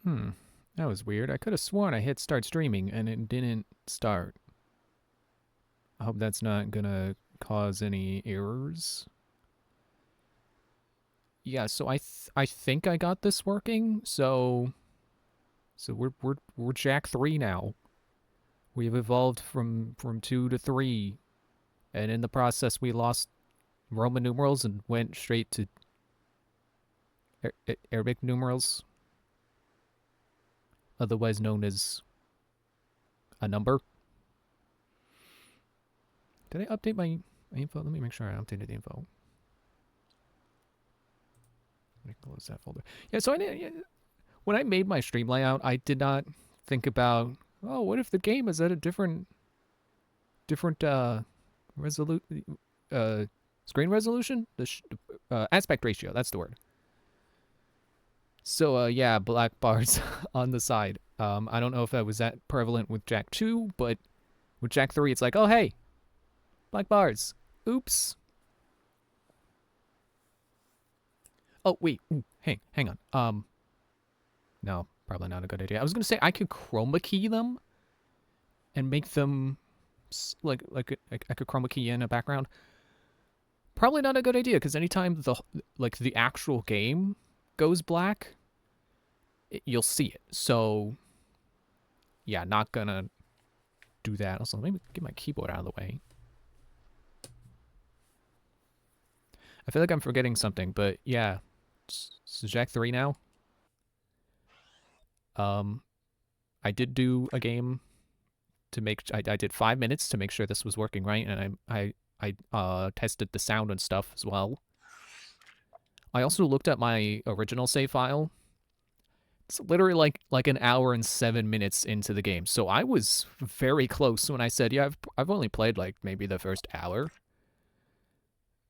That was weird. I could have sworn I hit start streaming and it didn't start. I hope that's not gonna cause any errors. Yeah, so I think I got this working. So we're Jack 3 now. We've evolved from 2 to 3, and in the process we lost Roman numerals and went straight to Arabic numerals, otherwise known as a number. Did I update my info? Let me make sure I updated the info. Let me close that folder. Yeah, so when I made my stream layout, I did not think about, oh, what if the game is at a different screen resolution? The aspect ratio, that's the word. So yeah, black bars on the side. I don't know if that was that prevalent with Jack 2, but with Jack 3 it's like, oh hey, black bars. Oops. Oh wait, ooh, hang on. No, probably not a good idea. I was gonna say I could chroma key them and make them like I could chroma key in a background. Probably not a good idea, because anytime the actual game goes black, you'll see it. So yeah, not gonna do that. Also, let me get my keyboard out of the way. I feel like I'm forgetting something, but yeah, it's Jack 3 now. I did do a game to make. I did 5 minutes to make sure this was working right, and I tested the sound and stuff as well. I also looked at my original save file. It's literally like an hour and 7 minutes into the game, so I was very close when I said, yeah, I've only played like maybe the first hour.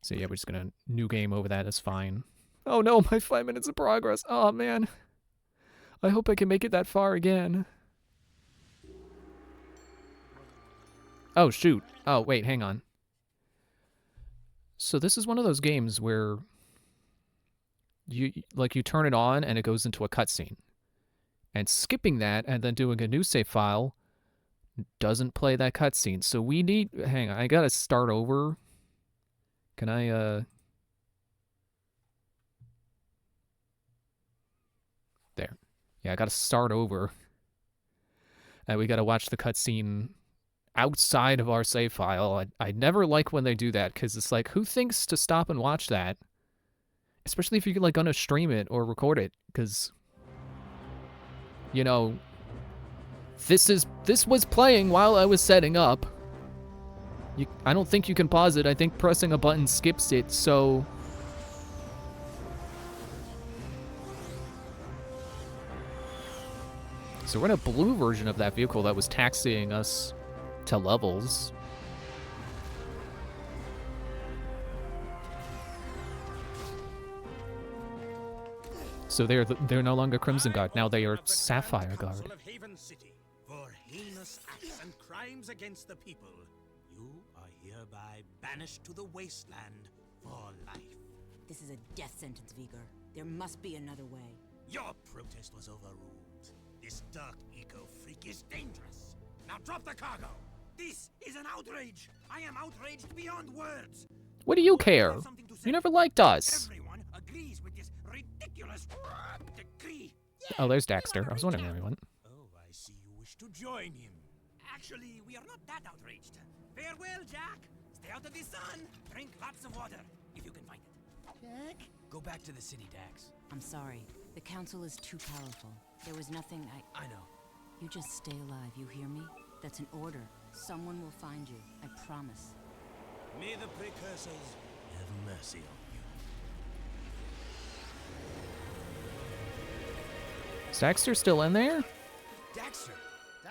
So yeah, we're just gonna new game over that. That's fine. Oh no, my 5 minutes of progress. Oh man, I hope I can make it that far again. Oh shoot. Oh wait, hang on. So this is one of those games where you turn it on and it goes into a cutscene, and skipping that and then doing a new save file doesn't play that cutscene. So we need. Hang on, I gotta start over. Can I there? Yeah, I gotta start over. And we gotta watch the cutscene outside of our save file. I never like when they do that, because it's like, who thinks to stop and watch that? Especially if you're like gonna stream it or record it, because you know, this was playing while I was setting up. I don't think you can pause it. I think pressing a button skips it. So we're in a blue version of that vehicle that was taxiing us to levels. So they're no longer Crimson Guard. Now they are Sapphire Guard. For heinous acts and crimes against the people, you are hereby banished to the wasteland for life. This is a death sentence, Vigor. There must be another way. Your protest was overruled. This dark eco-freak is dangerous. Now drop the cargo. This is an outrage. I am outraged beyond words. What do you care? You never liked us. Everyone agrees with this ridiculous decree. Oh, there's Daxter. I was wondering where he went. Oh, I see you wish to join him. Actually, we are not that outraged. Farewell, Jack. Stay out of the sun. Drink lots of water, if you can find it. Jack? Go back to the city, Dax. I'm sorry. The council is too powerful. There was nothing I know. You just stay alive, you hear me? That's an order. Someone will find you. I promise. May the precursors have mercy on you. Is Daxter still in there? Daxter!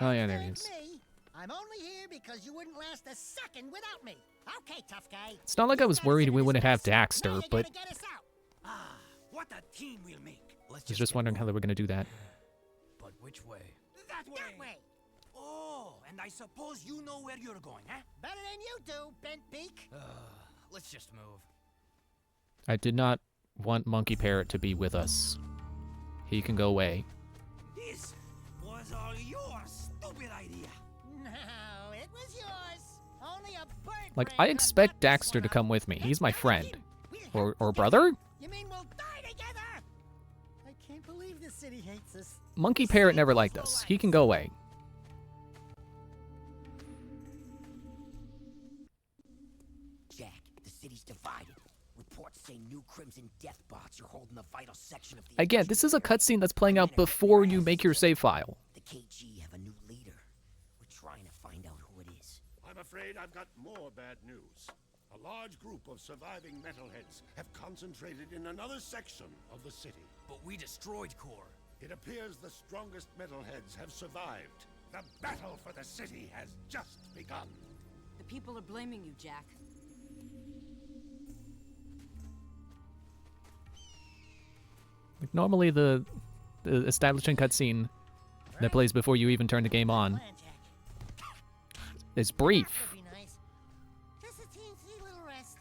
Oh yeah, there he is. Me. I'm only here because you wouldn't last a second without me. Okay, tough guy. It's not like I was worried we wouldn't have Daxter, but Ah, what a team we'll make. Let's I was just wondering how they were gonna do that. But which way? That way. Oh, and I suppose you know where you're going, huh? Better than you do, bent beak. Let's just move. I did not want Monkey Parrot to be with us. He can go away. Like, I expect Daxter to come with me. He's my friend. Or brother? You mean we'll die together? I can't believe this city hates us. Monkey Parrot never liked us. He can go away. Jack, the city's divided. Reports say new Crimson Death bots are holding the vital section of the... Again, this is a cutscene that's playing out before you make your save file. The KG have a new leader. We're trying to find out who it is. I'm afraid I've got more bad news. A large group of surviving metalheads have concentrated in another section of the city. But we destroyed Core. It appears the strongest metalheads have survived. The battle for the city has just begun. The people are blaming you, Jack. Like, normally the establishing cutscene that plays before you even turn the game on Plan, Jack. is brief. That'd be nice. Just a teensy little rest.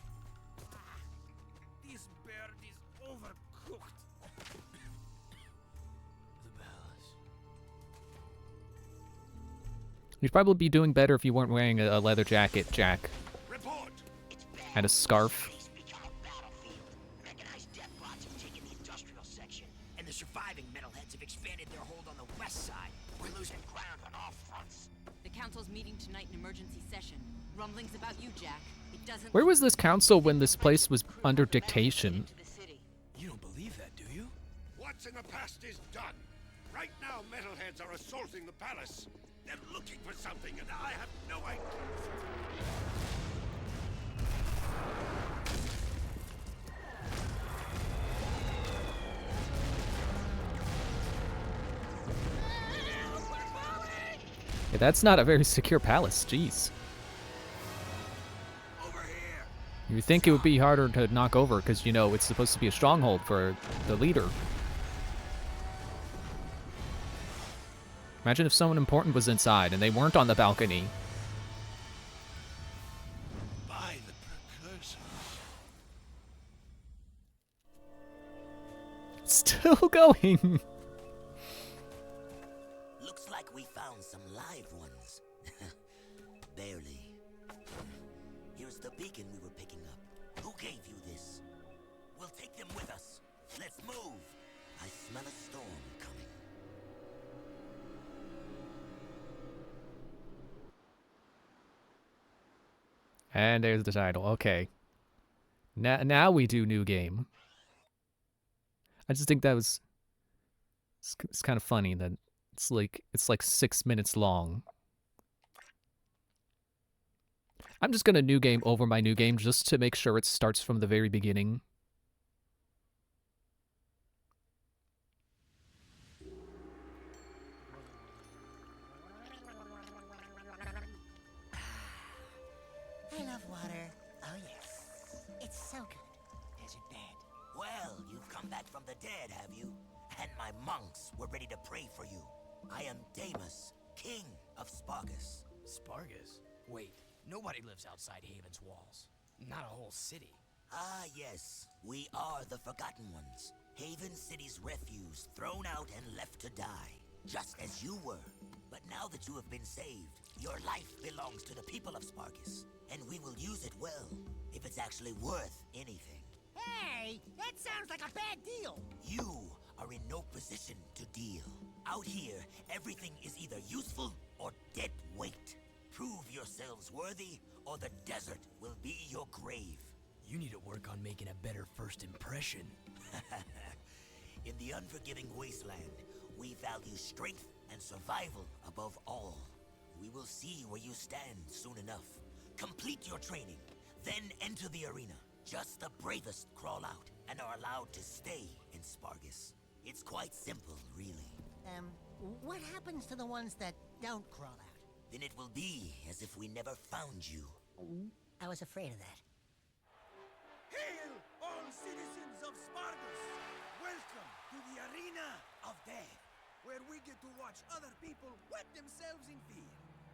This bird is overcooked. The palace. You'd probably be doing better if you weren't wearing a leather jacket, Jack, Report! and a scarf. City's become a battlefield. Mechanized death bots have taken the industrial section, and the surviving metalheads have expanded their hold on the west side. We're losing ground on all fronts. The council's meeting tonight in emergency session. Rumblings about you, Jack. It doesn't. Where was this council when this place was under dictation? To the city. You don't believe that, do you? What's in the past is done. Right now, metalheads are assaulting the palace. They're looking for something, and I have no idea. Yeah, that's not a very secure palace, jeez. Over here. You would think it would be harder to knock over because, you know, it's supposed to be a stronghold for the leader. Imagine if someone important was inside and they weren't on the balcony. By the precursors. Still going. Looks like we found some live ones. Barely. Here's the beacon we were picking up. Who gave you this? We'll take them with us. Let's move. I smell a storm coming. And there's the title. Okay. Now we do new game. I just think that was it's kind of funny that it's like 6 minutes long. I'm just gonna new game over my new game just to make sure it starts from the very beginning. I love water. Oh, yes. It's so good. Desert bed. Well, you've come back from the dead, have you? And my monks were ready to pray for you. I am Damus, king of Spargus. Spargus? Wait, nobody lives outside Haven's walls. Not a whole city. Ah, yes. We are the Forgotten Ones. Haven City's refuse, thrown out and left to die. Just as you were. But now that you have been saved, your life belongs to the people of Spargus. And we will use it well, if it's actually worth anything. Hey, that sounds like a bad deal. You are in no position to deal. Out here, everything is either useful or dead weight. Prove yourselves worthy, or the desert will be your grave. You need to work on making a better first impression. In the unforgiving wasteland, we value strength and survival above all. We will see where you stand soon enough. Complete your training, then enter the arena. Just the bravest crawl out and are allowed to stay in Spargus. It's quite simple, really. What happens to the ones that don't crawl out? Then it will be as if we never found you. I was afraid of that. Hail, all citizens of Spargus! Welcome to the Arena of Death, where we get to watch other people wet themselves in fear.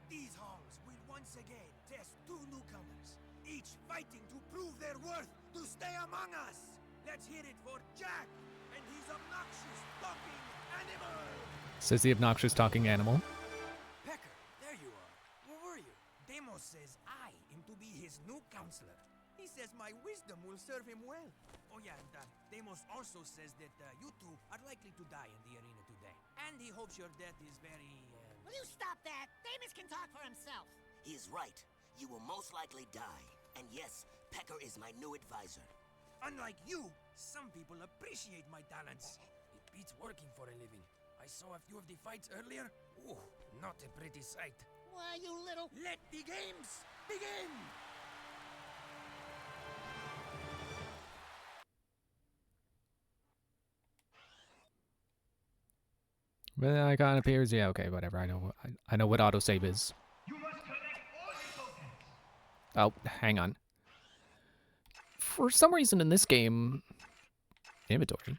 These halls will once again test two newcomers, each fighting to prove their worth to stay among us. Let's hear it for Jack and his obnoxious talking animal! Says the obnoxious talking animal. Pecker, there you are. Where were you? Demos says I am to be his new him well. Oh yeah, and Deimos also says that you two are likely to die in the arena today. And he hopes your death is very, Will you stop that? Damus can talk for himself. He is right. You will most likely die. And yes, Pecker is my new advisor. Unlike you, some people appreciate my talents. It beats working for a living. I saw a few of the fights earlier. Ooh, not a pretty sight. Why, you little... Let the games begin! Well, icon appears. Yeah, okay, whatever. I know what autosave is. Oh, hang on. For some reason in this game, inventory,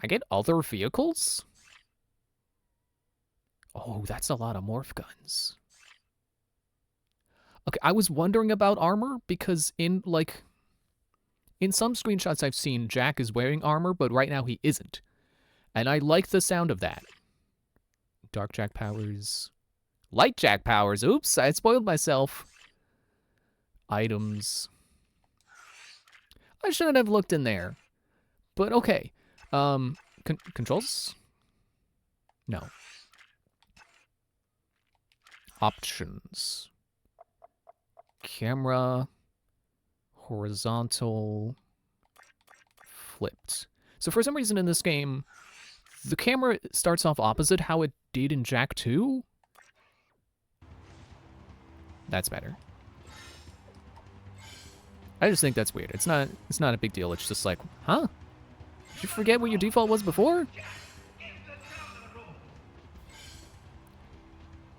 I get other vehicles? Oh, that's a lot of morph guns. Okay, I was wondering about armor because in some screenshots I've seen, Jack is wearing armor, but right now he isn't. And I like the sound of that. Dark Jack powers. Light Jack powers. Oops, I spoiled myself. Items. I shouldn't have looked in there. But okay. Controls? No. Options. Camera. Horizontal. Flipped. So for some reason in this game, the camera starts off opposite how it did in Jak 2. That's better. I just think that's weird. It's not a big deal. It's just like, huh? Did you forget what your default was before?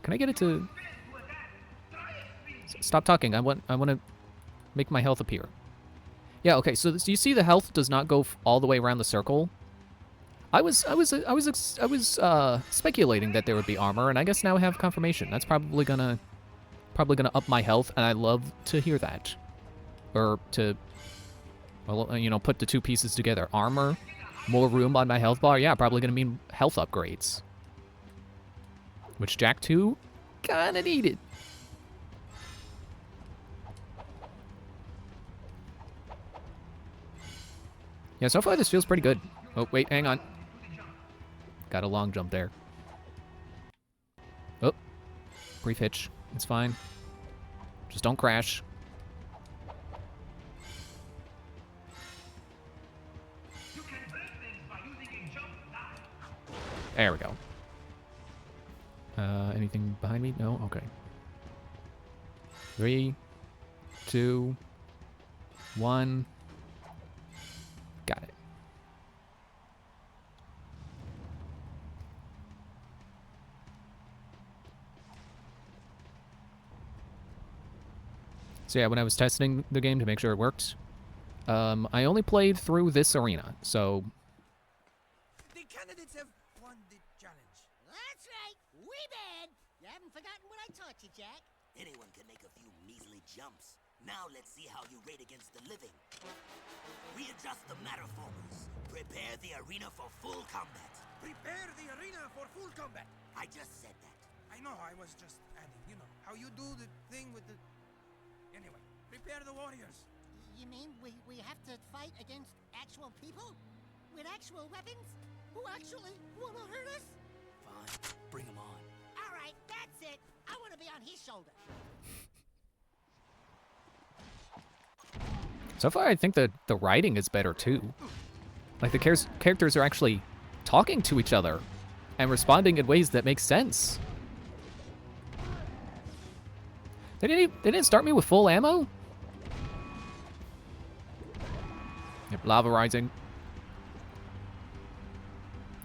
Can I get it to stop talking? I want to make my health appear. Yeah, okay. So you see the health does not go all the way around the circle. I was speculating that there would be armor, and I guess now I have confirmation. That's probably gonna up my health, and I love to hear that. Or to, well, you know, put the two pieces together. Armor, more room on my health bar. Yeah, probably gonna mean health upgrades. Which Jak 2 kinda needed. Yeah, so far this feels pretty good. Oh, wait, hang on. Got a long jump there. Oh, brief hitch. It's fine. Just don't crash. There we go. Anything behind me? No? Okay. 3, 2, 1. Got it. So yeah, when I was testing the game to make sure it worked, I only played through this arena, so... The candidates have won the challenge. That's right. We bad. You haven't forgotten what I taught you, Jack. Anyone can make a few measly jumps. Now let's see how you rate against the living. Readjust the matterformers. Prepare the arena for full combat. Prepare the arena for full combat. I just said that. I know, I was just adding, you know, how you do the thing with the... Anyway, prepare the warriors. You mean we have to fight against actual people? With actual weapons? Who actually want to hurt us? Fine, bring him on. All right, that's it. I want to be on his shoulder. So far, I think the writing is better, too. Like, the characters are actually talking to each other and responding in ways that make sense. They didn't start me with full ammo? Yep, lava rising.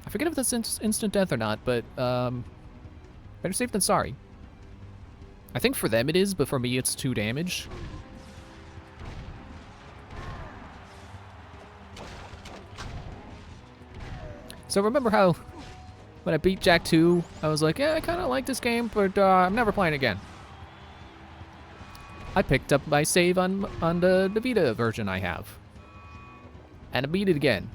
I forget if that's instant death or not, but better safe than sorry. I think for them it is, but for me it's 2 damage. So remember how when I beat Jak 2, I was like, yeah, I kind of like this game, but I'm never playing again. I picked up my save on the Vita version I have. And I beat it again.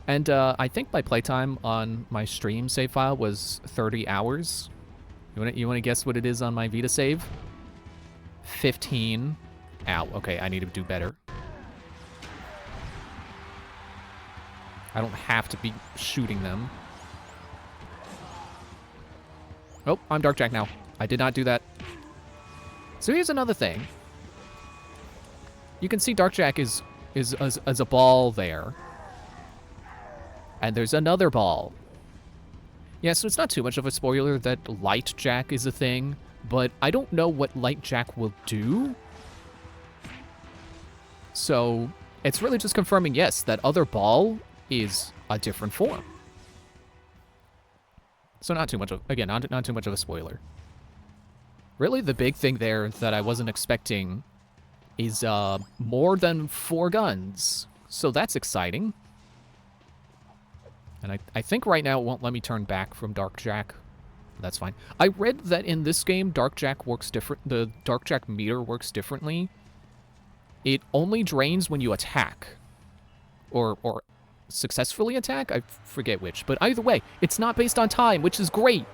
And I think my playtime on my stream save file was 30 hours. You want to guess what it is on my Vita save? 15. Ow, okay, I need to do better. I don't have to be shooting them. Oh, I'm Dark Jack now. I did not do that. So here's another thing. You can see Dark Jack is as a ball there. And there's another ball. Yeah, so it's not too much of a spoiler that Light Jack is a thing, but I don't know what Light Jack will do. So it's really just confirming, yes, that other ball is a different form. So not too much of, again, not too much of a spoiler. Really, the big thing there that I wasn't expecting is more than 4 guns. So that's exciting. And I think right now it won't let me turn back from Dark Jack. That's fine. I read that in this game, Dark Jack works different. The Dark Jack meter works differently. It only drains when you attack. Or successfully attack? I forget which. But either way, it's not based on time, which is great.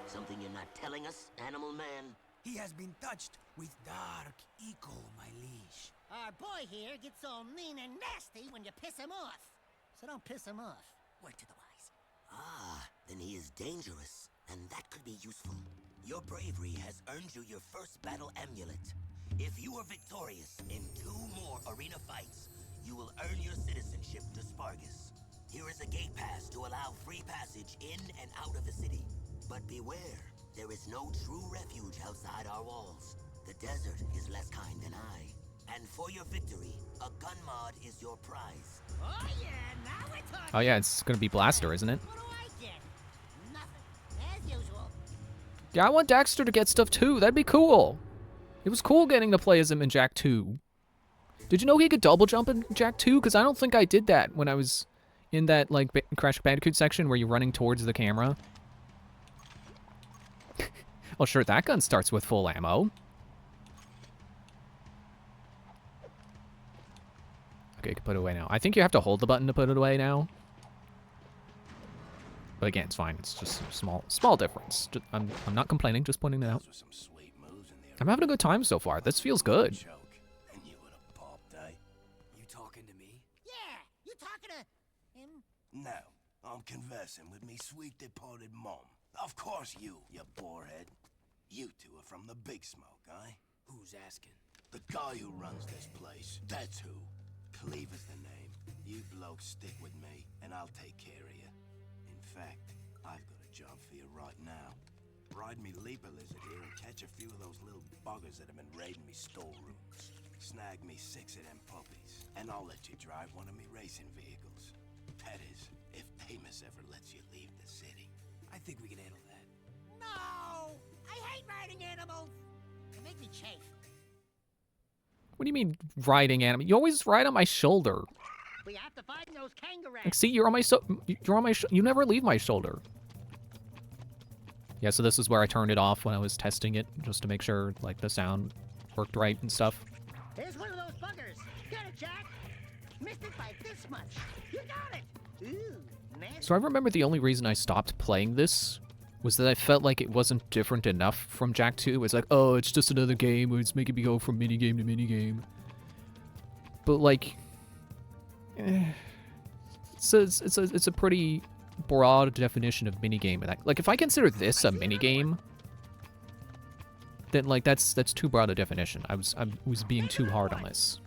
Something you're not telling us, Animal Man? He has been touched with dark eco, my liege. Our boy here gets all mean and nasty when you piss him off. So don't piss him off. Word to the wise. Ah, then he is dangerous, and that could be useful. Your bravery has earned you your first battle amulet. If you are victorious in 2 more arena fights, you will earn your citizenship to Spargus. Here is a gate pass to allow free passage in and out of the city. But beware, there is no true refuge outside our walls. The desert is less kind than I. And for your victory, a gun mod is your prize. Oh yeah, now we're talking. Oh yeah, it's gonna be Blaster, isn't it? What do I get? Nothing, as usual. Yeah, I want Daxter to get stuff too. That'd be cool. It was cool getting to play as him in Jak 2. Did you know he could double jump in Jak 2? Because I don't think I did that when I was in that like Crash Bandicoot section where you're running towards the camera. Oh sure, that gun starts with full ammo. Okay, you can put it away now. I think you have to hold the button to put it away now. But again, it's fine. It's just a small difference. I'm not complaining, just pointing it out. Those were some sweet moves in there. I'm having a good time so far. This feels good. Choke, and you would have popped, eh? You talking to me? Yeah, you talking to him? No, I'm conversing with me sweet departed mom. Of course you borehead. You two are from the Big Smoke, eh? Who's asking? The guy who runs this place, that's who. Cleve is the name. You blokes stick with me, and I'll take care of you. In fact, I've got a job for you right now. Ride me leaper lizard here and catch a few of those little buggers that have been raiding me storerooms. Snag me 6 of them puppies, and I'll let you drive one of me racing vehicles. That is, if Damus ever lets you leave the city. I think we can handle that. No! I hate riding animals! They make me chafe. What do you mean riding animal? You always ride on my shoulder. We have to find those kangaroos. Like, see, you're on my you never leave my shoulder. Yeah, so this is where I turned it off when I was testing it, just to make sure like the sound worked right and stuff. Here's one of those buggers. Get it, Jack. Missed it by this much. You got it. Ooh, nasty. So I remember the only reason I stopped playing this was that I felt like it wasn't different enough from Jak 2. It's like, oh, it's just another game, it's making me go from minigame to minigame. But like, it's a pretty broad definition of minigame. And like, if I consider this a minigame, then like that's too broad a definition. I was being too hard on this.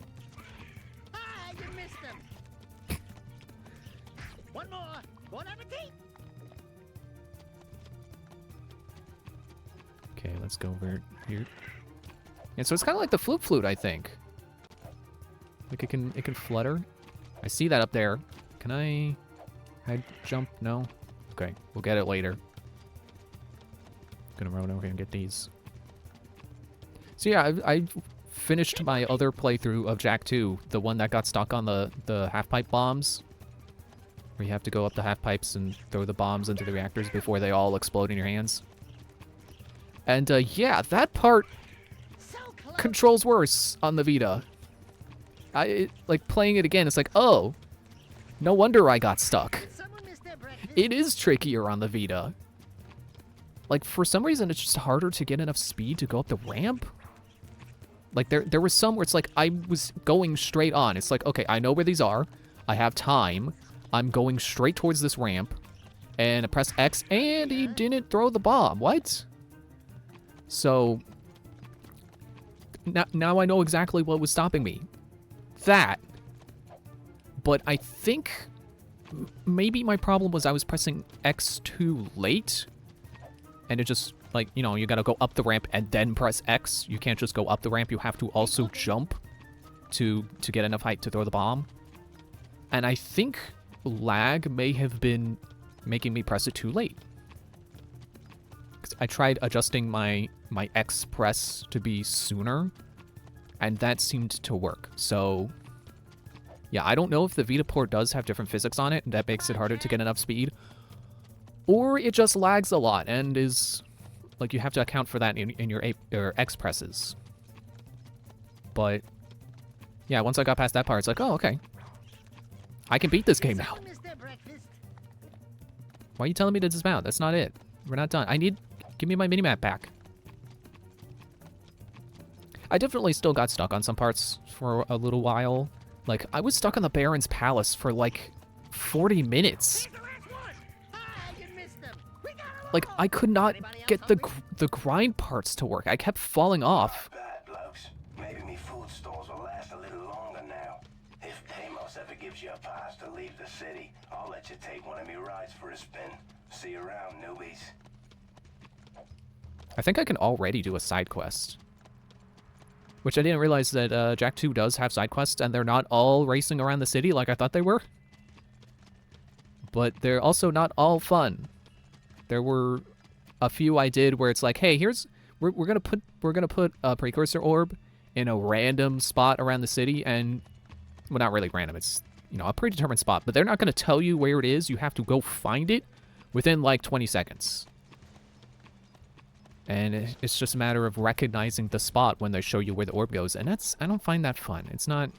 Ah, you missed them. One more. Bon appetit. Okay, let's go over here. And so it's kind of like the Floop Flute, I think. Like it can flutter. I see that up there. Can I jump? No. Okay, we'll get it later. Gonna run over here and get these. So yeah, I finished my other playthrough of Jak 2, the one that got stuck on the half-pipe bombs, where you have to go up the half-pipes and throw the bombs into the reactors before they all explode in your hands. And yeah, that part So close. controls worse on the Vita. Like playing it again, it's like, oh, no wonder I got stuck. Someone missed their breakfast. It is trickier on the Vita. like, for some reason, it's just harder to get enough speed to go up the ramp. Like, there was some where it's like, I was going straight on. It's like, okay, I know where these are. I have time. I'm going straight towards this ramp. And I press X, and he didn't throw the bomb. What? So, now I know exactly what was stopping me. That. But I think maybe my problem was I was pressing X too late. And it just, like, you know, you gotta go up the ramp and then press X. You can't just go up the ramp. You have to also jump to get enough height to throw the bomb. And I think lag may have been making me press it too late. 'Cause I tried adjusting my X press to be sooner, and that seemed to work. So, yeah, I don't know if the Vita port does have different physics on it, and that makes it harder to get enough speed. Or it just lags a lot and is, like, you have to account for that in your X presses. But, yeah, once I got past that part, it's like, oh, okay. I can beat this game now. Why are you telling me to dismount? That's not it. We're not done. Give me my minimap back. I definitely still got stuck on some parts for a little while. Like, I was stuck on the Baron's Palace for, like, 40 minutes. Like, I could not get the grind parts to work. I kept falling off. Bad blokes. Maybe me food stores will last a little longer now. If Deimos ever gives you a pass to leave the city, I'll let you take one of me rides for a spin. See you around, newbies. I think I can already do a side quest. Which I didn't realize that Jak 2 does have side quests, and they're not all racing around the city like I thought they were. But they're also not all fun. There were a few I did where it's like, hey, we're gonna put a precursor orb in a random spot around the city, and well, not really random. It's, you know, a predetermined spot, but they're not gonna tell you where it is. You have to go find it within like 20 seconds. And it's just a matter of recognizing the spot when they show you where the orb goes, and I don't find that fun. It's not.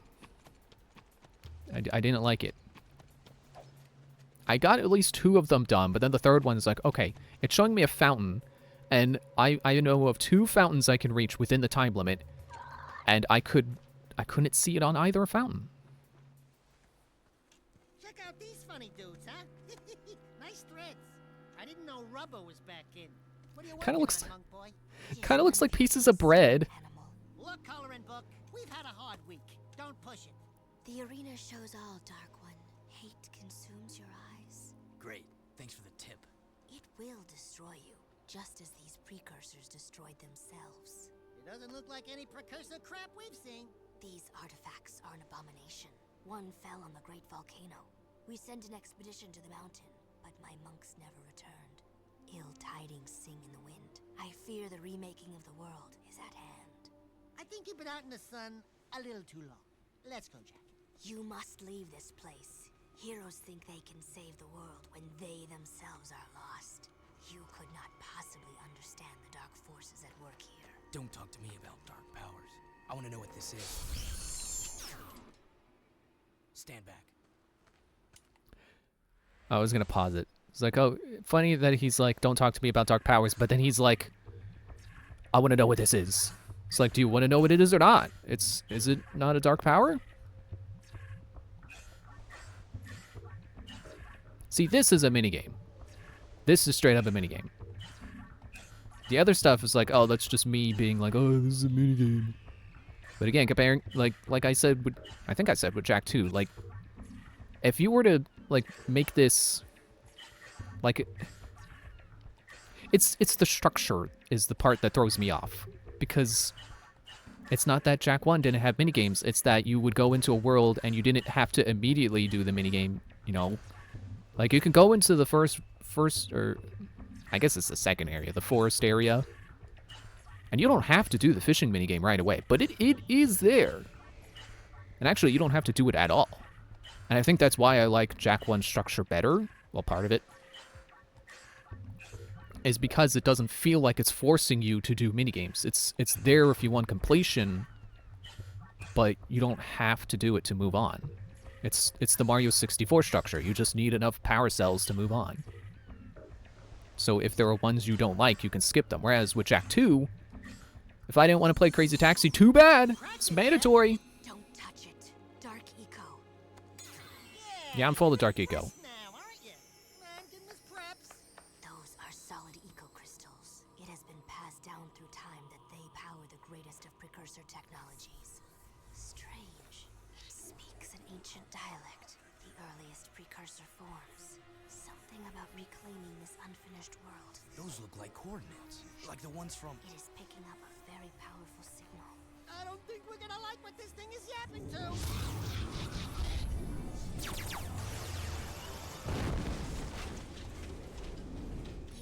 I didn't like it. I got at least 2 of them done, but then the third one is like, okay, it's showing me a fountain, and I know of 2 fountains I can reach within the time limit, and I couldn't see it on either fountain. Check out these funny dudes, huh? Nice threads. I didn't know rubber was back in. What are you Kinda working looks- on, monk boy? Kind of looks like pieces of bread. Look, coloring book. We've had a hard week. Don't push it. The arena shows all, Dark One. Hate consumes your eyes. Great. Thanks for the tip. It will destroy you, just as these precursors destroyed themselves. It doesn't look like any precursor crap we've seen. These artifacts are an abomination. One fell on the great volcano. We sent an expedition to the mountain, but my monks never returned. Ill tidings sing in the wind. I fear the remaking of the world is at hand. I think you've been out in the sun a little too long. Let's go, Jack. You must leave this place. Heroes think they can save the world when they themselves are lost. You could not possibly understand the dark forces at work here. Don't talk to me about dark powers. I want to know what this is. Stand back. I was gonna pause it. It's like, oh, funny that he's like, don't talk to me about dark powers, but then he's like, I want to know what this is. It's like, do you want to know what it is or not? Is it not a dark power? See, this is a minigame. This is straight up a minigame. The other stuff is like, oh, that's just me being like, oh, this is a minigame. But again, comparing, like I said, I think I said with Jak 2, like, if you were to, like, make this, like, it's the structure is the part that throws me off. Because it's not that Jak 1 didn't have minigames, it's that you would go into a world and you didn't have to immediately do the minigame, you know? Like, you can go into the first, or I guess it's the second area, the forest area. And you don't have to do the fishing minigame right away, but it is there. And actually, you don't have to do it at all. And I think that's why I like Jak 1's structure better. Well, part of it is because it doesn't feel like it's forcing you to do minigames. It's there if you want completion, but you don't have to do it to move on. It's the Mario 64 structure. You just need enough power cells to move on. So if there are ones you don't like, you can skip them. Whereas with Jak 2, if I didn't want to play Crazy Taxi, too bad. It's mandatory. Don't touch it. Dark Eco. Yeah, I'm full of Dark Eco. Now, aren't you? Man, goodness preps. Those are solid eco crystals. It has been passed down through time that they power the greatest of precursor technologies. Strange. It speaks an ancient dialect, the earliest precursor forms. Something about reclaiming this unfinished world. Those look like coordinates. Like the ones from... It is picking up a very powerful signal. I don't think we're gonna like what this thing is yapping to.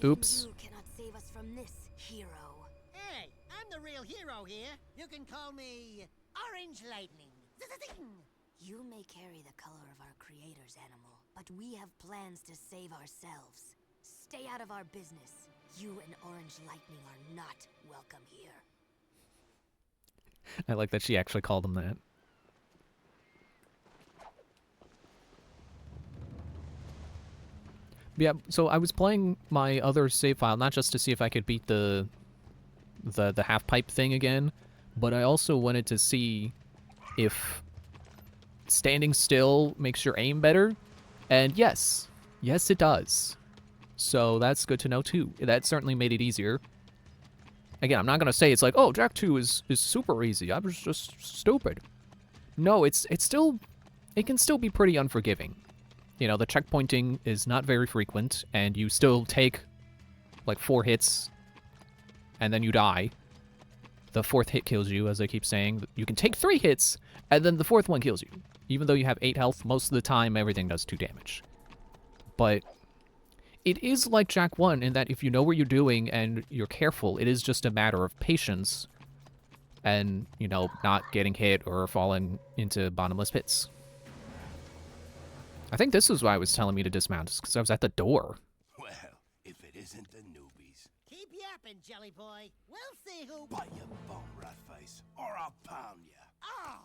Oops. Even you cannot save us from this, hero. Hey, I'm the real hero here. You can call me Orange Lightning. Zing! You may carry the color of our creator's animal, but we have plans to save ourselves. Stay out of our business. You and Orange Lightning are not welcome here. I like that she actually called him that. Yeah, so I was playing my other save file, not just to see if I could beat the half-pipe thing again, but I also wanted to see if standing still makes your aim better, and yes, it does. So that's good to know too. That certainly made it easier. Again, I'm not gonna say it's like, oh, Jak 2 is super easy. I was just stupid. No, it can still be pretty unforgiving. You know, the checkpointing is not very frequent, and you still take like 4 hits, and then you die. The 4th hit kills you, as I keep saying. You can take 3 hits, and then the 4th one kills you. Even though you have 8 health, most of the time everything does 2 damage. But it is like Jak 1 in that if you know what you're doing and you're careful, it is just a matter of patience and, you know, not getting hit or falling into bottomless pits. I think this is why I was telling me to dismount, because I was at the door. Well, if it isn't the newbies. Keep yapping, Jelly Boy. We'll see who... Bite your bum, rat face, or I'll pound you. Oh,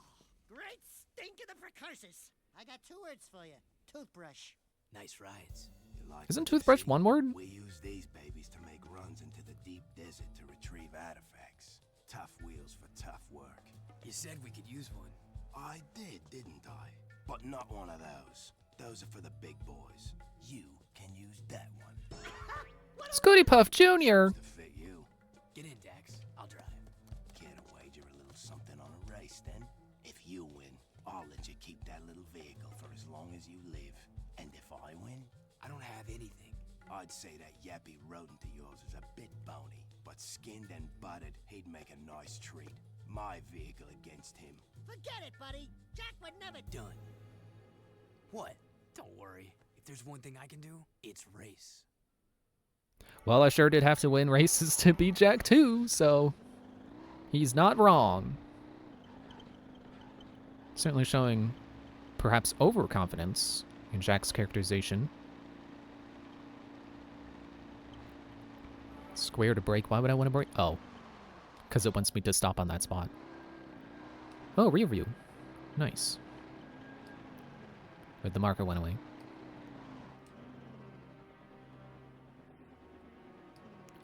great stink of the precursors. I got 2 words for you. Toothbrush. Nice rides. You like Isn't what you toothbrush see? one word? We use these babies to make runs into the deep desert to retrieve artifacts. Tough wheels for tough work. You said we could use one. I did, didn't I? But not one of those. Those are for the big boys. You can use that one. Scooty Puff Jr. To fit you. Get in, Dax. I'll drive. Care to wager a little something on a race, then? If you win, I'll let you keep that little vehicle for as long as you live. And if I win, I don't have anything. I'd say that yappy rodent of yours is a bit bony, but skinned and buttered, he'd make a nice treat. My vehicle against him. Forget it, buddy. Jak would never... Done. What? Don't worry. If there's one thing I can do, it's race. Well, I sure did have to win races to beat Jak 2, so he's not wrong. Certainly showing perhaps overconfidence in Jak's characterization. Square to brake. Why would I want to brake? Oh, because it wants me to stop on that spot. Oh, rear view. Nice. But the marker went away.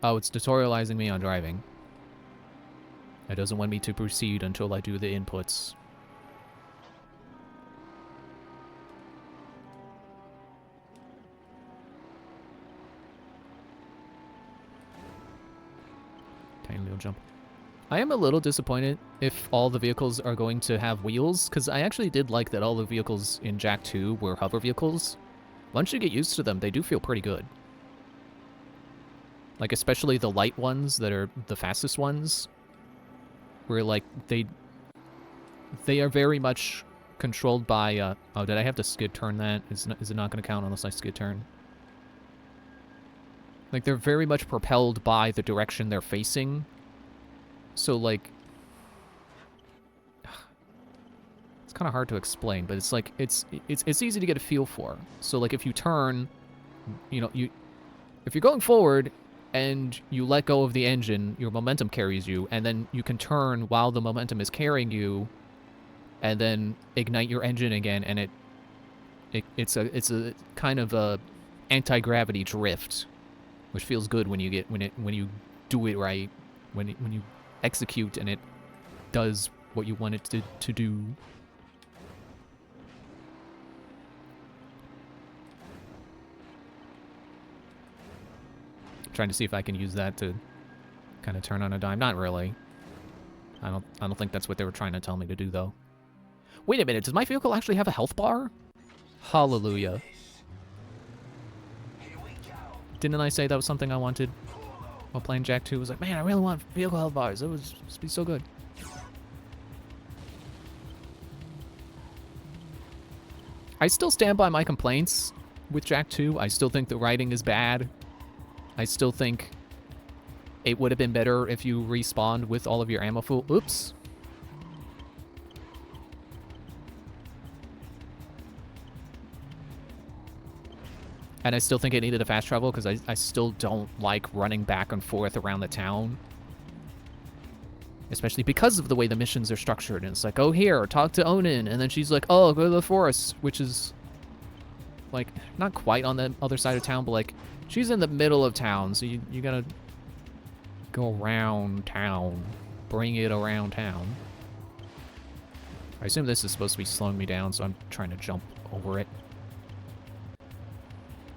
Oh, it's tutorializing me on driving. It doesn't want me to proceed until I do the inputs. Tiny little jump. I am a little disappointed if all the vehicles are going to have wheels, because I actually did like that all the vehicles in Jak 2 were hover vehicles. Once you get used to them, they do feel pretty good. Like, especially the light ones that are the fastest ones, where, like, they are very much controlled by, oh, did I have to skid turn that? Is it not going to count unless I skid turn? Like, they're very much propelled by the direction they're facing. So, like, it's kind of hard to explain, but it's like, it's easy to get a feel for. So, like, if you turn, you know, if you're going forward and you let go of the engine, your momentum carries you, and then you can turn while the momentum is carrying you, and then ignite your engine again, and it's a kind of a anti-gravity drift. which feels good when you get when you do it right, when you execute and it does what you want it to do. Trying to see if I can use that to kind of turn on a dime. Not really. I don't think that's what they were trying to tell me to do, though. Wait a minute, does my vehicle actually have a health bar? Hallelujah. Didn't I say that was something I wanted while playing Jak 2? I was like, man, I really want vehicle health bars. It was supposed to be so good. I still stand by my complaints with Jak 2. I still think the writing is bad. I still think it would have been better if you respawned with all of your ammo full. Oops. And I still think it needed a fast travel because I still don't like running back and forth around the town. Especially because of the way the missions are structured. And it's like, oh, here, talk to Onin. And then she's like, oh, go to the forest, which is, like, not quite on the other side of town, but, like, she's in the middle of town. So you gotta go around town. Bring it around town. I assume this is supposed to be slowing me down, so I'm trying to jump over it.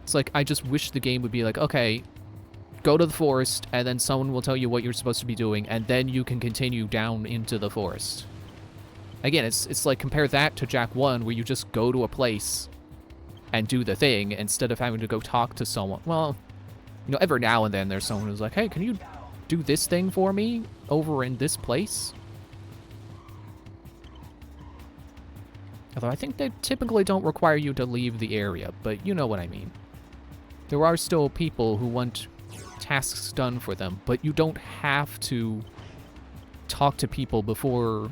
It's like, I just wish the game would be like, okay, go to the forest, and then someone will tell you what you're supposed to be doing, and then you can continue down into the forest. Again, it's like, compare that to Jak 1, where you just go to a place and do the thing, instead of having to go talk to someone. Well, you know, every now and then there's someone who's like, hey, can you do this thing for me over in this place? Although I think they typically don't require you to leave the area, but you know what I mean. There are still people who want tasks done for them, but you don't have to talk to people before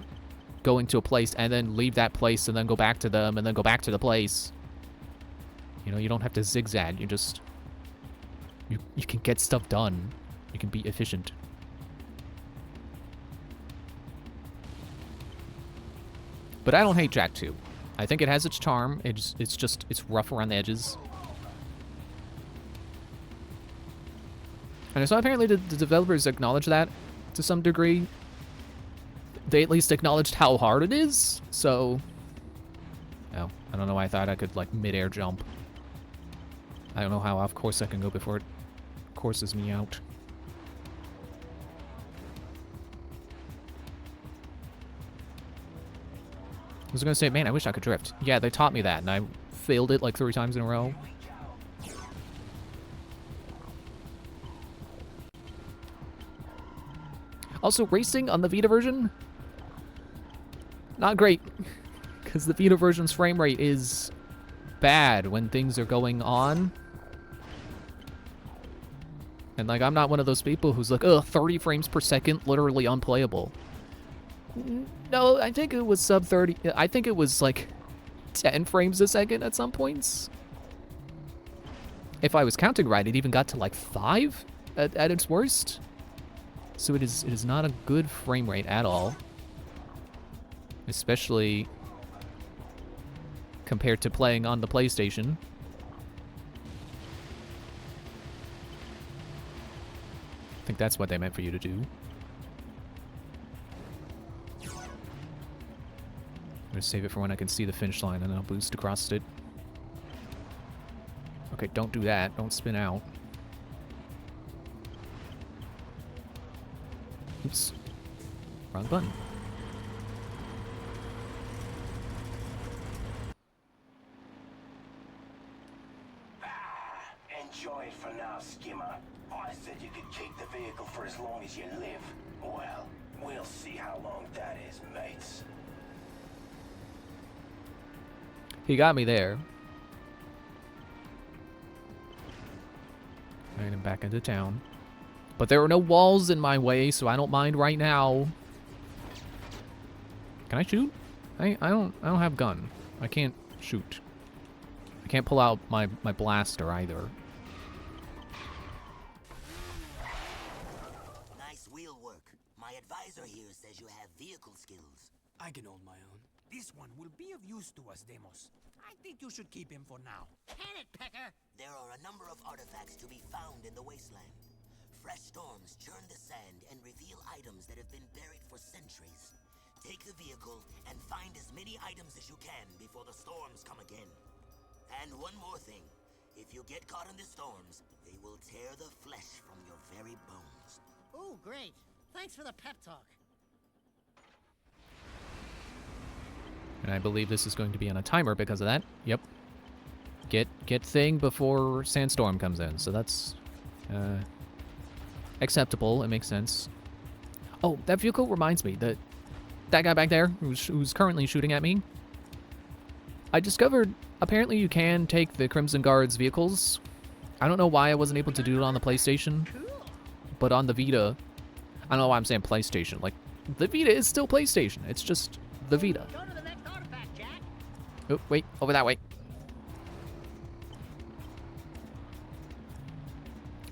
going to a place and then leave that place and then go back to them and then go back to the place. You know, you don't have to zigzag. You just... You can get stuff done. You can be efficient. But I don't hate Jak 2. I think it has its charm. It's rough around the edges. And so apparently the developers acknowledge that to some degree. They at least acknowledged how hard it is, so... Oh, I don't know why I thought I could, like, mid-air jump. I don't know how off course I can go before it courses me out. I was gonna say, man, I wish I could drift. Yeah, they taught me that, and I failed it like 3 times in a row. Also, racing on the Vita version, not great, because the Vita version's frame rate is bad when things are going on. And, like, I'm not one of those people who's like, ugh, 30 frames per second, literally unplayable. No, I think it was sub 30. I think it was, like, 10 frames a second at some points. If I was counting right, it even got to, like, 5 at its worst. So it is not a good frame rate at all. Especially compared to playing on the PlayStation. I think that's what they meant for you to do. I'm gonna save it for when I can see the finish line and then I'll boost across it. Okay, don't do that. Don't spin out. Oops. Wrong button. Enjoy it for now, Skimmer. I said you could keep the vehicle for as long as you live. Well, we'll see how long that is, mates. He got me there. Right, I'm back into town. But there are no walls in my way, so I don't mind right now. Can I shoot? I don't have a gun. I can't shoot. I can't pull out my blaster either. Nice wheel work. My advisor here says you have vehicle skills. I can hold my own. This one will be of use to us, Deimos. I think you should keep him for now. Can it, Pecker? There are a number of artifacts to be found in the wasteland. Fresh storms churn the sand and reveal items that have been buried for centuries. Take the vehicle and find as many items as you can before the storms come again. And one more thing. If you get caught in the storms, they will tear the flesh from your very bones. Ooh, great. Thanks for the pep talk. And I believe this is going to be on a timer because of that. Yep. Get thing before sandstorm comes in. So that's acceptable. It makes sense. Oh, that vehicle reminds me that guy back there who's currently shooting at me. I discovered apparently you can take the Crimson Guard's vehicles. I don't know why I wasn't able to do it on the PlayStation, but on the Vita, I don't know why I'm saying PlayStation. Like, the Vita is still PlayStation. It's just the Vita. Go to the next artifact, Jack. Oh, wait, over that way.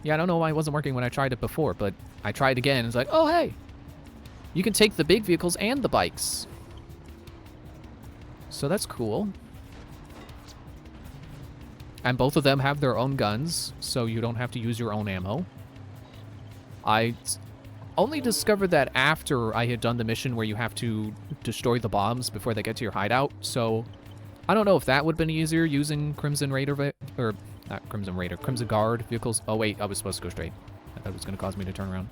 Yeah, I don't know why it wasn't working when I tried it before, but I tried again. It's like, oh, hey, you can take the big vehicles and the bikes. So that's cool. And both of them have their own guns, so you don't have to use your own ammo. I only discovered that after I had done the mission where you have to destroy the bombs before they get to your hideout, so I don't know if that would have been easier using Crimson Raider, or not Crimson Raider, Crimson Guard vehicles. Oh wait, I was supposed to go straight. I thought it was going to cause me to turn around.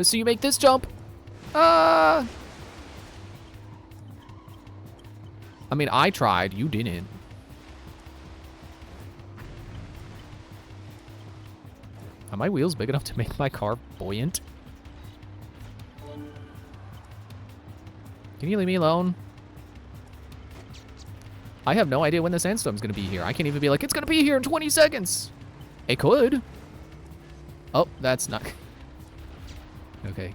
So you make this jump. I mean, I tried. You didn't. Are my wheels big enough to make my car buoyant? Can you leave me alone? I have no idea when the sandstorm's going to be here. I can't even be like, it's going to be here in 20 seconds. It could. Oh, that's not... Okay.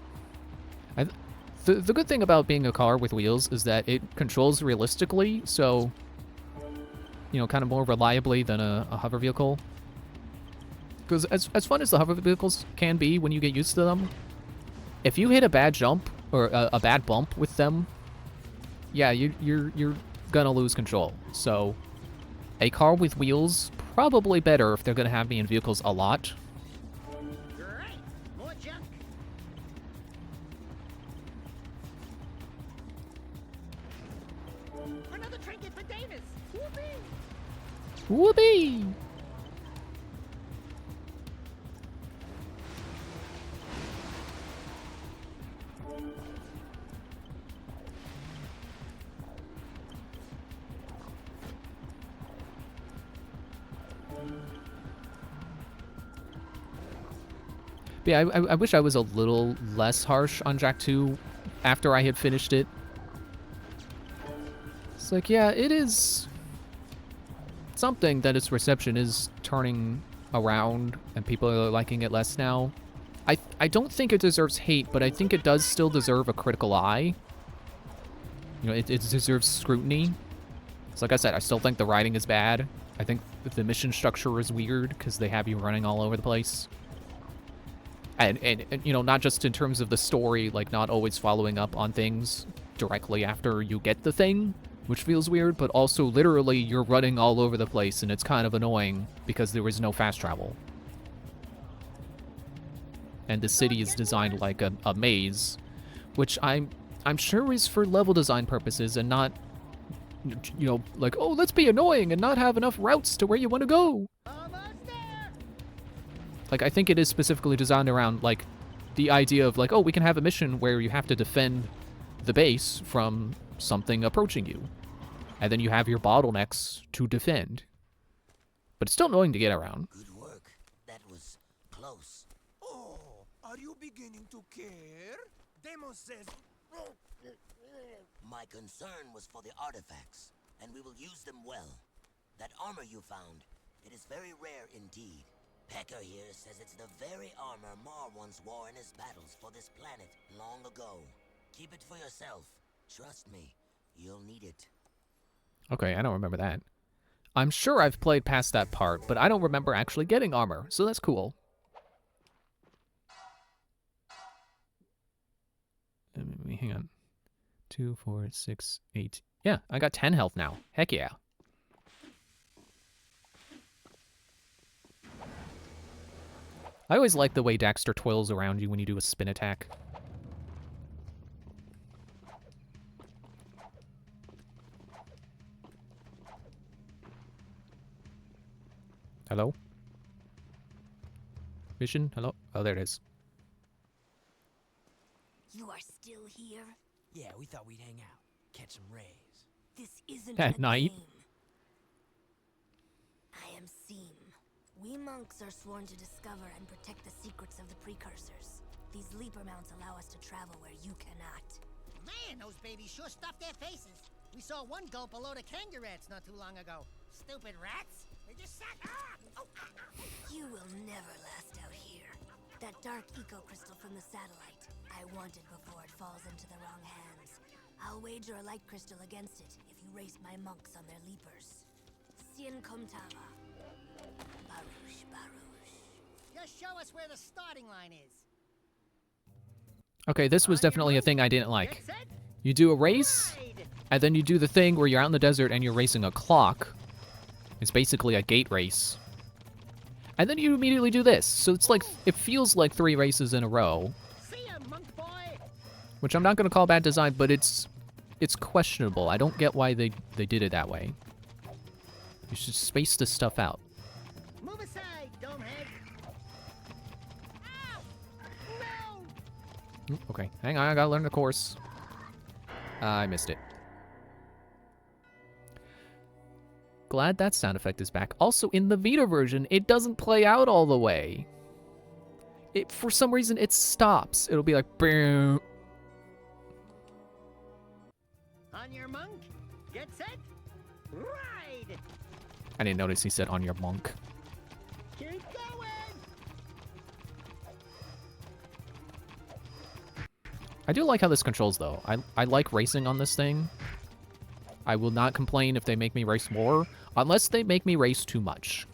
The good thing about being a car with wheels is that it controls realistically, so, you know, kind of more reliably than a hover vehicle. Because as fun as the hover vehicles can be when you get used to them, if you hit a bad jump or a bad bump with them, yeah, you're gonna lose control. So, a car with wheels probably better if they're gonna have me in vehicles a lot. Great. More junk. Another trinket for Davis. Whoopee. Whoopee! But yeah, I wish I was a little less harsh on Jak 2 after I had finished it. It's like, yeah, it is something that its reception is turning around and people are liking it less now. I don't think it deserves hate, but I think it does still deserve a critical eye. You know, it deserves scrutiny. So like I said, I still think the writing is bad. I think the mission structure is weird because they have you running all over the place. And, you know, not just in terms of the story, like not always following up on things directly after you get the thing, which feels weird, but also literally you're running all over the place and it's kind of annoying because there is no fast travel. And the city is designed like a maze, which I'm sure is for level design purposes and not, you know, like, oh, let's be annoying and not have enough routes to where you want to go. Like, I think it is specifically designed around, like, the idea of, like, oh, we can have a mission where you have to defend the base from something approaching you. And then you have your bottlenecks to defend. But it's still annoying to get around. Good work. That was close. Oh, are you beginning to care? Deimos says... My concern was for the artifacts, and we will use them well. That armor you found, it is very rare indeed. Pecker here says it's the very armor Mar once wore in his battles for this planet long ago. Keep it for yourself. Trust me, you'll need it. Okay, I don't remember that. I'm sure I've played past that part, but I don't remember actually getting armor, so that's cool. Hang on. 2, 4, 6, 8. Yeah, I got 10 health now. Heck yeah. I always like the way Daxter twirls around you when you do a spin attack. Hello? Mission? Hello? Oh, there it is. You are still here? Yeah, we thought we'd hang out, catch some rays. This isn't At a night. game. I am Seem. We monks are sworn to discover and protect the secrets of the precursors. These leaper mounts allow us to travel where you cannot. Man, those babies sure stuffed their faces. We saw one gulp a load of kangaroos not too long ago. Stupid rats. They just sat. You will never last out here. That dark eco crystal from the satellite. I want it before it falls into the wrong hands. I'll wager a light crystal against it if you race my monks on their leapers. Sien Komtava. Baruch, Baruch. Just show us where the starting line is. Okay, this was definitely a thing I didn't like. You do a race, and then you do the thing where you're out in the desert and you're racing a clock. It's basically a gate race. And then you immediately do this. So it's like, it feels like 3 races in a row. See ya, monk boy. Which I'm not going to call bad design, but it's questionable. I don't get why they did it that way. You should space this stuff out. Move aside, domehead. Ow! No! Ooh, okay, hang on, I gotta learn the course. I missed it. Glad that sound effect is back. Also, in the Vita version, it doesn't play out all the way. For some reason, it stops. It'll be like, boom. On your monk. Get set. Ride. I didn't notice he said on your monk. Keep going. I do like how this controls, though. I like racing on this thing. I will not complain if they make me race more, unless they make me race too much.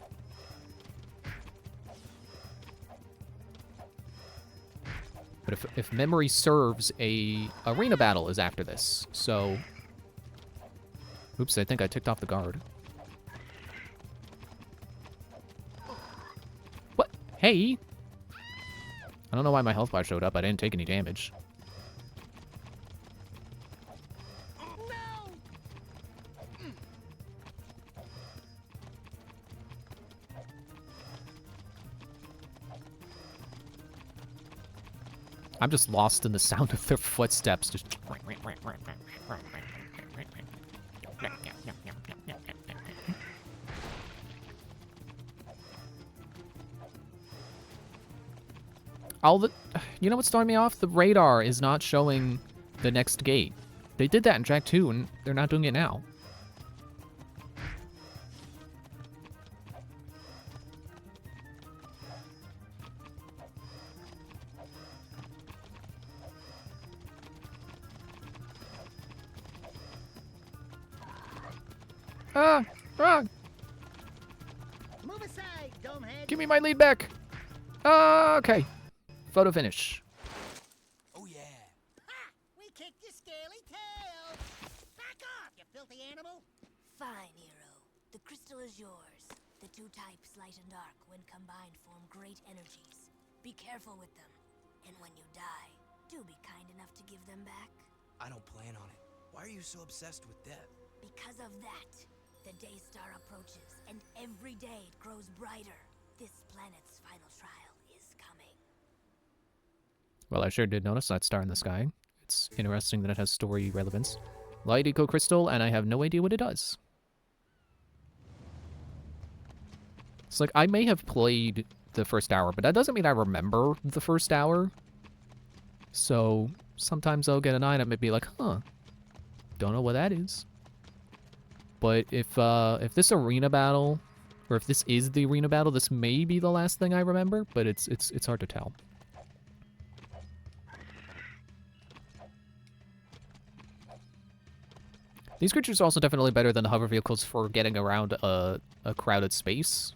But if memory serves, a arena battle is after this, so... Oops, I think I ticked off the guard. What? Hey! I don't know why my health bar showed up. I didn't take any damage. I'm just lost in the sound of their footsteps. Just. You know what's throwing me off? The radar is not showing the next gate. They did that in Jak 2, and they're not doing it now. Move aside, domehead. Give me my lead back. Okay. Photo finish. Oh yeah. Ha! We kicked your scaly tail. Back off, you filthy animal. Fine, hero. The crystal is yours. The 2 types, light and dark, when combined, form great energies. Be careful with them. And when you die, do be kind enough to give them back. I don't plan on it. Why are you so obsessed with death? Because of that, the day star approaches, and every day it grows brighter. This planet's final trial is coming. Well, I sure did notice that star in the sky. It's interesting that it has story relevance. Light Eco Crystal, and I have no idea what it does. It's like, I may have played the first hour, but that doesn't mean I remember the first hour. So, sometimes I'll get an item and be like, huh, don't know what that is. But if this arena battle, or if this is the arena battle, this may be the last thing I remember, but it's hard to tell. These creatures are also definitely better than the hover vehicles for getting around a crowded space.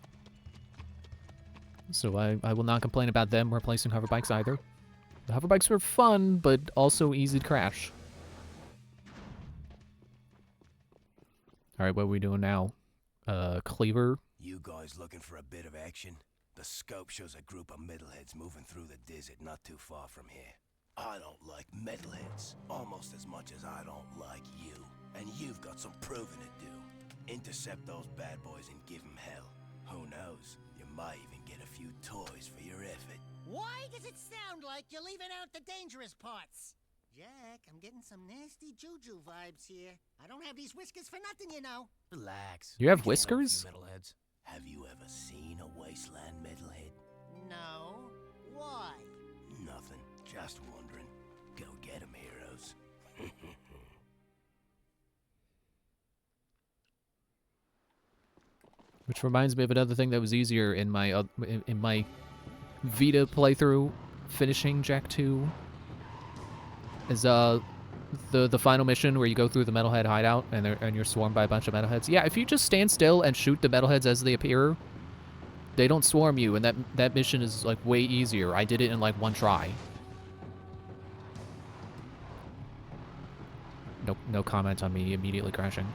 So I will not complain about them replacing hover bikes either. The hoverbikes were fun, but also easy to crash. Alright, what are we doing now? Cleaver? You guys looking for a bit of action? The scope shows a group of metalheads moving through the desert not too far from here. I don't like metalheads almost as much as I don't like you. And you've got some proving to do. Intercept those bad boys and give them hell. Who knows? You might even get a few toys for your effort. Why does it sound like you're leaving out the dangerous parts? Jack, I'm getting some nasty juju vibes here. I don't have these whiskers for nothing, you know. Relax. You have We can't help you whiskers? metalheads. Have you ever seen a wasteland metalhead? No. Why? Nothing. Just wondering. Go get 'em, heroes. Which reminds me of another thing that was easier in my Vita playthrough, finishing Jak 2, is the final mission where you go through the metalhead hideout and you're swarmed by a bunch of metalheads. Yeah, if you just stand still and shoot the metalheads as they appear, they don't swarm you, and that mission is like way easier. I did it in like one try. No comment on me immediately crashing.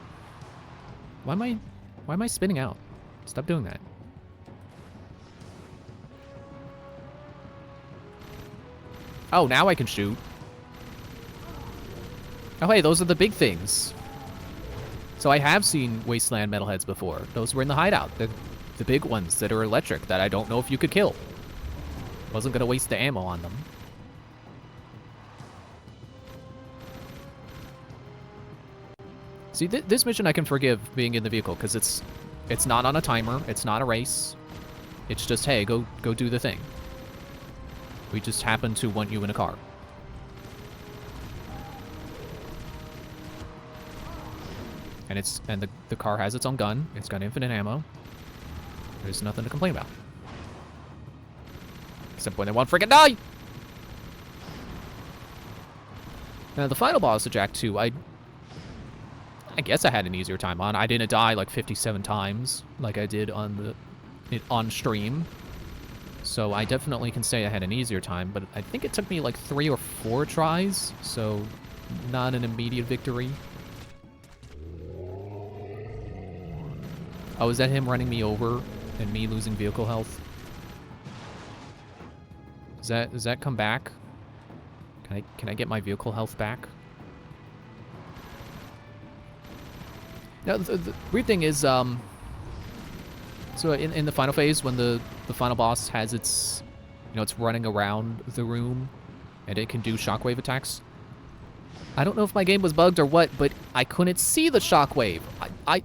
Why am I spinning out? Stop doing that. Oh, now I can shoot. Oh, hey, those are the big things. So I have seen Wasteland metalheads before. Those were in the hideout. The big ones that are electric that I don't know if you could kill. Wasn't gonna waste the ammo on them. See, this mission I can forgive being in the vehicle, because it's not on a timer, it's not a race. It's just, hey, go do the thing. We just happen to want you in a car. And the car has its own gun, it's got infinite ammo. There's nothing to complain about. Except when they won't freaking die! Now, the final boss of Jak 2, I guess I had an easier time on. I didn't die like 57 times like I did on stream. So I definitely can say I had an easier time, but I think it took me like 3 or 4 tries, so not an immediate victory. Oh, is that him running me over and me losing vehicle health? Does that come back? Can I get my vehicle health back? Now, the weird thing is, so in the final phase, when the final boss has its, it's running around the room, and it can do shockwave attacks. I don't know if my game was bugged or what, but I couldn't see the shockwave.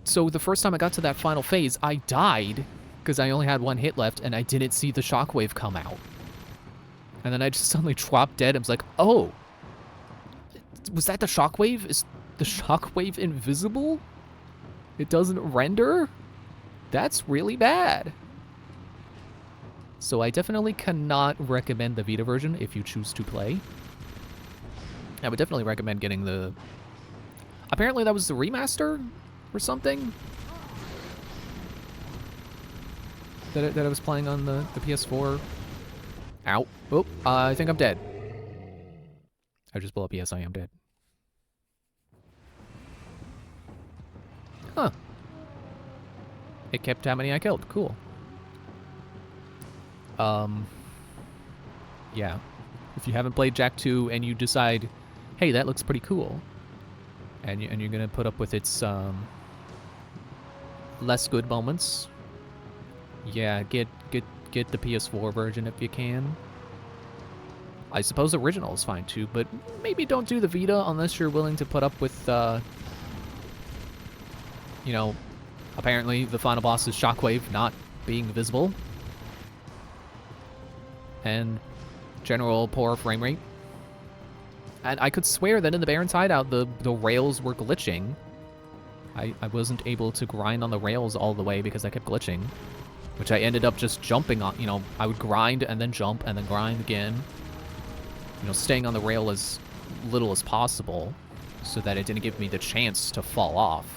So the first time I got to that final phase, I died, because I only had 1 hit left, and I didn't see the shockwave come out. And then I just suddenly dropped dead, and was like, oh, was that the shockwave? Is the shockwave invisible? It doesn't render? That's really bad. So I definitely cannot recommend the Vita version if you choose to play. I would definitely recommend getting the... Apparently that was the remaster or something? That I was playing on the PS4. Ow. Oh, I think I'm dead. I just blew up. Yes, I am dead. Huh. It kept how many I killed. Cool. Yeah. If you haven't played Jak 2 and you decide, hey, that looks pretty cool, and you're gonna put up with its less good moments, yeah, get the PS4 version if you can. I suppose original is fine too, but maybe don't do the Vita unless you're willing to put up with apparently the final boss's shockwave not being visible, and general poor frame rate. And I could swear that in the Baron's hideout, the rails were glitching. I wasn't able to grind on the rails all the way because I kept glitching, which I ended up just jumping on. I would grind and then jump and then grind again. Staying on the rail as little as possible so that it didn't give me the chance to fall off.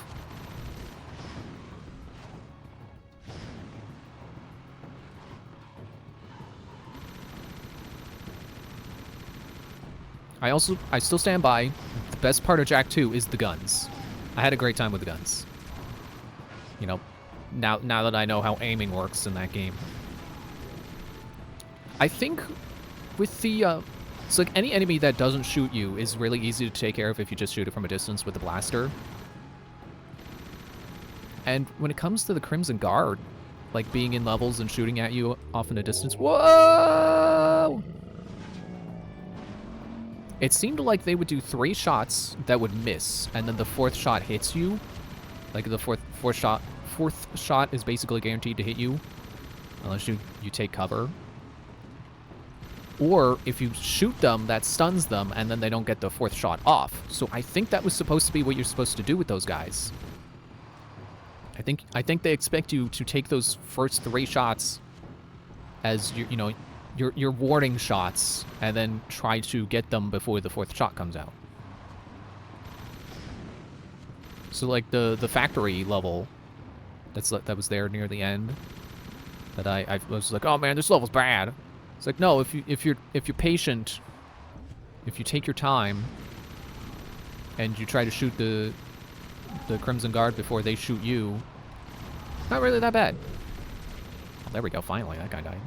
I still stand by, the best part of Jak 2 is the guns. I had a great time with the guns. You know, now that I know how aiming works in that game. I think with the, it's like any enemy that doesn't shoot you is really easy to take care of if you just shoot it from a distance with the blaster. And when it comes to the Crimson Guard, like being in levels and shooting at you off in a distance, whoa! It seemed like they would do 3 shots that would miss, and then the 4th shot hits you. Like the fourth shot is basically guaranteed to hit you, unless you take cover. Or if you shoot them, that stuns them, and then they don't get the 4th shot off. So I think that was supposed to be what you're supposed to do with those guys. I think they expect you to take those first 3 shots as your warning shots, and then try to get them before the 4th shot comes out. So like the factory level that was there near the end, that I was like, oh man, this level's bad. It's like, no, if you're patient, if you take your time and you try to shoot the Crimson Guard before they shoot you, not really that bad. Oh, there we go, finally, that guy died.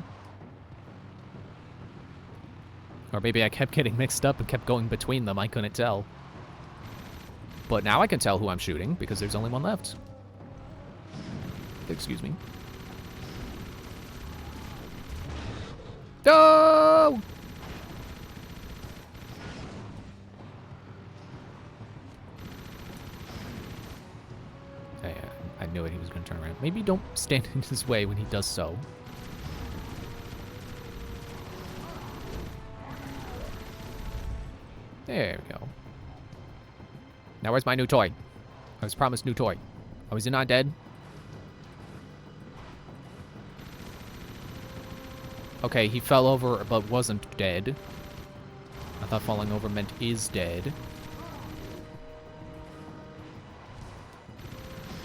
Or maybe I kept getting mixed up and kept going between them, I couldn't tell. But now I can tell who I'm shooting, because there's only one left. Excuse me. No! I knew it, he was going to turn around. Maybe don't stand in his way when he does so. There we go. Now where's my new toy? I was promised new toy. Oh, is he not dead? Okay, he fell over but wasn't dead. I thought falling over meant is dead.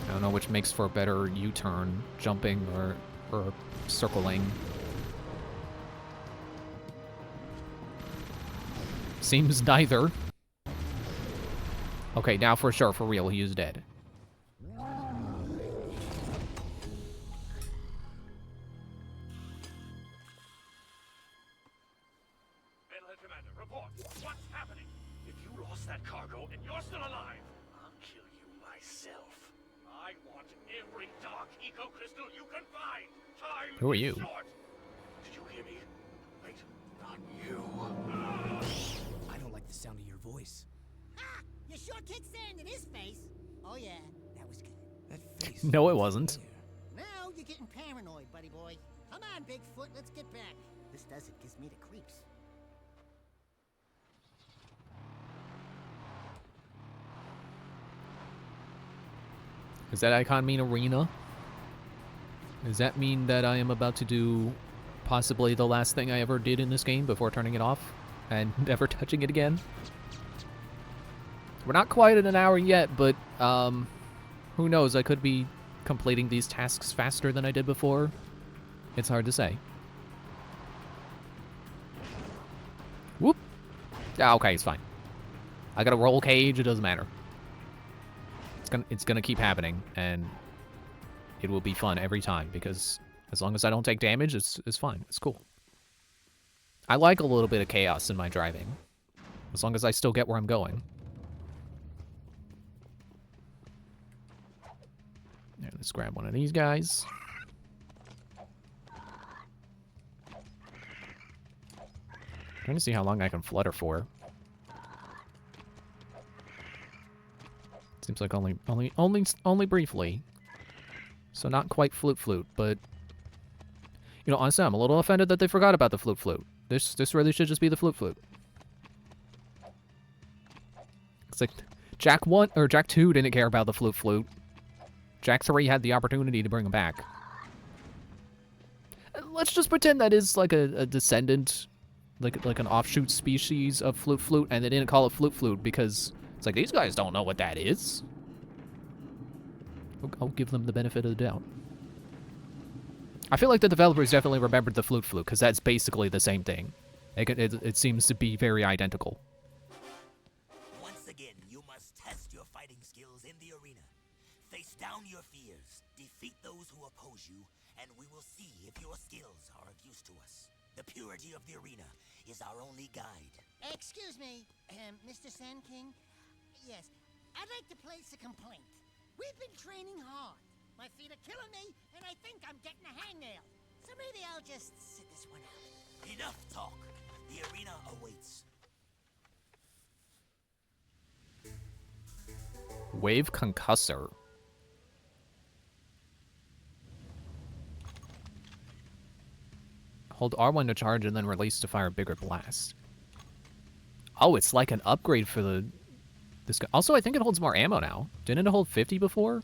I don't know which makes for a better U-turn, jumping or circling. Seems neither. Okay, now for sure, for real, he is dead. Metalhead Commander, report. What's happening? If you lost that cargo and you're still alive, I'll kill you myself. I want every dark eco crystal you can find. Time Who are is you? short. Did you hear me? Wait, not you. I don't like the sound of your voice. Ha! You sure kicked sand in his face. Oh yeah, that was good. That face. No, it wasn't. Now you're getting paranoid, buddy boy. Come on, Bigfoot, let's get back. This desert gives me the creeps. Does that icon mean arena? Does that mean that I am about to do possibly the last thing I ever did in this game before turning it off and never touching it again? We're not quite at an hour yet, but who knows? I could be completing these tasks faster than I did before. It's hard to say. Whoop! Ah, okay, it's fine. I got a roll cage, it doesn't matter. It's gonna keep happening, and it will be fun every time, because as long as I don't take damage, it's fine. It's cool. I like a little bit of chaos in my driving, as long as I still get where I'm going. There, let's grab one of these guys. Trying to see how long I can flutter for. Seems like only briefly. So not quite flute, but you know, honestly, I'm a little offended that they forgot about the flute. This really should just be the flute. It's like Jak 1 or Jak 2 didn't care about the flute. Jak 3 had the opportunity to bring him back. Let's just pretend that is like a descendant, like an offshoot species of flute, and they didn't call it flute because it's like, these guys don't know what that is. I'll give them the benefit of the doubt. I feel like the developers definitely remembered the flute, because that's basically the same thing. It seems to be very identical. you must test your fighting skills in the arena. Face down your fears, defeat those who oppose you, and we will see if your skills are of use to us. The purity of the arena is our only guide. Excuse me, Mr. Sand King? Yes, I'd like to place a complaint. We've been training hard. My feet are killing me, and I think I'm getting a hangnail. So maybe I'll just sit this one out. Enough talk. The arena awaits. Wave Concussor. Hold R1 to charge and then release to fire a bigger blast. Oh, it's like an upgrade for this guy. Also, I think it holds more ammo now. Didn't it hold 50 before?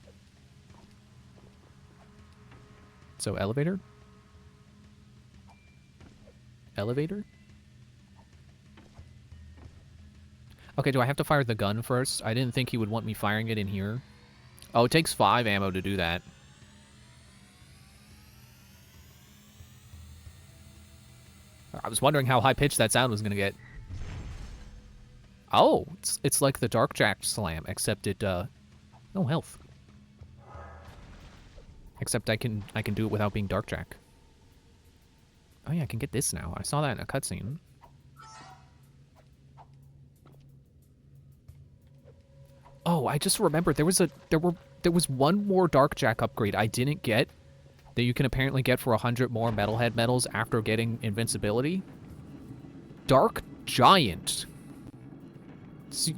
So, elevator? Elevator? Okay, do I have to fire the gun first? I didn't think he would want me firing it in here. Oh, it takes 5 ammo to do that. I was wondering how high-pitched that sound was going to get. Oh, it's like the Dark Jack slam, except it, no health. Except I can do it without being Dark Jack. Oh yeah, I can get this now. I saw that in a cutscene. Oh, I just remembered there was one more Dark Jack upgrade I didn't get that you can apparently get for 100 more Metalhead medals after getting invincibility. Dark Giant. So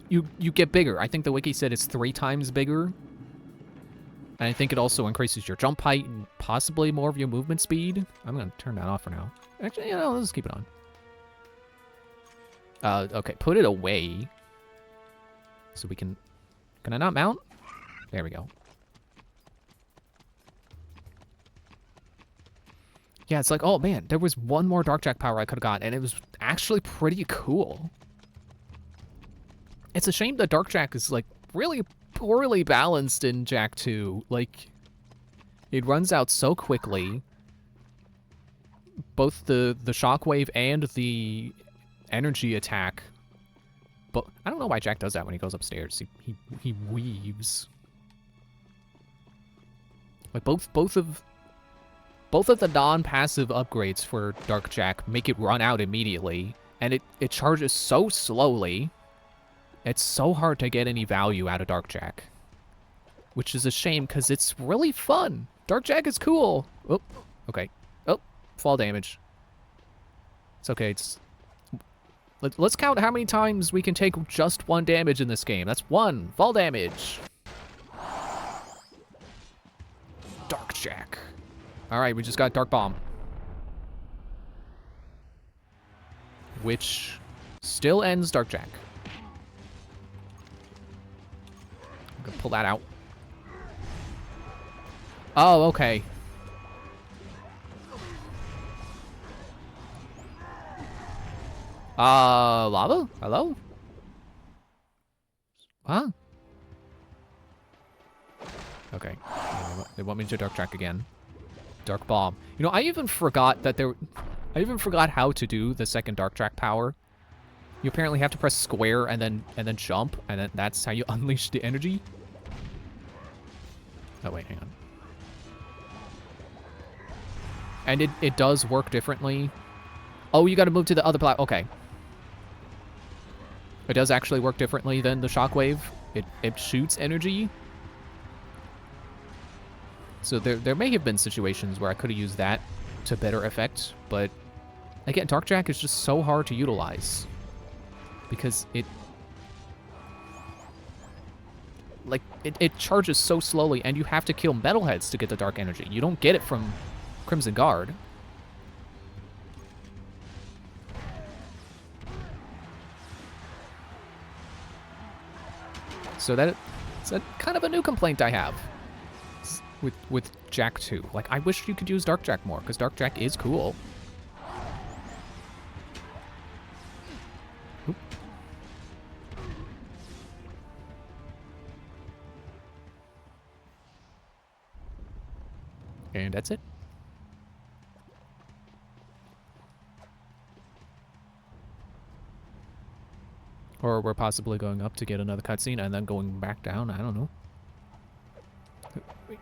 you get bigger. I think the wiki said it's 3 times bigger. And I think it also increases your jump height and possibly more of your movement speed. I'm gonna turn that off for now. Actually, you know, let's keep it on. Okay, put it away. So we can I not mount? There we go. Yeah, it's like, oh man, there was one more Dark Jack power I could have got, and it was actually pretty cool. It's a shame that Dark Jack is, like, really poorly balanced in Jack 2. Like, it runs out so quickly. Both the shockwave and the energy attack. But I don't know why Jack does that when he goes upstairs. He weaves. Like, both of the non-passive upgrades for Dark Jack make it run out immediately, and it charges so slowly. It's so hard to get any value out of Dark Jack. Which is a shame, because it's really fun. Dark Jack is cool. Oh, okay. Oh, fall damage. It's okay. Let's count how many times we can take just 1 damage in this game. That's 1. Fall damage. Dark Jack. Alright, we just got Dark Bomb. Which still ends Dark Jack. I'm gonna pull that out. Oh, okay. Lava? Hello? Huh? Okay. They want me to Dark Jack again. Dark Bomb. You know, I even forgot how to do the second Dark Jack power. You apparently have to press square and then jump, and then that's how you unleash the energy. Oh wait, hang on. And it does work differently. Oh, you gotta move to the other platform. Okay. It does actually work differently than the shockwave. It shoots energy. So there may have been situations where I could have used that to better effect, but again, Dark Jack is just so hard to utilize. Because it charges so slowly, and you have to kill metalheads to get the dark energy. You don't get it from Crimson Guard. So it's a kind of a new complaint I have with Jack 2. Like, I wish you could use Dark Jack more, because Dark Jack is cool. Oop. And that's it. Or we're possibly going up to get another cutscene and then going back down. I don't know.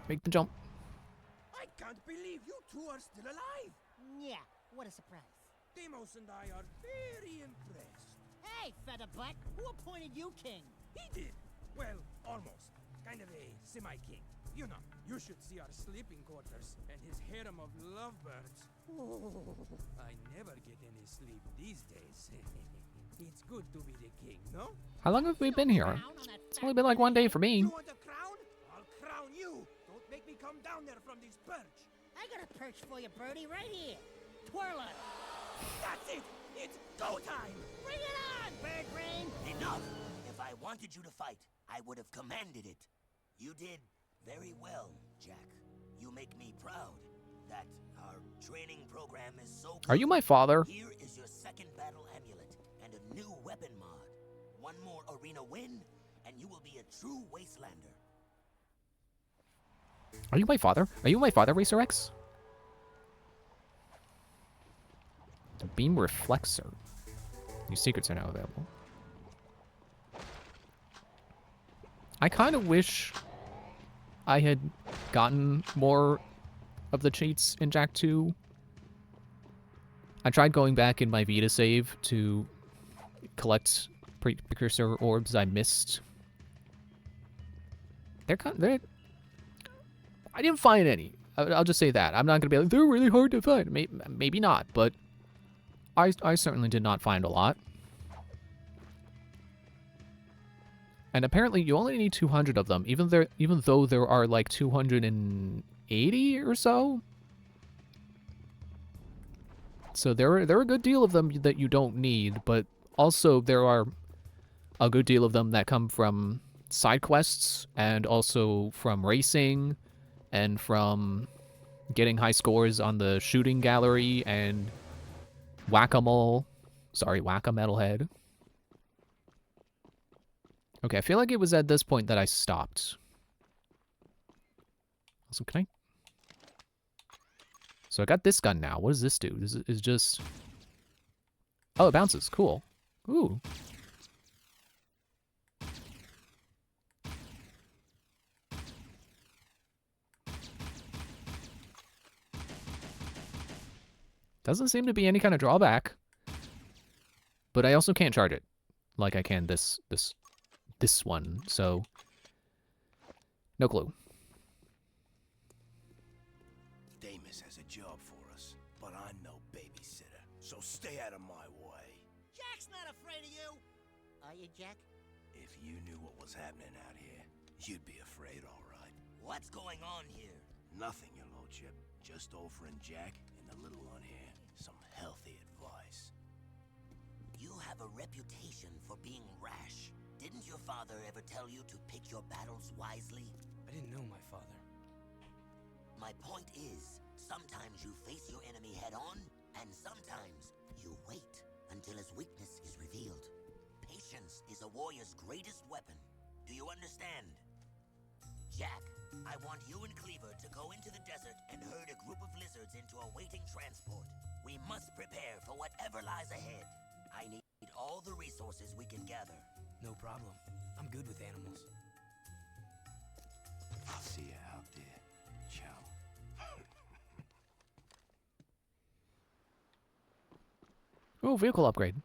Make the jump. I can't believe you two are still alive. Yeah, what a surprise. Deimos and I are very impressed. Hey, Featherbutt, who appointed you king? He did. Well, almost. Kind of a semi-king. You know, you should see our sleeping quarters and his harem of lovebirds. I never get any sleep these days. It's good to be the king, no? How long have we been here? It's only been like 1 day for me. You want a crown? I'll crown you. Don't make me come down there from this perch. I got a perch for you, Birdie, right here. Twirl it. That's it. It's go time. Bring it on, Bird Brain. Enough! If I wanted you to fight, I would have commanded it. You did very well, Jack. You make me proud that our training program is so good. Are you my father? Here is your second battle amulet and a new weapon mod. One more arena win, and you will be a true Wastelander. Are you my father? Are you my father, Racer X? The beam reflexor. New secrets are now available. I kind of wish I had gotten more of the cheats in Jak 2. I tried going back in my Vita save to collect precursor orbs I missed. I didn't find any. I'll just say that. I'm not going to be like, they're really hard to find. Maybe not, but I certainly did not find a lot. And apparently you only need 200 of them, even though there are like 280 or so. So there are a good deal of them that you don't need, but also there are a good deal of them that come from side quests and also from racing and from getting high scores on the shooting gallery and whack-a-mole. Sorry, whack-a-metalhead. Okay, I feel like it was at this point that I stopped. Also, can I... So I got this gun now. What does this do? This is just... Oh, it bounces. Cool. Ooh. Doesn't seem to be any kind of drawback. But I also can't charge it like I can this one, so no clue. Deimos has a job for us, but I'm no babysitter, so stay out of my way. Jack's not afraid of you. Are you, Jack? If you knew what was happening out here, you'd be afraid, all right. What's going on here? Nothing, your lordship. Just offering Jack and the little one here some healthy advice. You have a reputation for being rash. Didn't your father ever tell you to pick your battles wisely? I didn't know my father. My point is, sometimes you face your enemy head on, and sometimes you wait until his weakness is revealed. Patience is a warrior's greatest weapon. Do you understand? Jack, I want you and Cleaver to go into the desert and herd a group of lizards into a waiting transport. We must prepare for whatever lies ahead. I need all the resources we can gather. No problem. I'm good with animals. I'll see you out there, chum. Oh, vehicle upgrade.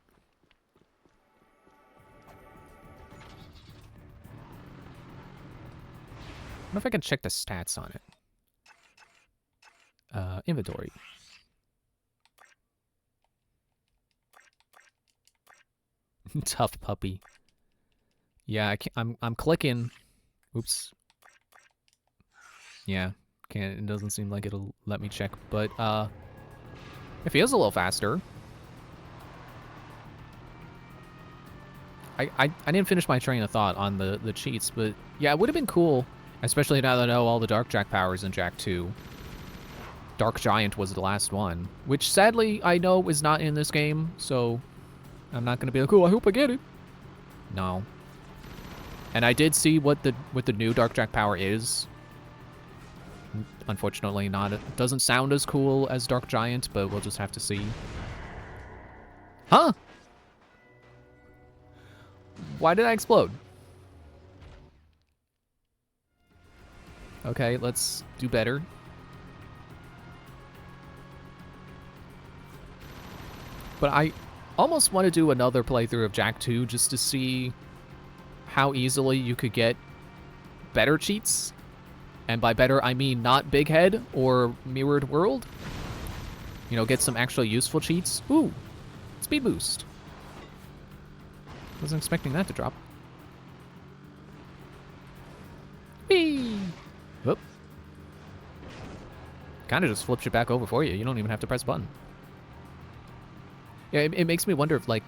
I wonder if I can check the stats on it. Inventory. Tough puppy. Yeah, I'm clicking. Oops. Yeah, can't. It doesn't seem like it'll let me check, but it feels a little faster. I didn't finish my train of thought on the cheats, but yeah, it would have been cool, especially now that I know all the Dark Jak powers in Jak 2. Dark Giant was the last one, which sadly I know is not in this game, so I'm not gonna be like, oh, I hope I get it. No. And I did see what the new Dark Jak power is. Unfortunately, it doesn't sound as cool as Dark Giant, but we'll just have to see. Huh? Why did I explode? Okay, let's do better. But I almost want to do another playthrough of Jak 2 just to see how easily you could get better cheats. And by better, I mean not Big Head or Mirrored World. You know, get some actually useful cheats. Ooh, speed boost. Wasn't expecting that to drop. Whee! Whoop. Kind of just flips you back over for you. You don't even have to press a button. Yeah, it makes me wonder if, like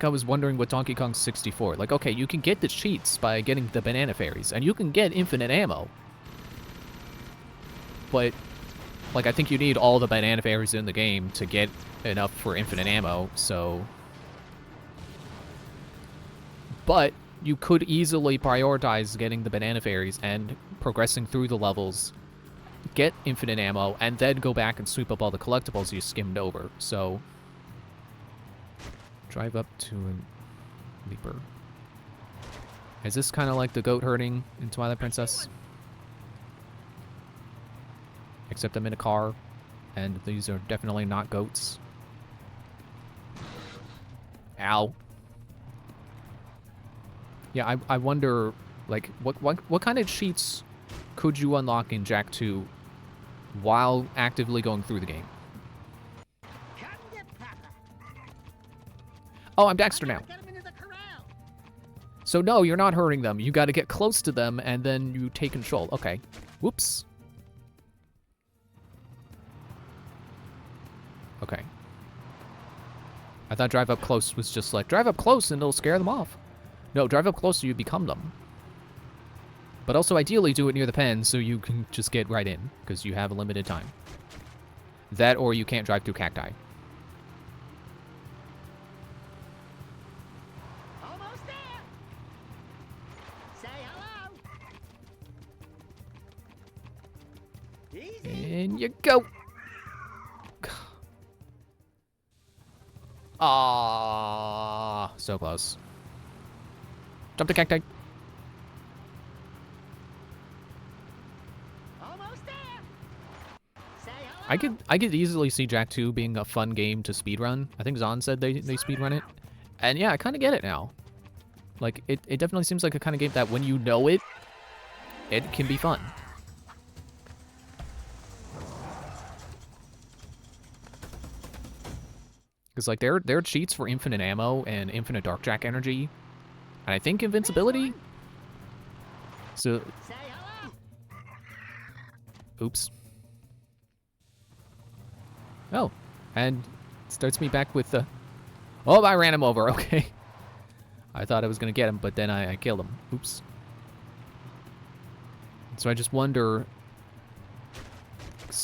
I was wondering with Donkey Kong 64. Like, okay, you can get the cheats by getting the banana fairies, and you can get infinite ammo. But, like, I think you need all the banana fairies in the game to get enough for infinite ammo, so... But you could easily prioritize getting the banana fairies and progressing through the levels, get infinite ammo, and then go back and sweep up all the collectibles you skimmed over, so... Drive up to a leaper. Is this kind of like the goat herding in Twilight Princess? Except I'm in a car, and these are definitely not goats. Ow. Yeah, I wonder, like, what kind of cheats could you unlock in Jak 2 while actively going through the game? Oh, I'm Daxter now. So no, you're not hurting them. You got to get close to them, and then you take control. Okay. Whoops. Okay. I thought drive up close was just like, drive up close and it'll scare them off. No, drive up close so you become them. But also, ideally, do it near the pen so you can just get right in, because you have a limited time. That, or you can't drive through cacti. Almost there. Say hello. Easy. In you go. Ah, so close. Jump to cacti. Almost there. Say hello. I could easily see Jak 2 being a fun game to speedrun. I think Zon said they speedrun it. And yeah, I kind of get it now. Like, it definitely seems like a kind of game that when you know it, it can be fun. Because, like, there are cheats for infinite ammo and infinite Dark Jak energy. And I think invincibility? So... Say hello. Oops. Oh. And starts me back with the... Oh, I ran him over. Okay. I thought I was going to get him, but then I killed him. Oops. So I just wonder...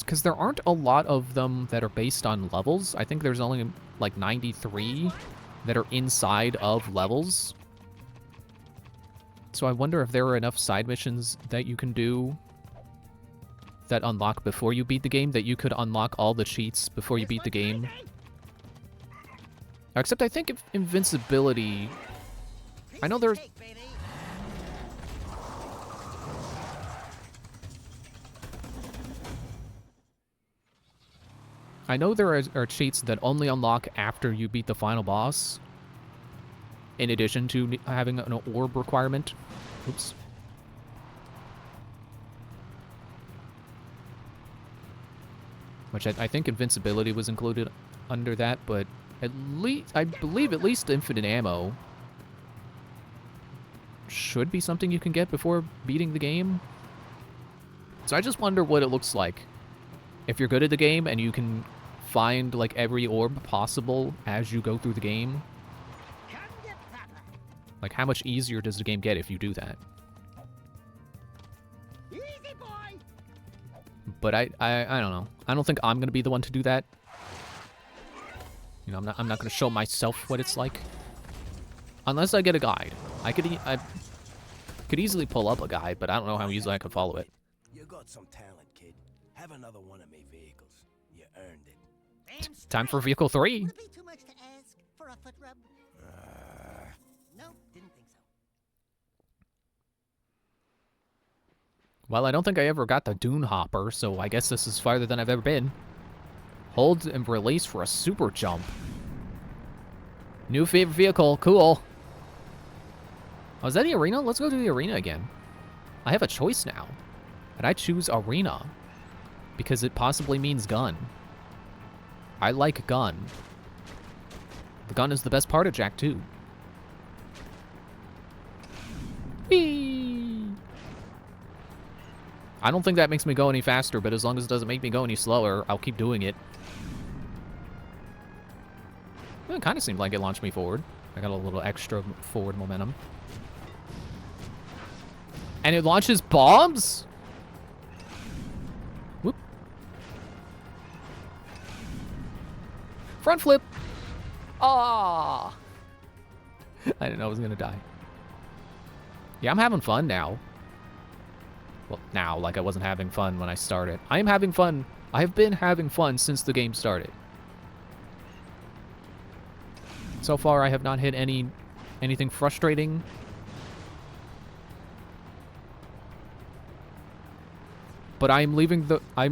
Because there aren't a lot of them that are based on levels. I think there's only, like, 93 that are inside of levels. So I wonder if there are enough side missions that you can do that unlock before you beat the game, that you could unlock all the cheats before you beat the game. Except I think if invincibility... I know there's... I know there are cheats that only unlock after you beat the final boss, in addition to having an orb requirement. Oops. Which I think invincibility was included under that, but at least, I believe at least infinite ammo should be something you can get before beating the game. So I just wonder what it looks like. If you're good at the game and you can find, like, every orb possible as you go through the game, like, how much easier does the game get if you do that? Easy boy. But I don't know. I don't think I'm gonna be the one to do that. You know, I'm not gonna show myself what it's like, unless I get a guide. I could easily pull up a guide, but I don't know how easily I could follow it. You got some talent, kid. Have another one of me vehicles. You earned it. Time for vehicle 3. Would it be too much to ask for a foot rub? Well, I don't think I ever got the Dune Hopper, so I guess this is farther than I've ever been. Hold and release for a super jump. New favorite vehicle. Cool. Oh, is that the arena? Let's go to the arena again. I have a choice now. And I choose arena. Because it possibly means gun. I like gun. The gun is the best part of Jak 2. Whee! I don't think that makes me go any faster, but as long as it doesn't make me go any slower, I'll keep doing it. Well, it kind of seemed like it launched me forward. I got a little extra forward momentum. And it launches bombs? Whoop. Front flip. Ah! I didn't know I was gonna die. Yeah, I'm having fun now. Well, now, like I wasn't having fun when I started. I am having fun. I have been having fun since the game started. So far, I have not hit anything frustrating. But I am leaving the... I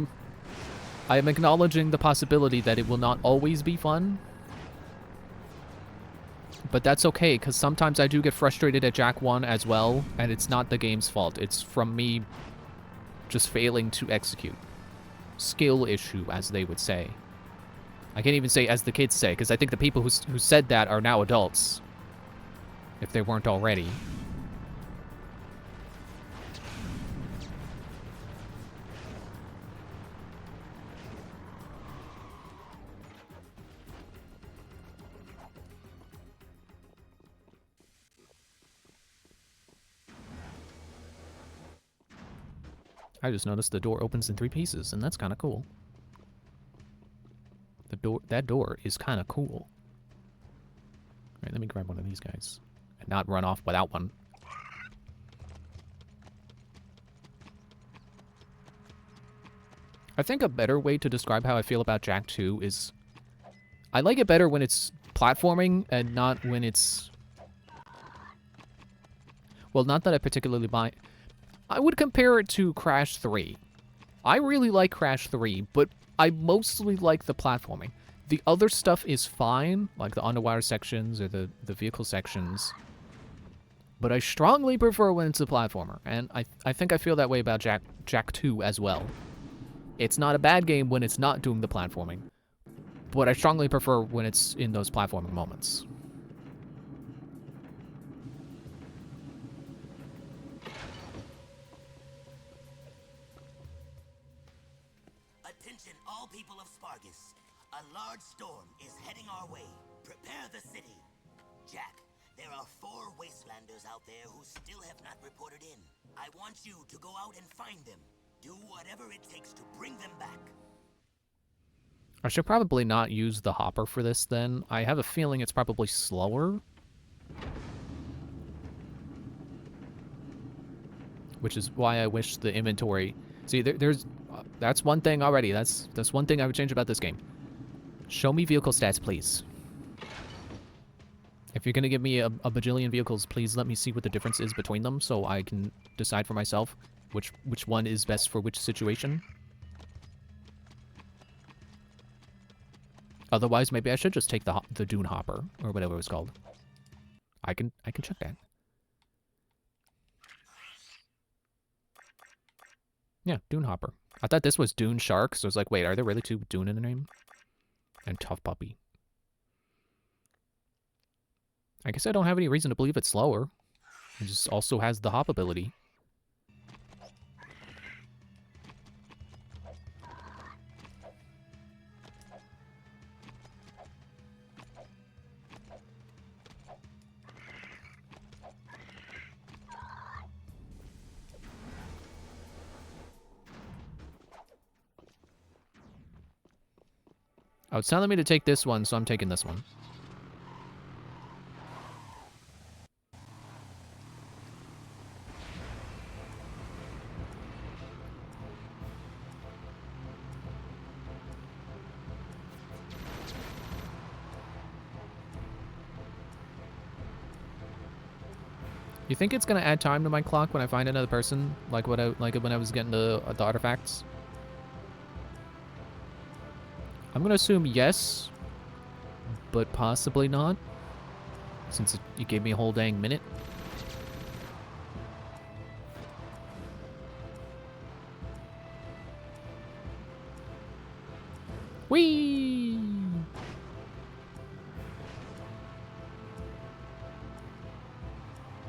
am acknowledging the possibility that it will not always be fun. But that's okay, because sometimes I do get frustrated at Jak 1 as well, and it's not the game's fault. It's from me just failing to execute. Skill issue, as they would say. I can't even say as the kids say, because I think the people who said that are now adults. If they weren't already. I just noticed the door opens in 3 pieces, and that's kind of cool. That door is kind of cool. All right, let me grab one of these guys and not run off without one. I think a better way to describe how I feel about Jak 2 is I like it better when it's platforming and not when it's... Well, not that I particularly buy... I would compare it to Crash 3. I really like Crash 3, but I mostly like the platforming. The other stuff is fine, like the underwater sections or the vehicle sections. But I strongly prefer when it's a platformer, and I think I feel that way about Jak 2 as well. It's not a bad game when it's not doing the platforming, but I strongly prefer when it's in those platforming moments. Attention all people of Spargus. A large storm is heading our way. Prepare the city. Jak, there are 4 wastelanders out there who still have not reported in. I want you to go out and find them. Do whatever it takes to bring them back. I should probably not use the hopper for this then. I have a feeling it's probably slower. Which is why I wish the inventory... See, there's... that's one thing already. That's one thing I would change about this game. Show me vehicle stats, please. If you're going to give me a bajillion vehicles, please let me see what the difference is between them so I can decide for myself which one is best for which situation. Otherwise, maybe I should just take the Dune Hopper, or whatever it was called. I can check that. Yeah, Dune Hopper. I thought this was Dune Shark, so I was like, wait, are there really 2 Dune in the name? And Tough Puppy. I guess I don't have any reason to believe it's slower. It just also has the hop ability. Oh, it's telling me to take this one, so I'm taking this one. You think it's gonna add time to my clock when I find another person, like when I was getting the artifacts? I'm gonna assume yes, but possibly not, since you gave me a whole dang minute. Whee!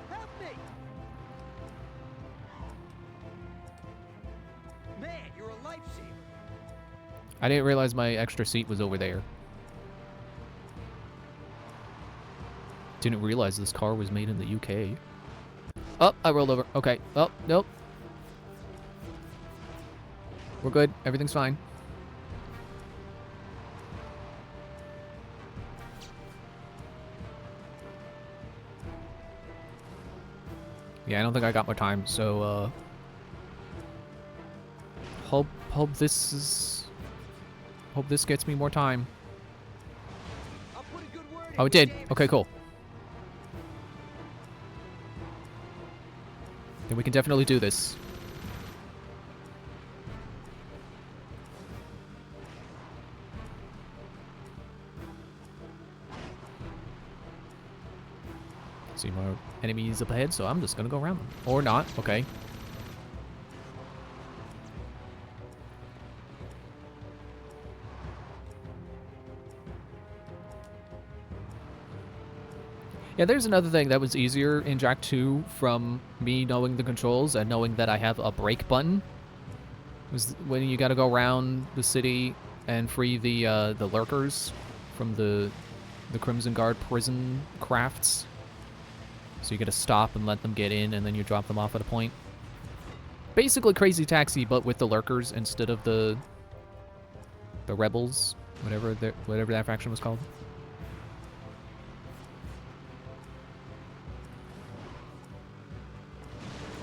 Help me! Man, you're a lifesaver. I didn't realize my extra seat was over there. Didn't realize this car was made in the UK. Oh, I rolled over. Okay. Oh, nope. We're good. Everything's fine. Yeah, I don't think I got more time, so hope this gets me more time. I'll put a good word in Oh, it with did. Davis. Okay, cool. Then we can definitely do this. See more enemies up ahead, so I'm just gonna go around them. Or not, okay. Yeah, there's another thing that was easier in Jak 2 from me knowing the controls and knowing that I have a brake button. Was when you gotta go around the city and free the lurkers from the Crimson Guard prison crafts. So you gotta stop and let them get in, and then you drop them off at a point. Basically Crazy Taxi, but with the lurkers instead of the rebels, whatever that faction was called.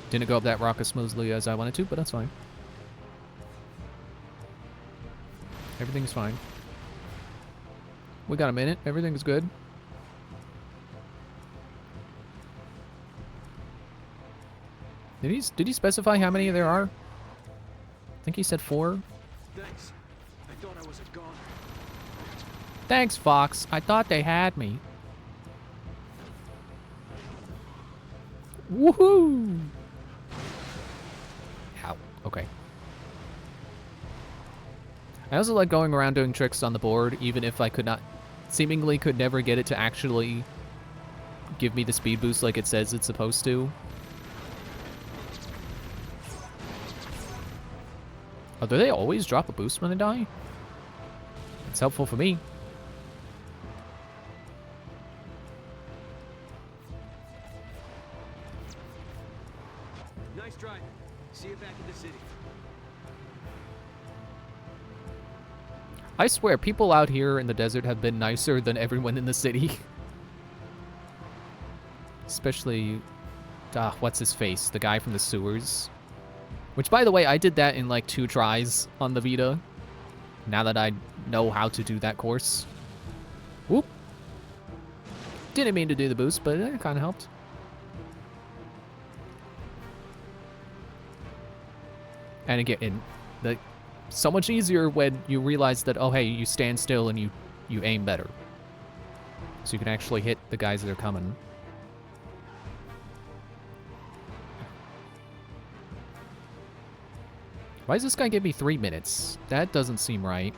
Didn't go up that rock as smoothly as I wanted to, but that's fine. Everything's fine. We got a minute. Everything's good. Did he specify how many there are? I think he said 4. Thanks. I thought I was a goner. Thanks, Fox. I thought they had me. Woohoo! Ow. Okay. I also like going around doing tricks on the board, even if I seemingly could never get it to actually give me the speed boost like it says it's supposed to. Oh, do they always drop a boost when they die? It's helpful for me. Nice driving. See you back in the city. I swear, people out here in the desert have been nicer than everyone in the city. Especially, what's his face? The guy from the sewers. Which, by the way, I did that in like 2 tries on the Vita. Now that I know how to do that course. Whoop. Didn't mean to do the boost, but it kind of helped. And again, so much easier when you realize that, oh hey, you stand still and you aim better. So you can actually hit the guys that are coming. Why does this guy give me 3 minutes? That doesn't seem right.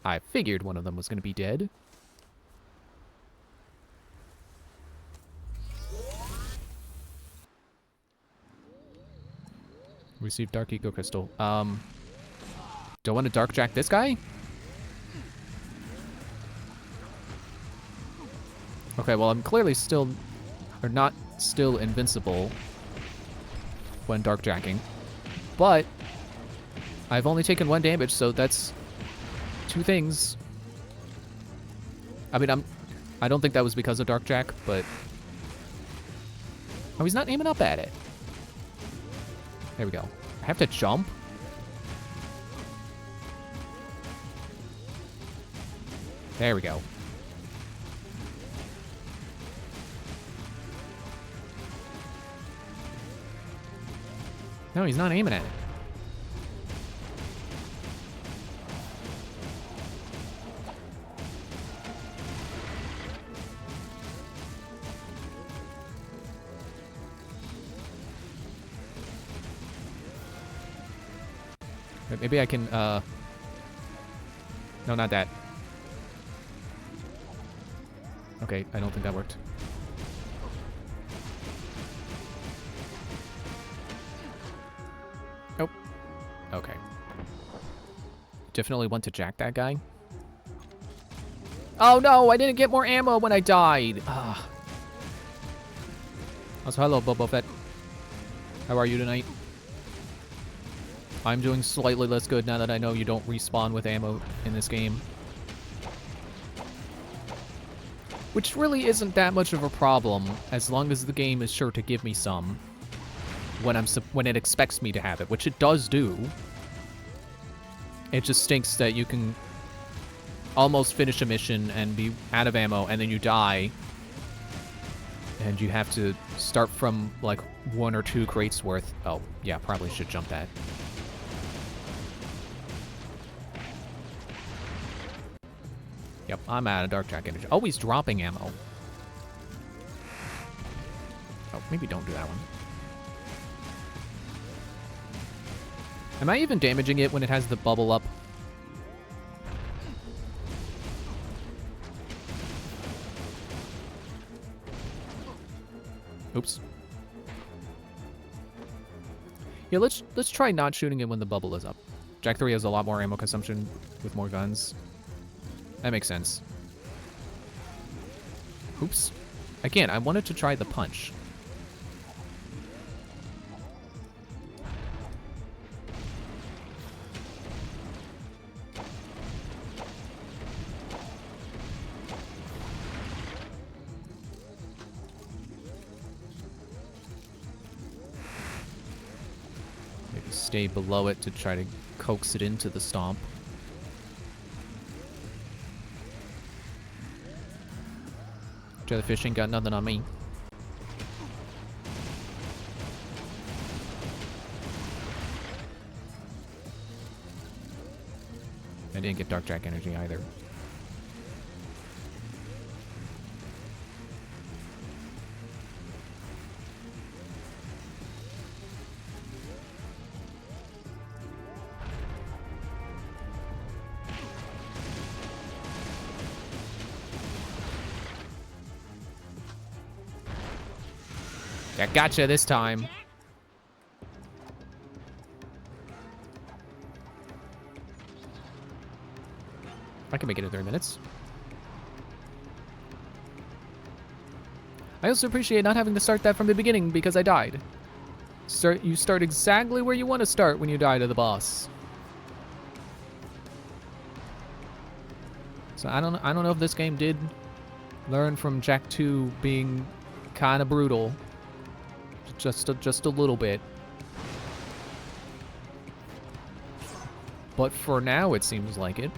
I figured one of them was going to be dead. Received Dark Eco Crystal. Do I want to Dark Jack this guy? Okay, well, I'm clearly still... or not still invincible when Dark Jacking. But I've only taken 1 damage, so that's 2 things. I mean, I don't think that was because of Dark Jack, but... Oh, he's not aiming up at it. There we go. I have to jump? There we go. No, he's not aiming at it. Maybe I can, no, not that. Okay, I don't think that worked. Nope. Okay. Definitely want to jack that guy. Oh no, I didn't get more ammo when I died. Ah. Also, hello, Boba Fett. How are you tonight? I'm doing slightly less good now that I know you don't respawn with ammo in this game. Which really isn't that much of a problem, as long as the game is sure to give me some when it expects me to have it, which it does do. It just stinks that you can almost finish a mission and be out of ammo, and then you die, and you have to start from like 1 or 2 crates worth. Oh, yeah, probably should jump that. Yep, I'm out of Dark Jack Energy. Oh, he's dropping ammo. Oh, maybe don't do that one. Am I even damaging it when it has the bubble up? Oops. Yeah, let's try not shooting it when the bubble is up. Jack 3 has a lot more ammo consumption with more guns. That makes sense. Oops. Again, I wanted to try the punch. Maybe stay below it to try to coax it into the stomp. Jellyfish ain't got nothing on me. I didn't get Dark Jack Energy either. I gotcha this time. I can make it in 3 minutes. I also appreciate not having to start that from the beginning because I died. You start exactly where you want to start when you die to the boss. So I don't know if this game did learn from Jak 2 being kind of brutal. Just a little bit. But for now, it seems like it.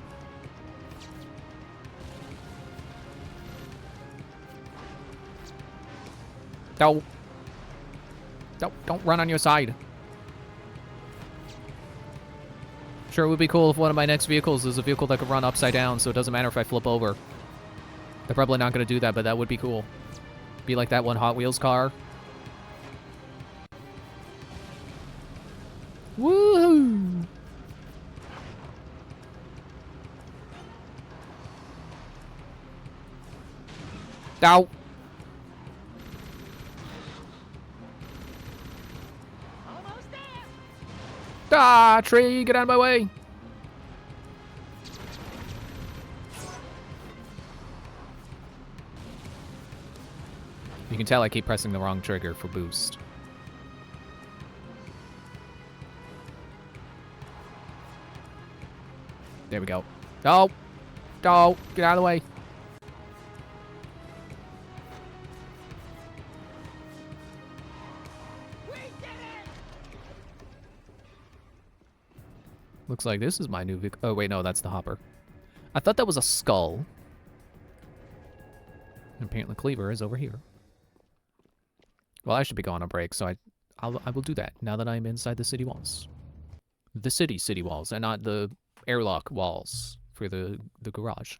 No. Don't run on your side. Sure, it would be cool if one of my next vehicles is a vehicle that could run upside down, so it doesn't matter if I flip over. They're probably not going to do that, but that would be cool. Be like that one Hot Wheels car. Woohoo! Ow! Almost there. Ah, tree, get out of my way! You can tell I keep pressing the wrong trigger for boost. There we go. No! No! Get out of the way! We did it! Looks like this is my new vehicle. Oh, wait, no, that's the hopper. I thought that was a skull. And apparently Cleaver is over here. Well, I should be going on break, so I will do that now that I'm inside the city walls. The city walls, and not the airlock walls for the garage.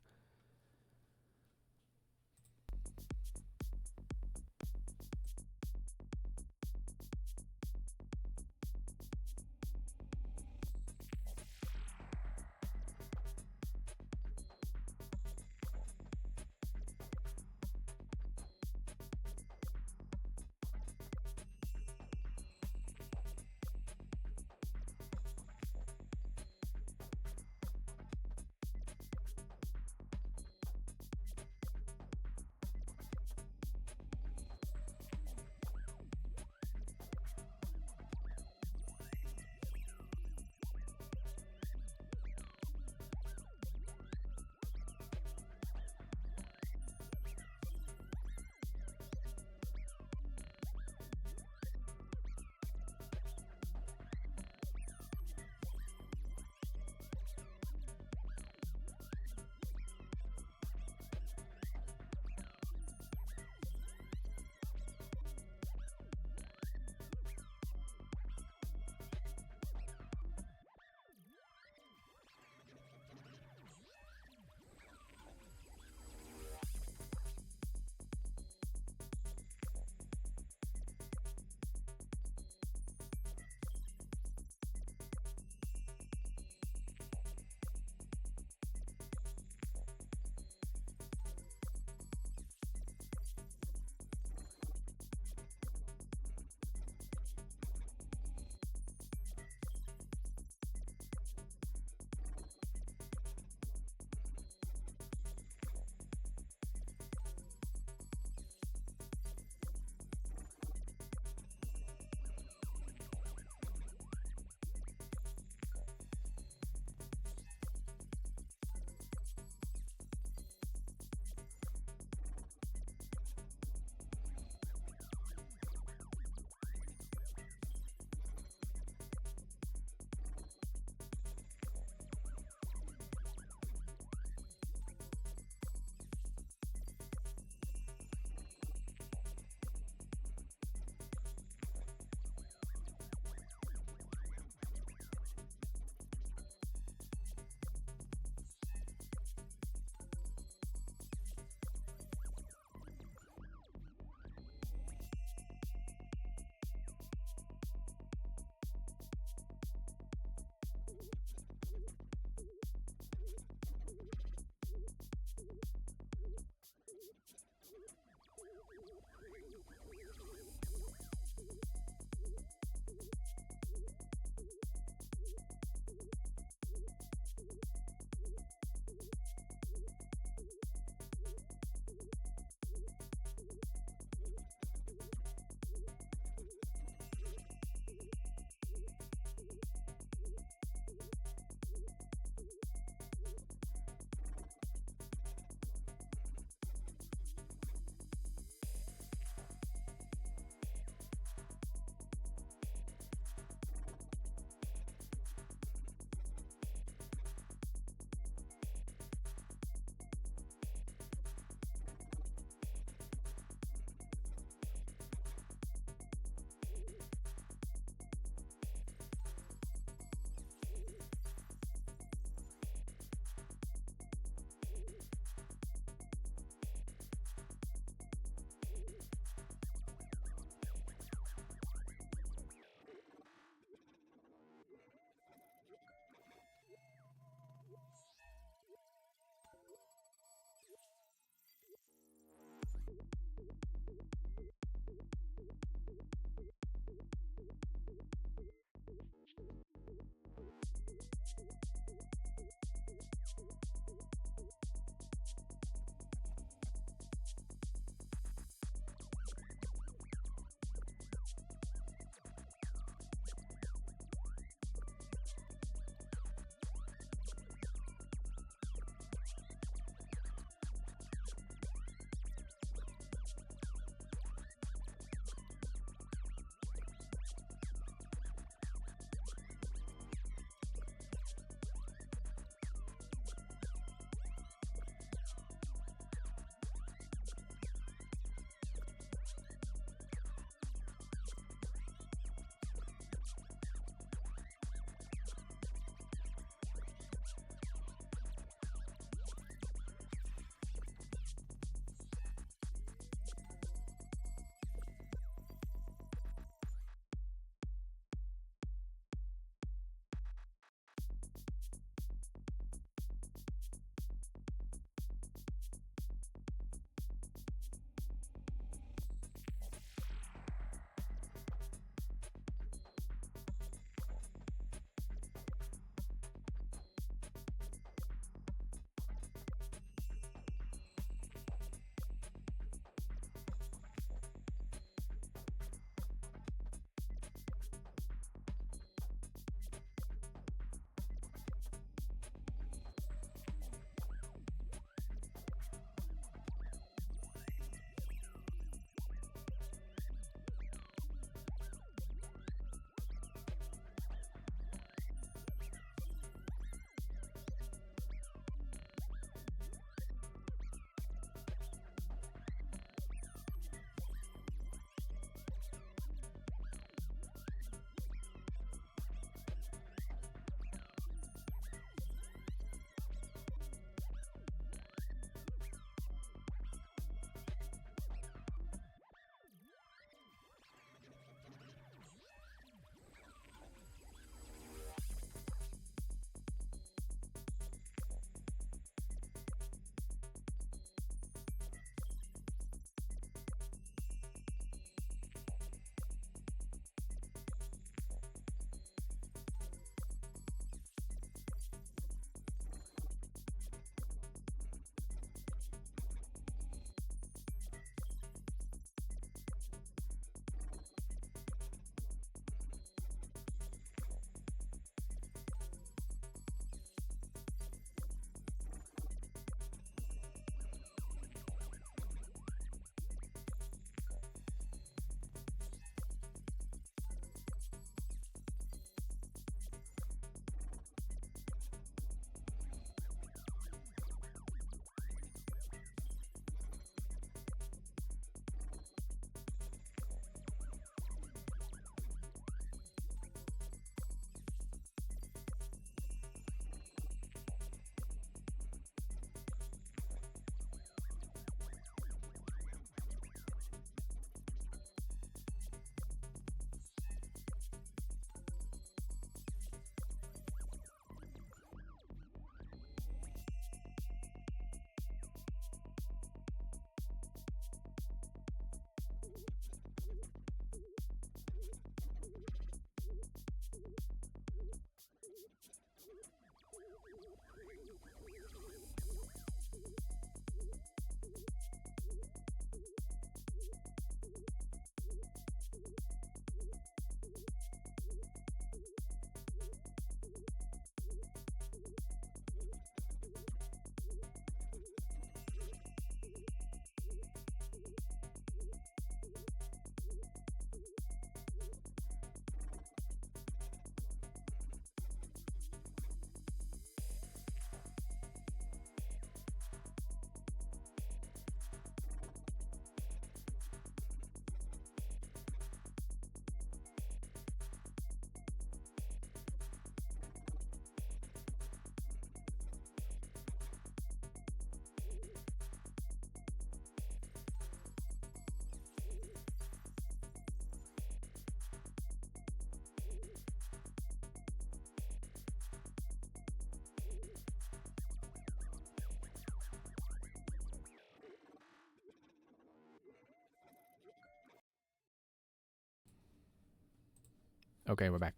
Okay, we're back.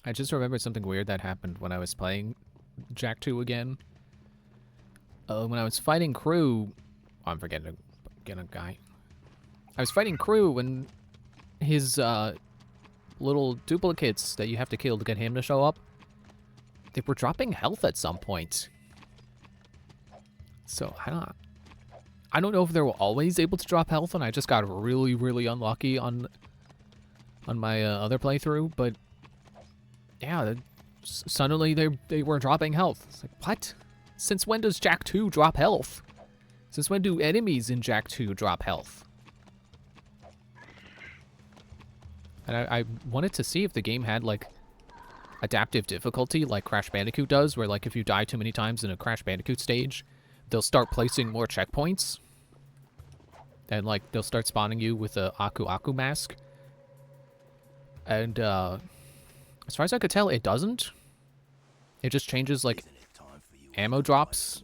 I just remembered something weird that happened when I was playing Jak 2 again. When I was fighting Crew... Oh, I'm forgetting to get a guy. I was fighting Crew when his little duplicates that you have to kill to get him to show up, they were dropping health at some point. So, I don't know if they were always able to drop health, and I just got really, really unlucky on my other playthrough, but yeah, suddenly they were dropping health. It's like, what? Since when does Jak 2 drop health? Since when do enemies in Jak 2 drop health? And I wanted to see if the game had, like, adaptive difficulty like Crash Bandicoot does, where, like, if you die too many times in a Crash Bandicoot stage, they'll start placing more checkpoints. And, like, they'll start spawning you with a Aku Aku mask. And, as far as I could tell, it doesn't. It just changes, like, ammo drops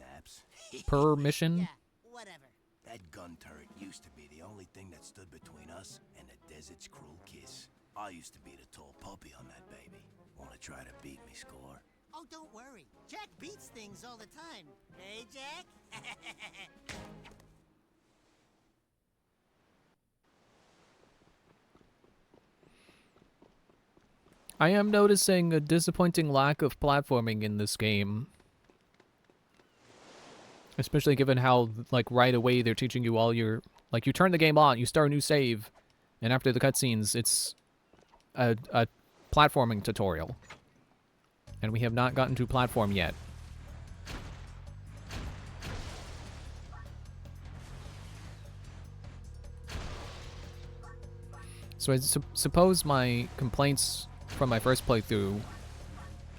per mission. Yeah, whatever. That gun turret used to be the only thing that stood between us and the desert's cruel kiss. I used to be the tall puppy on that baby. Wanna try to beat me, Score? Oh, don't worry. Jack beats things all the time. Hey, Jack? I am noticing a disappointing lack of platforming in this game. Especially given how, like, right away they're teaching you all your... Like, you turn the game on, you start a new save, and after the cutscenes, it's a platforming tutorial. And we have not gotten to platform yet. So I suppose my complaints from my first playthrough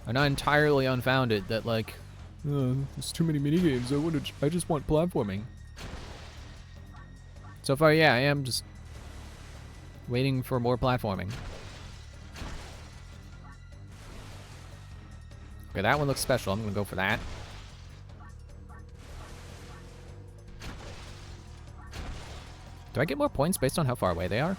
are not entirely unfounded, that, like, there's too many minigames, I just want platforming. So far, yeah, I am just waiting for more platforming. Okay, that one looks special. I'm gonna go for that. Do I get more points based on how far away they are?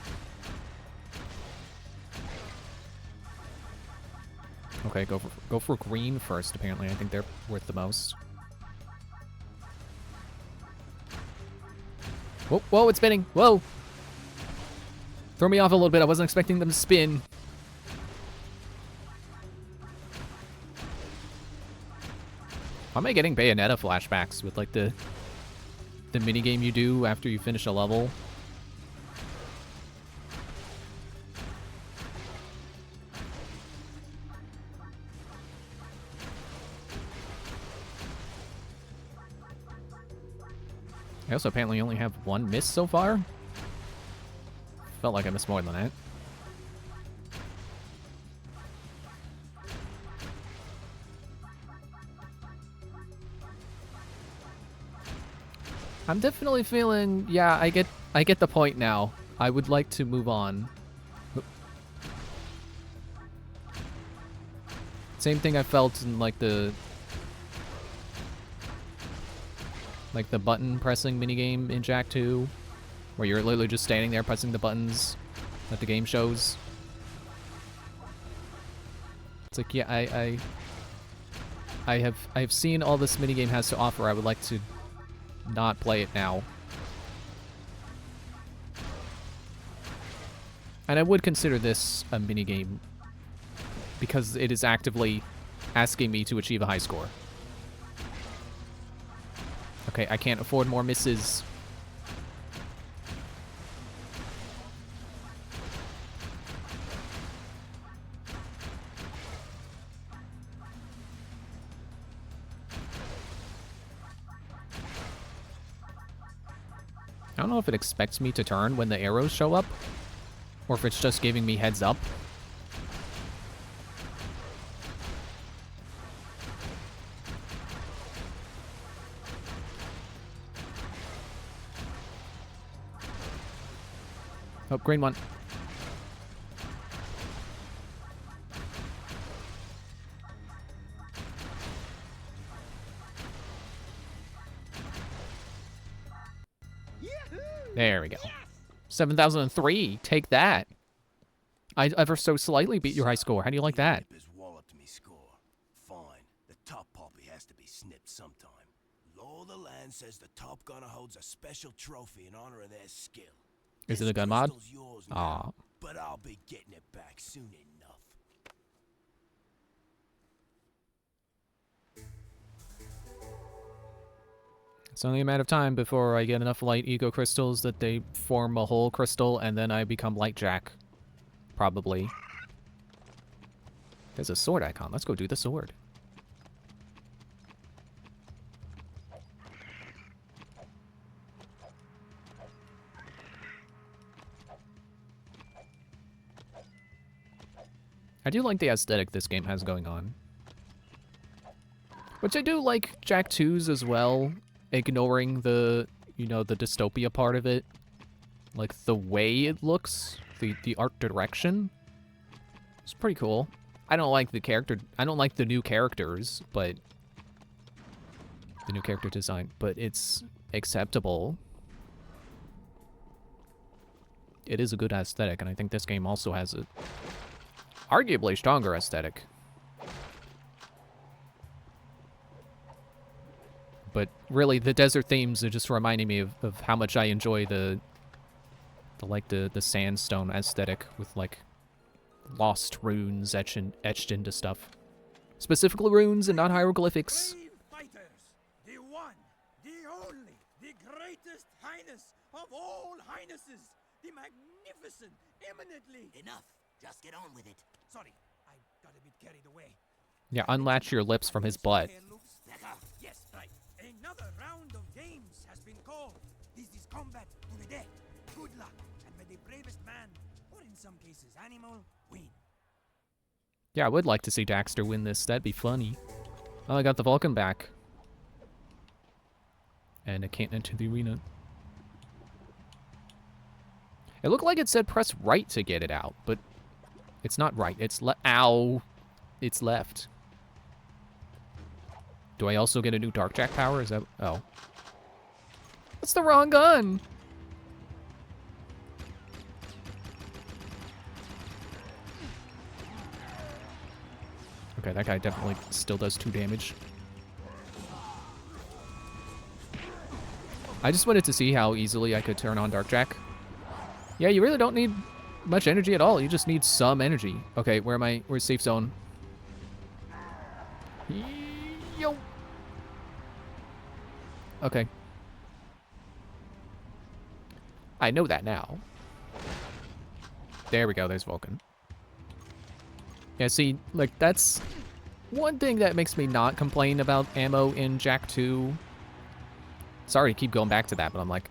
Okay, go for green first, apparently. I think they're worth the most. Whoa, whoa, it's spinning. Whoa! Throw me off a little bit. I wasn't expecting them to spin. Why am I getting Bayonetta flashbacks with, like, the minigame you do after you finish a level? I also apparently only have one miss so far. Felt like I missed more than that. I'm definitely feeling, yeah, I get the point now. I would like to move on. Same thing I felt in, like, the button pressing minigame in Jak 2, where you're literally just standing there pressing the buttons that the game shows. It's like, yeah, I have seen all this minigame has to offer. I would like to not play it now. And I would consider this a minigame because it is actively asking me to achieve a high score. Okay, I can't afford more misses. I don't know if it expects me to turn when the arrows show up, or if it's just giving me heads up. Oh, green one. There we go. 7,003. Take that. I ever so slightly beat your high score. How do you like that? Has walloped me score. Fine. The top poppy has to be snipped sometime. Law of the land says the top gunner holds a special trophy in honor of their skill. Is it This a gun mod? crystal's yours now, Aw. but I'll be getting it back soon enough. It's only a matter of time before I get enough light eco crystals that they form a whole crystal, and then I become Light Jack. Probably. There's a sword icon. Let's go do the sword. I do like the aesthetic this game has going on. Which I do like Jak 2's as well, ignoring the, you know, the dystopia part of it. Like, the way it looks, the art direction. It's pretty cool. I don't like the new characters, but... the new character design, but it's acceptable. It is a good aesthetic, and I think this game also has a arguably stronger aesthetic. But really, the desert themes are just reminding me of how much I enjoy the sandstone aesthetic with, like, lost runes etched into stuff. Specifically runes and not hieroglyphics. Brave fighters, the one, the only, the greatest highness of all highnesses, the magnificent, eminently... Enough. Just get on with it. Sorry, I got a bit carried away. Yeah, unlatch your lips from his butt. Yes, right. Another round of games has been called. This is combat to the death. Good luck, and may the bravest man, or in some cases animal, win. Yeah, I would like to see Daxter win this. That'd be funny. Oh, I got the Vulcan back. And I can't enter the arena. It looked like it said press right to get it out, but it's not right. It's ow. It's left. Do I also get a new Dark Jack power? Is that... oh. That's the wrong gun! Okay, that guy definitely still does 2 damage. I just wanted to see how easily I could turn on Dark Jack. Yeah, you really don't need much energy at all. You just need some energy. Okay, where am I? Where's safe zone? Yo. Okay. I know that now. There we go. There's Vulcan. Yeah, see, like, that's one thing that makes me not complain about ammo in Jak 2. Sorry to keep going back to that, but I'm like,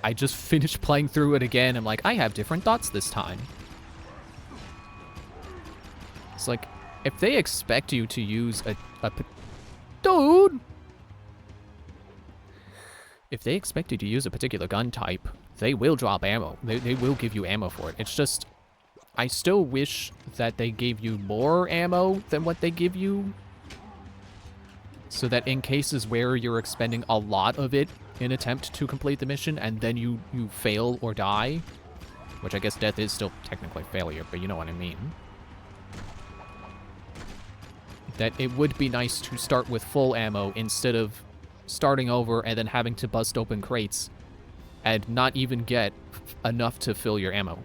I just finished playing through it again. I'm like, I have different thoughts this time. It's like, if they expect you to use dude! If they expect you to use a particular gun type, they will drop ammo. They will give you ammo for it. It's just, I still wish that they gave you more ammo than what they give you. So that in cases where you're expending a lot of it in attempt to complete the mission and then you fail or die, which I guess death is still technically failure, but you know what I mean. That it would be nice to start with full ammo instead of starting over and then having to bust open crates and not even get enough to fill your ammo.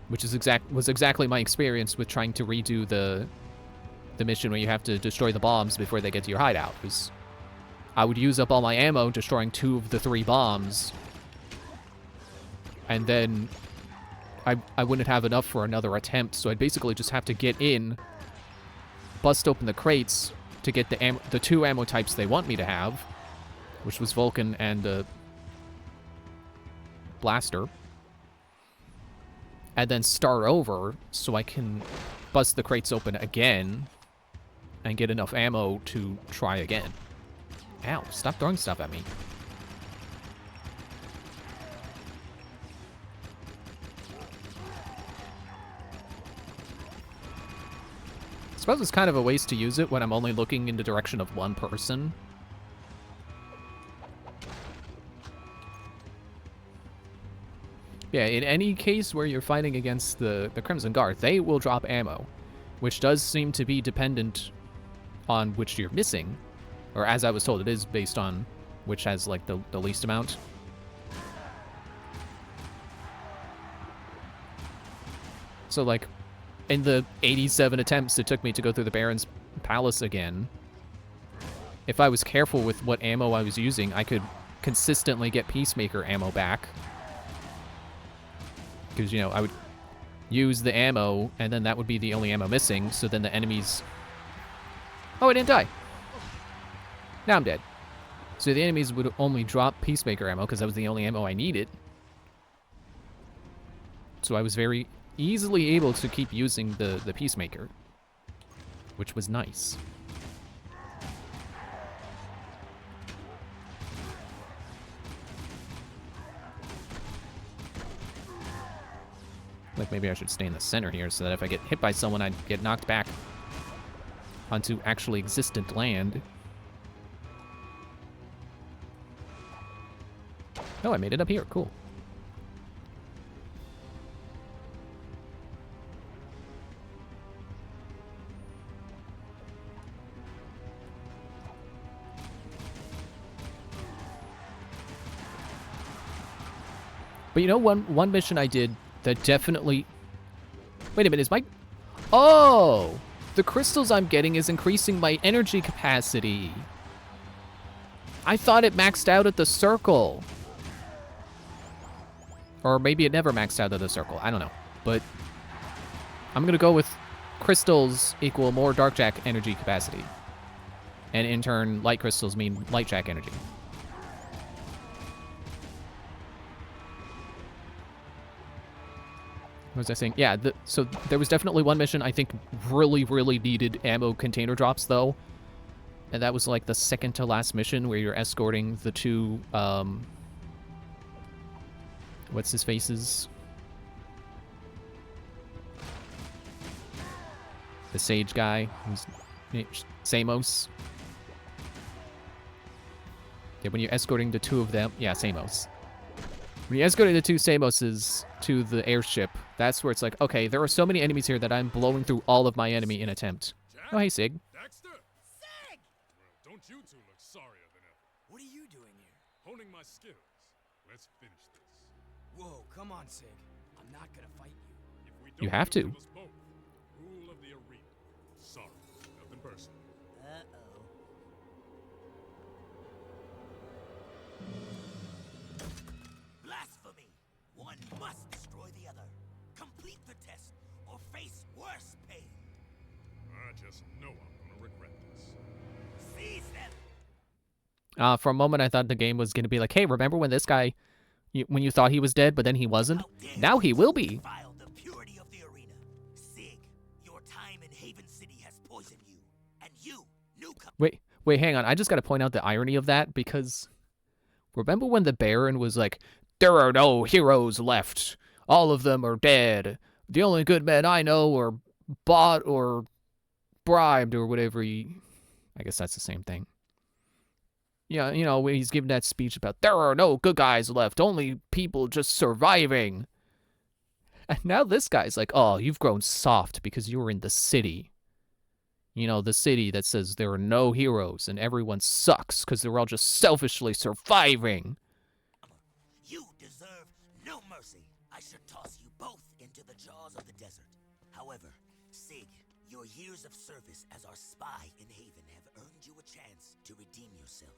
Which is was exactly my experience with trying to redo the mission where you have to destroy the bombs before they get to your hideout. Because I would use up all my ammo destroying 2 of the 3 bombs, and then I wouldn't have enough for another attempt, so I'd basically just have to get in, bust open the crates to get the 2 ammo types they want me to have, which was Vulcan and Blaster, and then start over so I can bust the crates open again and get enough ammo to try again. Ow, stop throwing stuff at me. I suppose it's kind of a waste to use it when I'm only looking in the direction of one person. Yeah, in any case where you're fighting against the Crimson Guard, they will drop ammo, which does seem to be dependent on which you're missing. Or as I was told, it is based on which has, like, the least amount. So, like, in the 87 attempts it took me to go through the Baron's Palace again, if I was careful with what ammo I was using, I could consistently get Peacemaker ammo back. Because, you know, I would use the ammo, and then that would be the only ammo missing, so then the enemies... Oh, I didn't die. Now I'm dead. So the enemies would only drop Peacemaker ammo, because that was the only ammo I needed. So I was very easily able to keep using the Peacemaker, which was nice. Like, maybe I should stay in the center here so that if I get hit by someone, I'd get knocked back onto actually existent land. Oh, I made it up here. Cool. But you know, one mission I did that definitely... Wait a minute, is my... Oh! The crystals I'm getting is increasing my energy capacity. I thought it maxed out at the circle. Or maybe it never maxed out at the circle. I don't know. But I'm gonna go with crystals equal more Darkjack energy capacity. And in turn, light crystals mean Lightjack energy. What was I saying? Yeah, so there was definitely one mission I think really, really needed ammo container drops, though. And that was like the second to last mission where you're escorting the two, what's his faces? The sage guy, who's Samos. Yeah, when you're escorting the two of them, yeah, Samos. When you're escorting the two Samoses to the airship, that's where it's like, okay, there are so many enemies here that I'm blowing through all of my enemy in attempt. Oh, hey, Sig. Dexter! Sig! Well, don't you two look sorrier than ever? What are you doing here? Honing my skills. Let's finish this. Whoa, come on, Sig. I'm not gonna fight you. If we You don't have to. kill us both, rule of the arena. Sorry, nothing personal. Uh-oh. Blasphemy! One must destroy the other. Complete the test, or face worse pain. I just know I'm gonna regret this. Seize them! For a moment, I thought the game was going to be like, hey, remember when this guy, when you thought he was dead, but then he wasn't? How dare Now you he will be. defile the purity of the arena. Sig, your time in Haven City has poisoned you. And you, newcomer... Wait, hang on. I just got to point out the irony of that, because remember when the Baron was like, there are no heroes left. All of them are dead. The only good men I know are bought or bribed or whatever he... I guess that's the same thing. Yeah, you know, when he's giving that speech about there are no good guys left, only people just surviving. And now this guy's like, oh, you've grown soft because you were in the city. You know, the city that says there are no heroes and everyone sucks because they're all just selfishly surviving. You deserve no mercy. I should toss you both into the jaws of the desert. However, Sig, your years of service as our spy in Haven have earned you a chance to redeem yourself.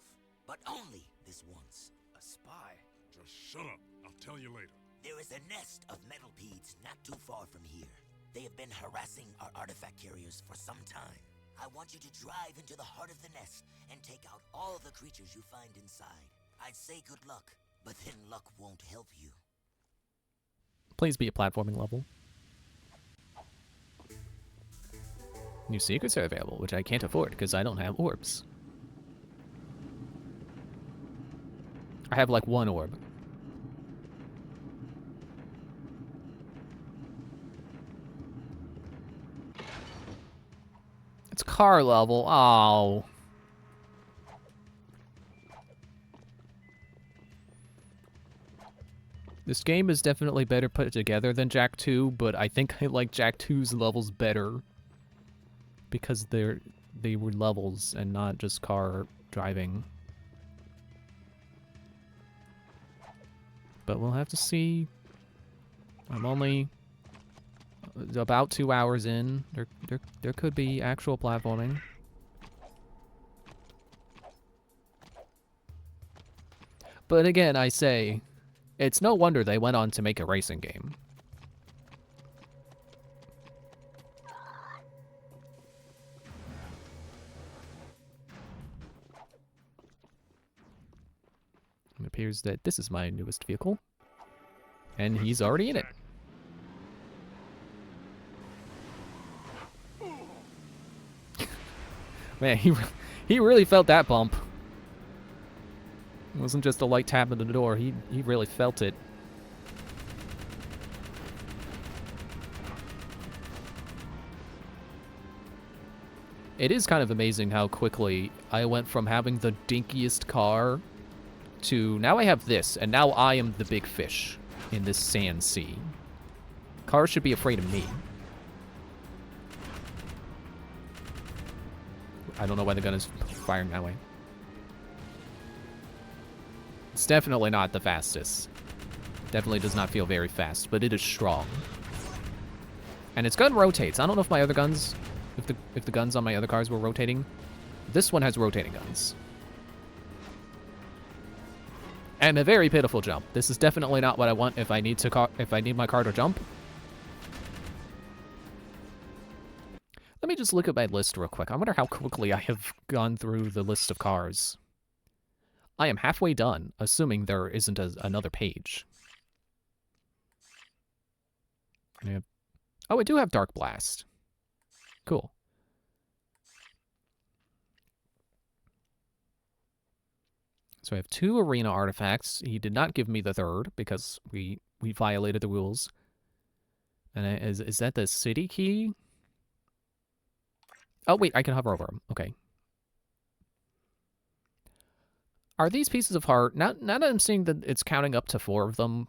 But only this once. A spy? Just shut up. I'll tell you later. There is a nest of metalpedes not too far from here. They have been harassing our artifact carriers for some time. I want you to drive into the heart of the nest and take out all the creatures you find inside. I'd say good luck, but then luck won't help you. Please be a platforming level. New secrets are available, which I can't afford because I don't have orbs. I have like one orb. It's car level. Oh. This game is definitely better put together than Jak 2, but I think I like Jak 2's levels better because they were levels and not just car driving. But we'll have to see. I'm only about 2 hours in. There could be actual platforming. But again, I say, it's no wonder they went on to make a racing game. It appears that this is my newest vehicle. And he's already in it. Man, he really felt that bump. It wasn't just a light tap on the door, he really felt it. It is kind of amazing how quickly I went from having the dinkiest car to now I have this, and now I am the big fish in this sand sea. Cars should be afraid of me. I don't know why the gun is firing that way. It's definitely not the fastest. Definitely does not feel very fast, but it is strong. And its gun rotates. I don't know if my other guns, if the guns on my other cars were rotating. This one has rotating guns. And a very pitiful jump. This is definitely not what I want if I need my car to jump. Let me just look at my list real quick. I wonder how quickly I have gone through the list of cars. I am halfway done, assuming there isn't another page. Yeah. Oh, I do have Dark Blast. Cool. So I have 2 arena artifacts. He did not give me the 3rd because we violated the rules. And is that the city key? Oh, wait, I can hover over them. Okay. Are these pieces of heart, now that I'm seeing that it's counting up to 4 of them,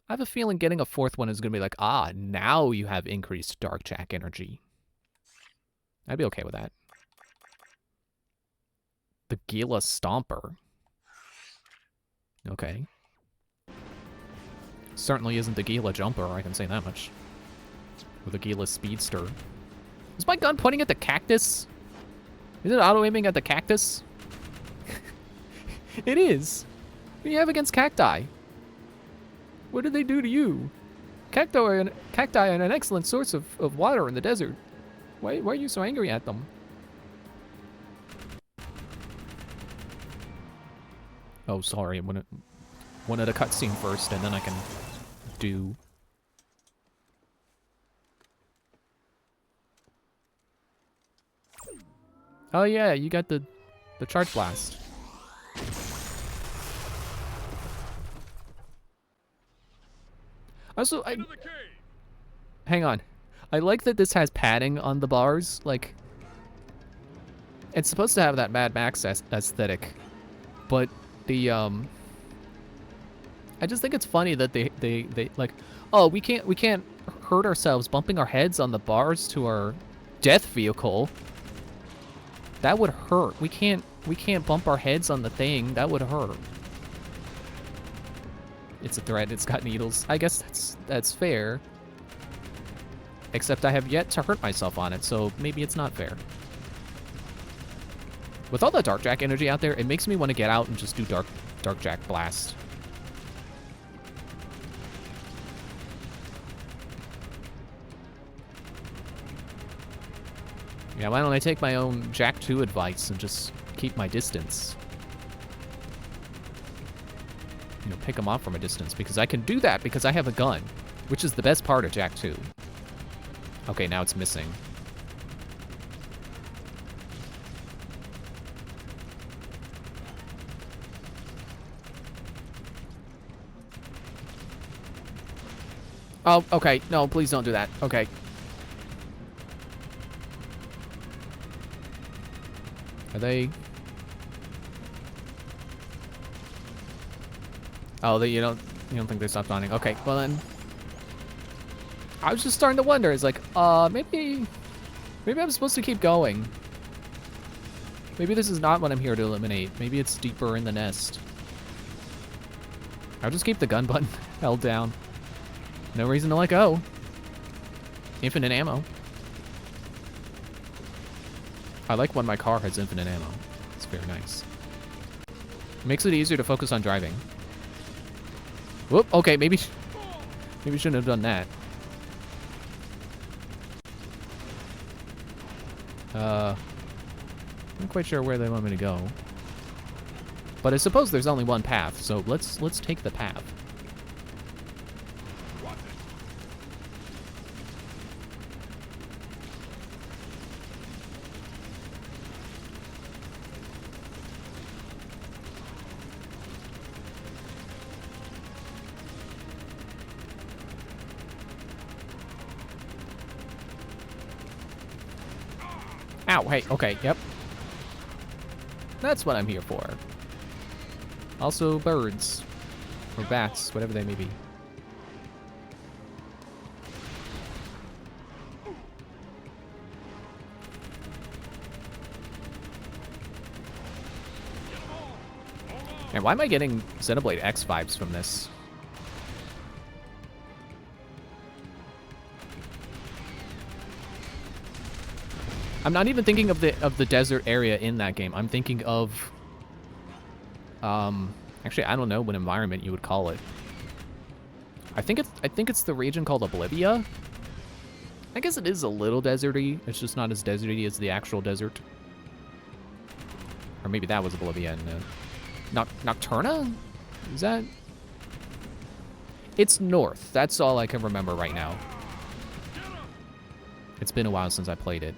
I have a feeling getting a 4th one is going to be like, ah, now you have increased Dark Jak energy. I'd be okay with that. The Gila Stomper. Okay. Certainly isn't the Gila Jumper, I can say that much. Or the Gila Speedster. Is my gun pointing at the cactus? Is it auto-aiming at the cactus? It is. What do you have against cacti? What did they do to you? Cacti are an excellent source of water in the desert. Why are you so angry at them? Oh, sorry. I wanted a cutscene first, and then I can do... Oh yeah, you got the Charge Blast. Also, hang on. I like that this has padding on the bars. Like, it's supposed to have that Mad Max aesthetic, but the I just think it's funny that they like, oh, we can't hurt ourselves bumping our heads on the bars to our death vehicle. That would hurt. We can't bump our heads on the thing. That would hurt. It's a thread. It's got needles. I guess that's fair. Except I have yet to hurt myself on it, so maybe it's not fair. With all the Dark Jak energy out there, it makes me want to get out and just do Dark Jak Blast. Yeah, why don't I take my own Jak 2 advice and just keep my distance? You know, pick them off from a distance, because I can do that because I have a gun, which is the best part of Jak 2. Okay, now it's missing. Oh, okay. No, please don't do that. Okay. Are they... Oh, you don't You don't think they stopped spawning? Okay, well then. I was just starting to wonder. It's like, maybe I'm supposed to keep going. Maybe this is not what I'm here to eliminate. Maybe it's deeper in the nest. I'll just keep the gun button held down. No reason to let go. Infinite ammo. I like when my car has infinite ammo. It's very nice. It makes it easier to focus on driving. Whoop, okay, maybe shouldn't have done that. I'm not quite sure where they want me to go. But I suppose there's only one path, so let's take the path. Ow, hey, okay, yep. That's what I'm here for. Also birds. Or bats, whatever they may be. And why am I getting Xenoblade X vibes from this? I'm not even thinking of the desert area in that game. I'm thinking of actually I don't know what environment you would call it. I think it's the region called Oblivia. I guess it is a little deserty. It's just not as deserty as the actual desert. Or maybe that was Oblivia and Nocturna? Is that? It's north. That's all I can remember right now. It's been a while since I played it.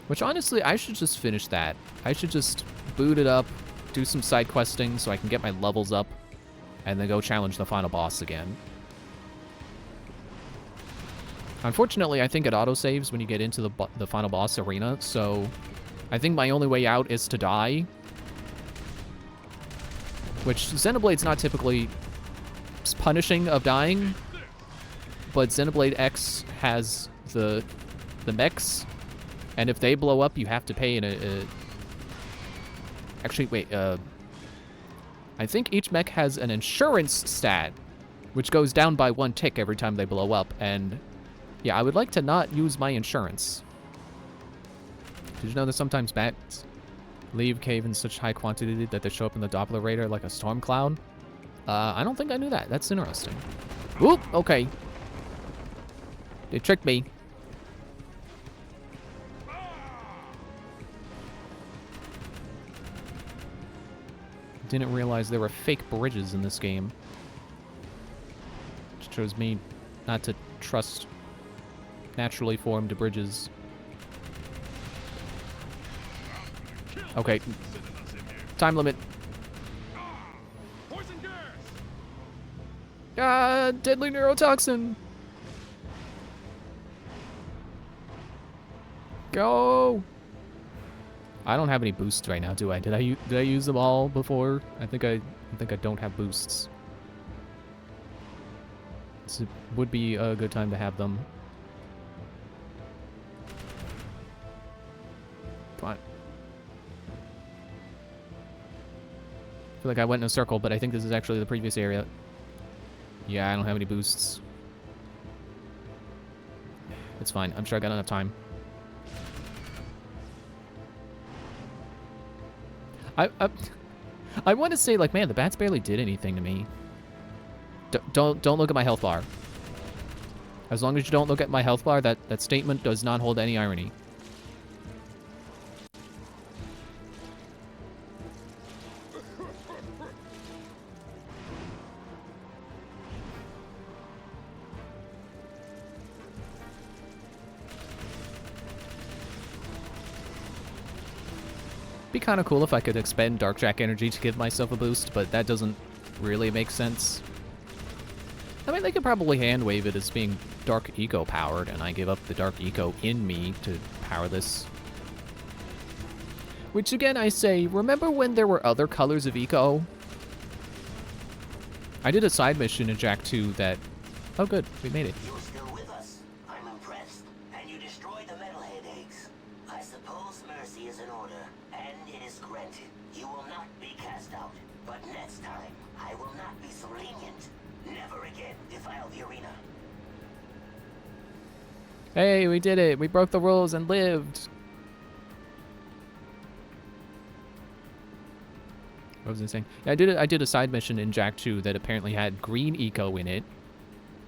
Which, honestly, I should just finish that. I should just boot it up, do some side questing so I can get my levels up, and then go challenge the final boss again. Unfortunately, I think it autosaves when you get into the final boss arena, so I think my only way out is to die. Which, Xenoblade's not typically punishing of dying, but Xenoblade X has the mechs. And if they blow up, you have to pay Actually, wait, I think each mech has an insurance stat, which goes down by 1 tick every time they blow up, and yeah, I would like to not use my insurance. Did you know that sometimes bats leave cave in such high quantity that they show up in the Doppler radar like a storm cloud? I don't think I knew that. That's interesting. Whoop, okay. They tricked me. Didn't realize there were fake bridges in this game. Which shows me not to trust naturally formed bridges. Okay. Time limit. Ah, deadly neurotoxin. Go. I don't have any boosts right now, do I? Did I use them all before? I think I don't have boosts. This would be a good time to have them. Come on. I feel like I went in a circle, but I think this is actually the previous area. Yeah, I don't have any boosts. It's fine. I'm sure I got enough time. I want to say, like, man, the bats barely did anything to me. Don't look at my health bar. As long as you don't look at my health bar, that statement does not hold any irony. Be kind of cool if I could expend Dark Jack energy to give myself a boost, but that doesn't really make sense. I mean, they could probably hand wave it as being Dark Eco powered, and I give up the Dark Eco in me to power this. Which again, I say, remember when there were other colors of eco? I did a side mission in Jak 2 that... Oh good, we made it. You're still with us. I'm impressed. And you destroyed the metalhead eggs. I suppose mercy is in order, and it is granted. You will not be cast out. But next time, I will not be so lenient. Never again defile the arena. Hey, we did it. We broke the rules and lived. What was I saying? Yeah, I did a side mission in Jak 2 that apparently had green eco in it.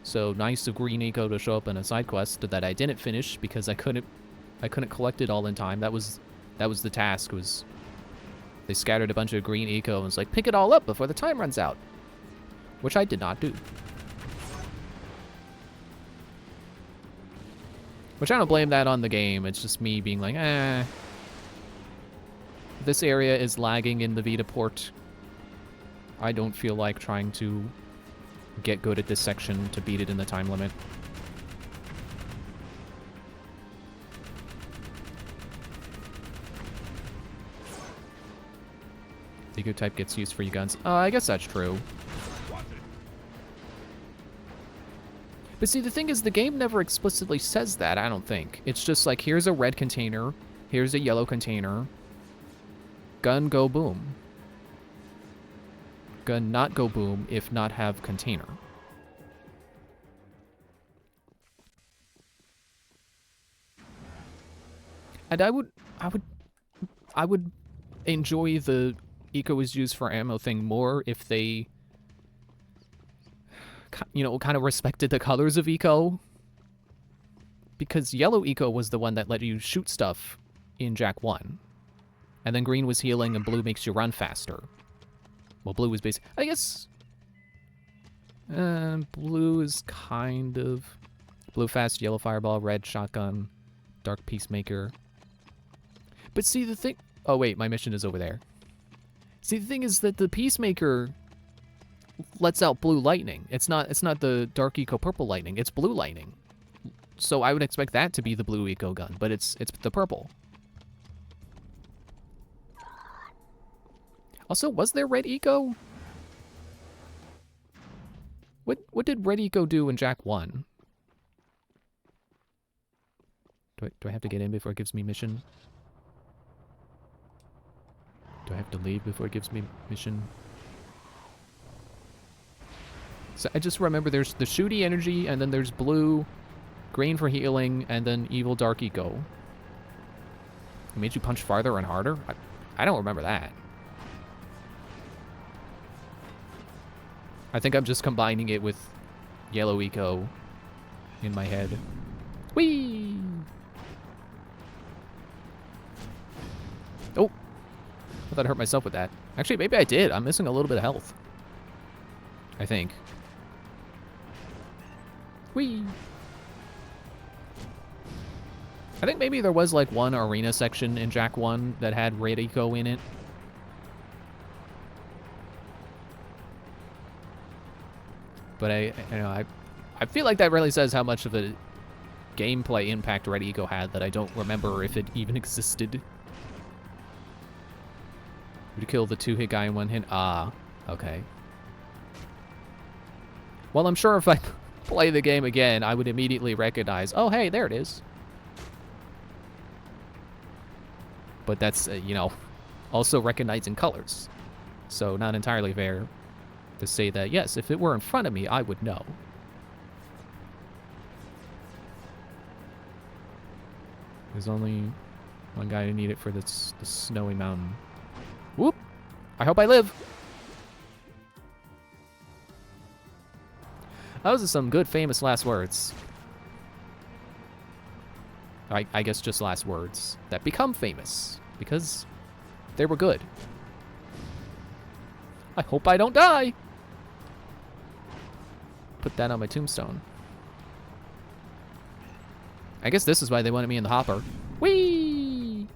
So nice of green eco to show up in a side quest that I didn't finish because I couldn't collect it all in time. That was the task. Was they scattered a bunch of green eco and was like, pick it all up before the time runs out, which I did not do. Which I don't blame that on the game. It's just me being like, this area is lagging in the Vita port. I don't feel like trying to get good at this section to beat it in the time limit. The eco type gets used for your guns. I guess that's true. But see, the thing is, the game never explicitly says that, I don't think. It's just like, here's a red container, here's a yellow container. Gun, go, boom. Gun not go boom if not have container. And I would enjoy the eco is used for ammo thing more if they, you know, kind of respected the colors of eco. Because yellow eco was the one that let you shoot stuff in Jak 1. And then green was healing and blue makes you run faster. Well, blue was basic. I guess... blue is kind of... Blue fast, yellow fireball, red shotgun, dark peacemaker. But see, the thing... Oh, wait, my mission is over there. See, the thing is that the peacemaker lets out blue lightning. It's not the dark eco purple lightning. It's blue lightning. So I would expect that to be the blue eco gun, but it's the purple. Also, was there red eco? What did red eco do in Jak 1? Do I have to get in before it gives me mission? Do I have to leave before it gives me mission? So I just remember there's the shooty energy, and then there's blue, green for healing, and then evil dark eco. It made you punch farther and harder? I don't remember that. I think I'm just combining it with yellow eco in my head. Whee! Oh! I thought I hurt myself with that. Actually, maybe I did. I'm missing a little bit of health. I think. Whee! I think maybe there was like one arena section in Jak 1 that had red eco in it. But I feel like that really says how much of a gameplay impact red eco had that I don't remember if it even existed. Would kill the 2-hit guy in 1 hit? Ah, okay. Well, I'm sure if I play the game again, I would immediately recognize, oh, hey, there it is. But that's, you know, also recognizing colors. So not entirely fair to say that, yes, if it were in front of me, I would know. There's only one guy who need it for the snowy mountain. Whoop! I hope I live! Those are some good famous last words. I guess just last words that become famous because they were good. I hope I don't die! Put that on my tombstone. I guess this is why they wanted me in the hopper. Whee!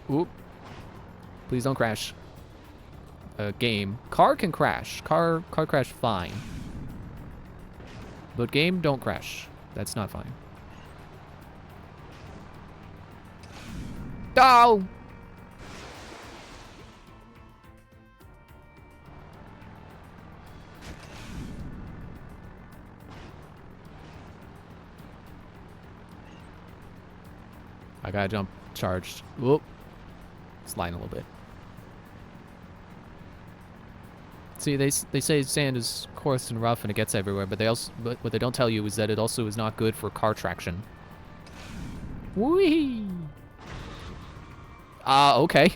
Oop. Please don't crash. Game. Car can crash. Car crash fine. But game, don't crash. That's not fine. Oh! I gotta jump charged. Whoop. Sliding a little bit. See, they say sand is coarse and rough and it gets everywhere, but what they don't tell you is that it also is not good for car traction. Whee! Okay.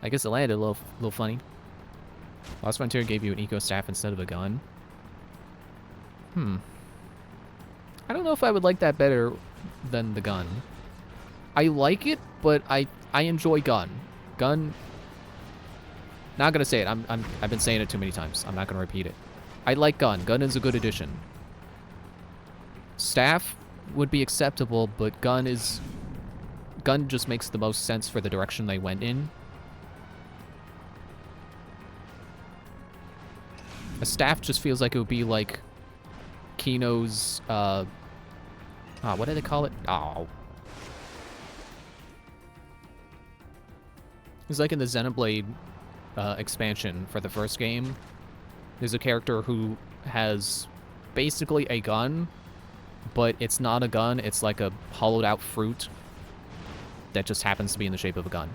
I guess it landed a little funny. Lost Frontier gave you an eco staff instead of a gun. I don't know if I would like that better than the gun. I like it, but I enjoy gun. Gun. Not gonna say it. I've been saying it too many times. I'm not gonna repeat it. I like gun. Gun is a good addition. Staff would be acceptable, but gun just makes the most sense for the direction they went in. A staff just feels like it would be like Kino's, what do they call it? Oh. It's like in the Xenoblade expansion for the first game. There's a character who has basically a gun, but it's not a gun. It's like a hollowed out fruit that just happens to be in the shape of a gun.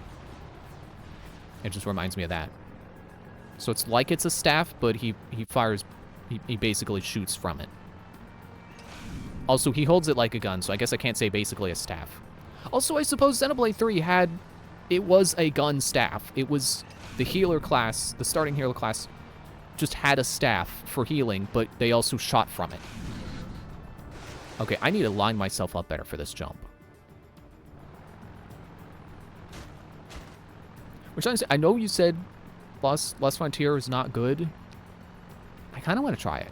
It just reminds me of that. So it's like it's a staff, but he fires, he basically shoots from it. Also, he holds it like a gun, so I guess I can't say basically a staff. Also, I suppose Xenoblade 3 it was a gun staff. It was the healer class, the starting healer class, just had a staff for healing, but they also shot from it. Okay, I need to line myself up better for this jump. Which I know you said Lost Frontier is not good. I kind of want to try it.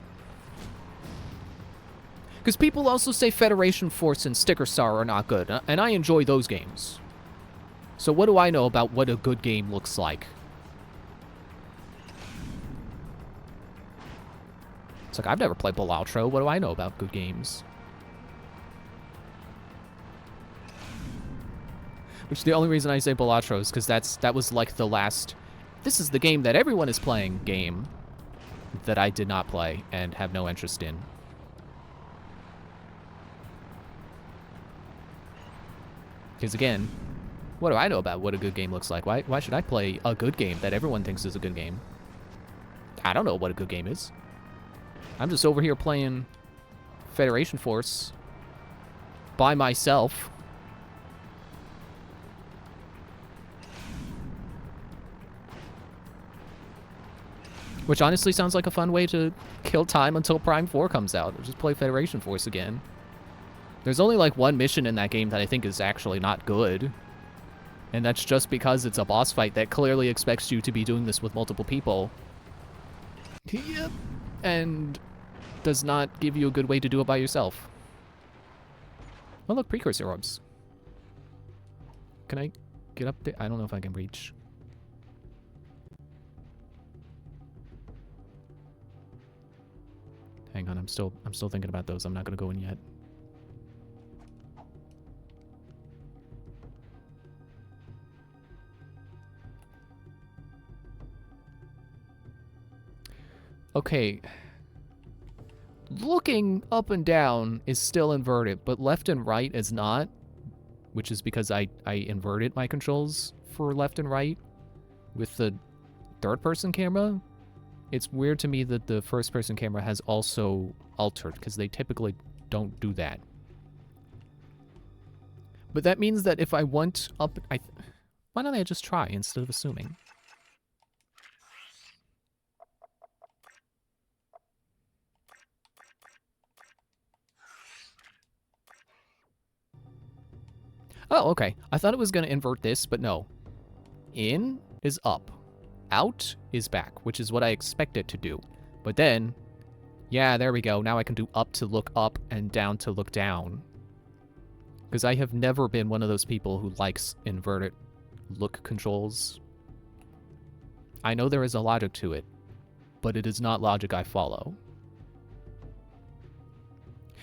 Because people also say Federation Force and Sticker Star are not good, and I enjoy those games. So what do I know about what a good game looks like? It's like, I've never played Balatro. What do I know about good games? Which the only reason I say Balatro is because that was like the last... This is the game that everyone is playing game that I did not play and have no interest in. Because again, what do I know about what a good game looks like? Why should I play a good game that everyone thinks is a good game? I don't know what a good game is. I'm just over here playing Federation Force by myself. Which honestly sounds like a fun way to kill time until Prime 4 comes out. Or just play Federation Force again. There's only like one mission in that game that I think is actually not good. And that's just because it's a boss fight that clearly expects you to be doing this with multiple people. Yep. And does not give you a good way to do it by yourself. Oh look, precursor orbs. Can I get up there? I don't know if I can reach. Hang on, I'm still thinking about those. I'm not gonna go in yet. Okay. Looking up and down is still inverted, but left and right is not. Which is because I inverted my controls for left and right with the third-person camera. It's weird to me that the first-person camera has also altered, because they typically don't do that. But that means that if I want up... why don't I just try instead of assuming? Oh, okay. I thought it was going to invert this, but no. In is up. Out is back, which is what I expect it to do. But then, yeah, there we go. Now I can do up to look up and down to look down. Because I have never been one of those people who likes inverted look controls. I know there is a logic to it, but it is not logic I follow.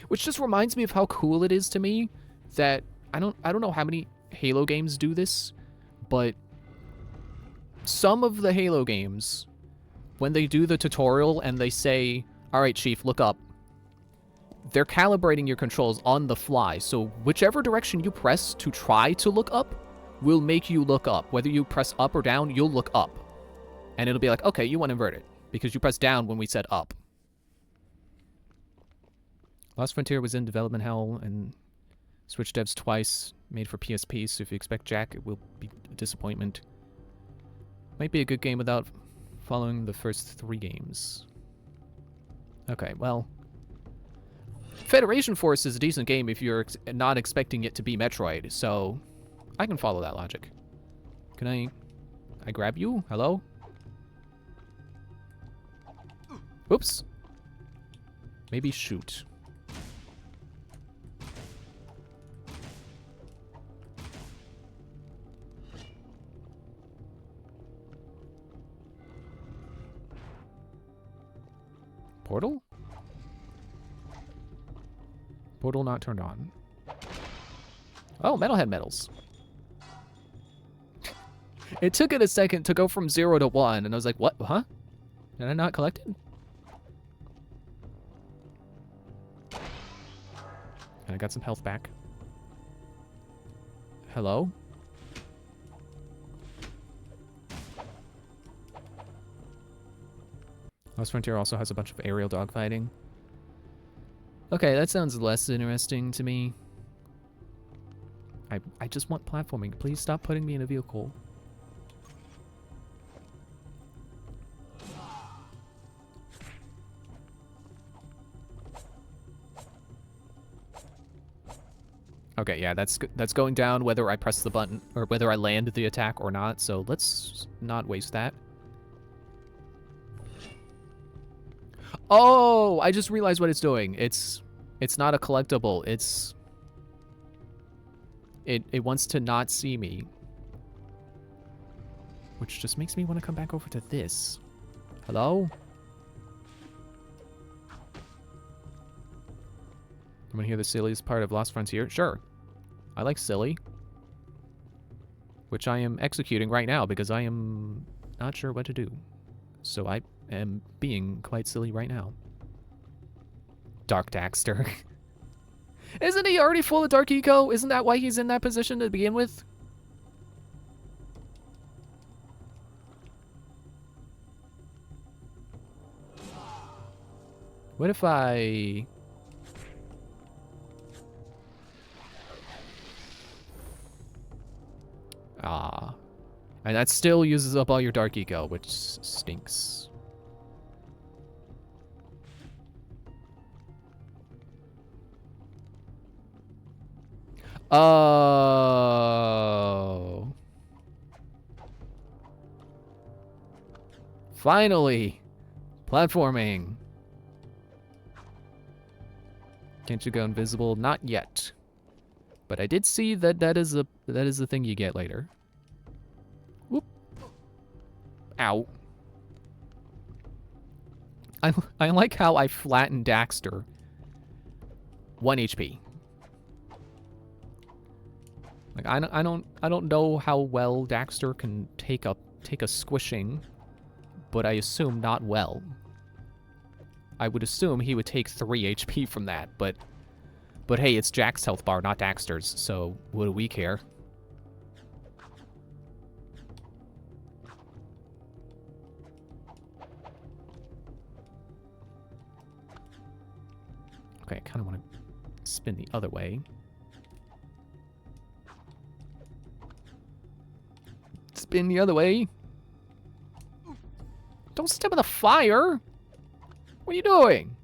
Which just reminds me of how cool it is to me that I don't know how many Halo games do this, but some of the Halo games, when they do the tutorial and they say, alright, Chief, look up, they're calibrating your controls on the fly, so whichever direction you press to try to look up will make you look up. Whether you press up or down, you'll look up. And it'll be like, okay, you want inverted, because you pressed down when we said up. Lost Frontier was in development hell, and Switch devs twice, made for PSP, so if you expect Jack, it will be a disappointment. Might be a good game without following the first 3 games. Okay, well, Federation Force is a decent game if you're not expecting it to be Metroid, so I can follow that logic. Can I grab you? Hello? Oops. Maybe shoot. Portal? Portal not turned on. Oh, Metalhead medals. It took it a second to go from 0 to 1, and I was like, what? Huh? Did I not collect it? And I got some health back. Hello? Lost Frontier also has a bunch of aerial dogfighting. Okay, that sounds less interesting to me. I just want platforming. Please stop putting me in a vehicle. Okay, yeah, that's going down whether I press the button or whether I land the attack or not, so let's not waste that. Oh, I just realized what it's doing. It's not a collectible. It wants to not see me. Which just makes me want to come back over to this. Hello? You want to hear the silliest part of Lost Frontier? Sure. I like silly. Which I am executing right now because I am not sure what to do. So I am being quite silly right now. Dark Daxter. Isn't he already full of Dark Eco? Isn't that why he's in that position to begin with? What if I... And that still uses up all your Dark Eco, which stinks. Oh. Finally. Platforming. Can't you go invisible? Not yet. But I did see that that is a thing you get later. Whoop. Ow. I like how I flattened Daxter. 1 HP. Like I don't know how well Daxter can take a squishing, but I assume not well. I would assume he would take 3 HP from that, but hey, it's Jack's health bar, not Daxter's, so what do we care? Okay, I kind of want to spin the other way. Spin the other way. Don't step in the fire. What are you doing?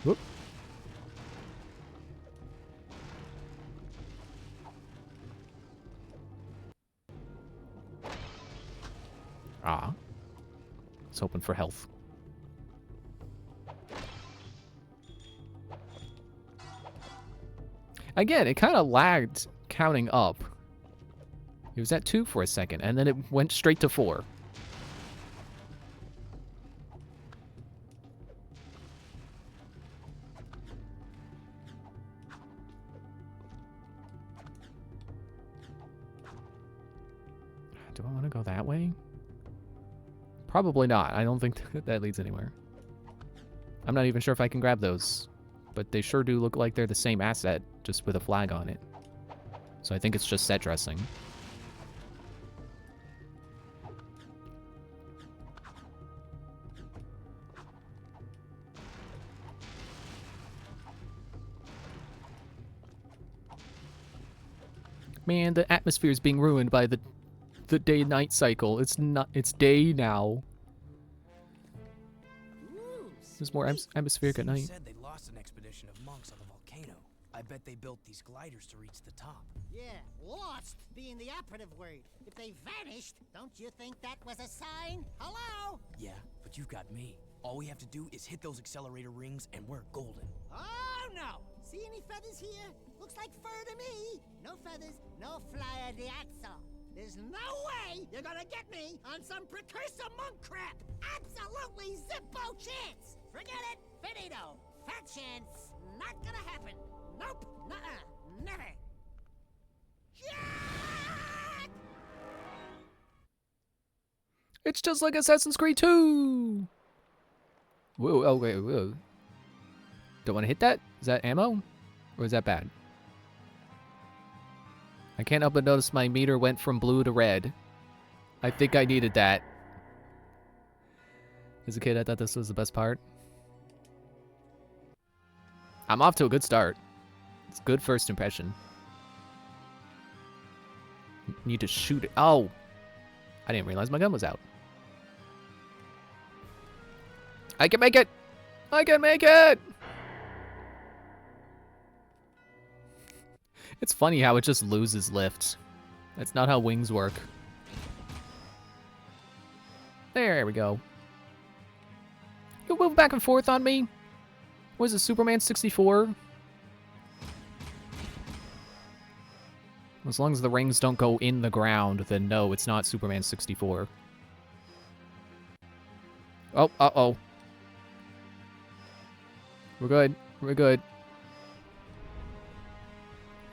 Whoop. Ah. It's hoping for health. Again, it kind of lagged counting up. It was at 2 for a second, and then it went straight to 4. Do I want to go that way? Probably not. I don't think that leads anywhere. I'm not even sure if I can grab those. But they sure do look like they're the same asset, just with a flag on it. So I think it's just set dressing. Man, the atmosphere is being ruined by the day-night cycle. It's not. It's day now. There's more atmospheric at night. Said they lost an expedition of monks on the volcano. I bet they built these gliders to reach the top. Yeah, lost being the operative word. If they vanished, don't you think that was a sign? Hello? Yeah, but you've got me. All we have to do is hit those accelerator rings and we're golden. Oh, no. See any feathers here? Looks like fur to me. No feathers, no flyer de axle. There's no way you're gonna get me on some precursor monk crap. Absolutely zippo chance. Forget it. Finito. Fat chance. Not gonna happen. Nope. Nuh-uh. Never. Jack! It's just like Assassin's Creed 2! Whoa, oh wait, whoa. Don't want to hit that? Is that ammo? Or is that bad? I can't help but notice my meter went from blue to red. I think I needed that. As a kid, I thought this was the best part. I'm off to a good start. It's a good first impression. Need to shoot it. Oh! I didn't realize my gun was out. I can make it! I can make it! It's funny how it just loses lift. That's not how wings work. There we go. You'll move back and forth on me? Was it Superman 64? As long as the rings don't go in the ground, then no, it's not Superman 64. Oh, uh-oh. We're good. We're good.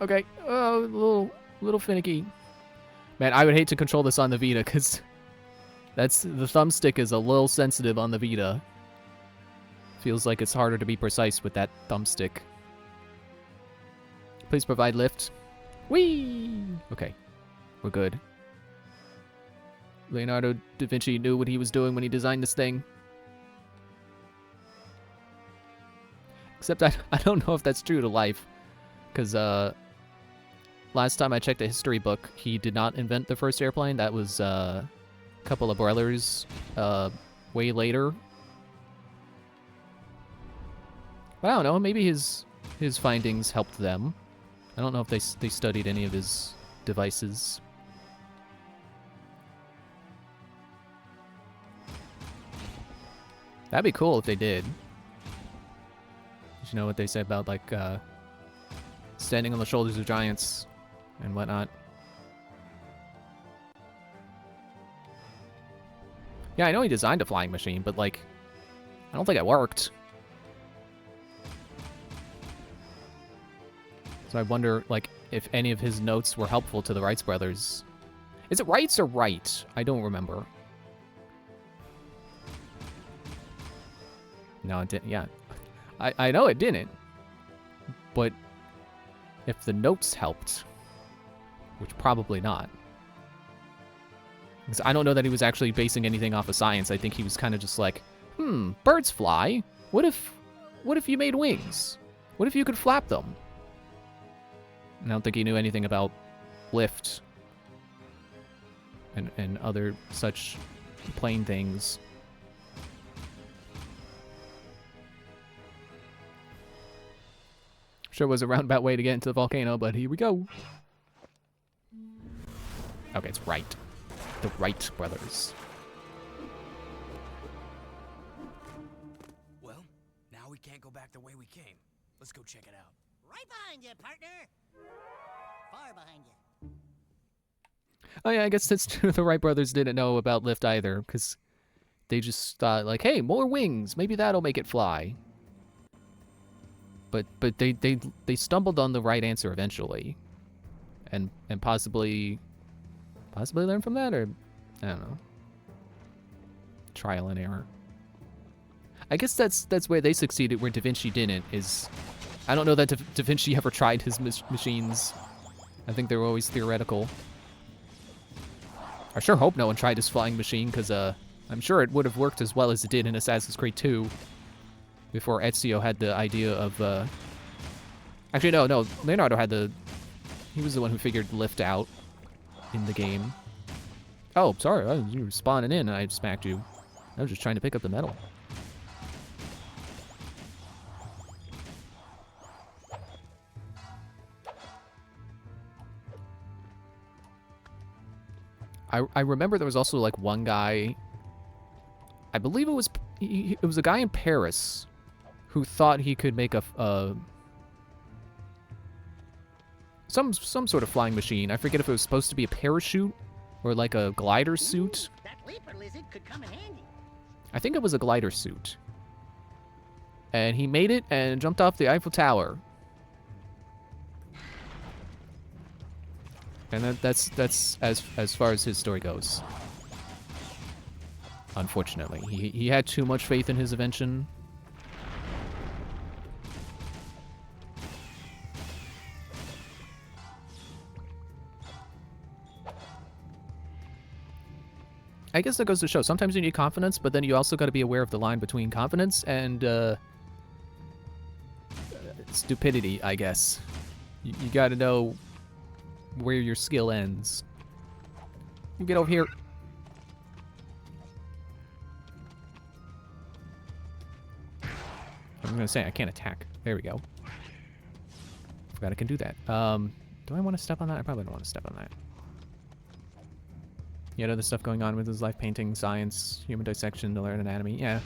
Okay. Oh, a little finicky. Man, I would hate to control this on the Vita, because the thumbstick is a little sensitive on the Vita. Feels like it's harder to be precise with that thumbstick. Please provide lift. Whee! Okay. We're good. Leonardo da Vinci knew what he was doing when he designed this thing. Except I don't know if that's true to life. Because, last time I checked the history book, he did not invent the first airplane. That was, a couple of brothers, way later. But I don't know, maybe his findings helped them. I don't know if they studied any of his devices. That'd be cool if they did. You know what they say about, like, standing on the shoulders of giants and whatnot. Yeah, I know he designed a flying machine, but, like, I don't think it worked. So I wonder, like, if any of his notes were helpful to the Wright brothers. Is it Wrights or Wright? I don't remember. No, it didn't. Yeah. I know it didn't. But if the notes helped, which probably not. Because I don't know that he was actually basing anything off of science. I think he was kind of just like, birds fly. What if you made wings? What if you could flap them? And I don't think he knew anything about lift and other such plane things. Sure was a roundabout way to get into the volcano, but here we go. Okay, it's Wright. The Wright brothers. Well, now we can't go back the way we came. Let's go check it out. Right behind you, partner. Far behind you. Oh yeah, I guess that's true. The Wright brothers didn't know about lift either, because they just thought, like, hey, more wings. Maybe that'll make it fly. But they stumbled on the right answer eventually. And possibly Possibly learn from that, or I don't know. Trial and error. I guess that's where they succeeded, where Da Vinci didn't. Is I don't know that Da Vinci ever tried his machines. I think they were always theoretical. I sure hope no one tried his flying machine, because I'm sure it would have worked as well as it did in Assassin's Creed 2. Before Ezio had the idea of actually no, Leonardo had he was the one who figured lift out in the game. Oh, sorry, you were spawning in and I smacked you. I was just trying to pick up the metal. I remember there was also like one guy, I believe it was a guy in Paris who thought he could make some sort of flying machine. I forget if it was supposed to be a parachute or like a glider suit. That leaper lizard could come in handy. I think it was a glider suit. And he made it and jumped off the Eiffel Tower. And that's as far as his story goes. Unfortunately, he had too much faith in his invention. I guess that goes to show, sometimes you need confidence, but then you also got to be aware of the line between confidence and stupidity, I guess. You got to know where your skill ends. You get over here. I'm gonna say I can't attack. There we go. Forgot I can do that. Do I want to step on that? I probably don't want to step on that. You had other stuff going on with his life painting, science, human dissection to learn anatomy. Yeah.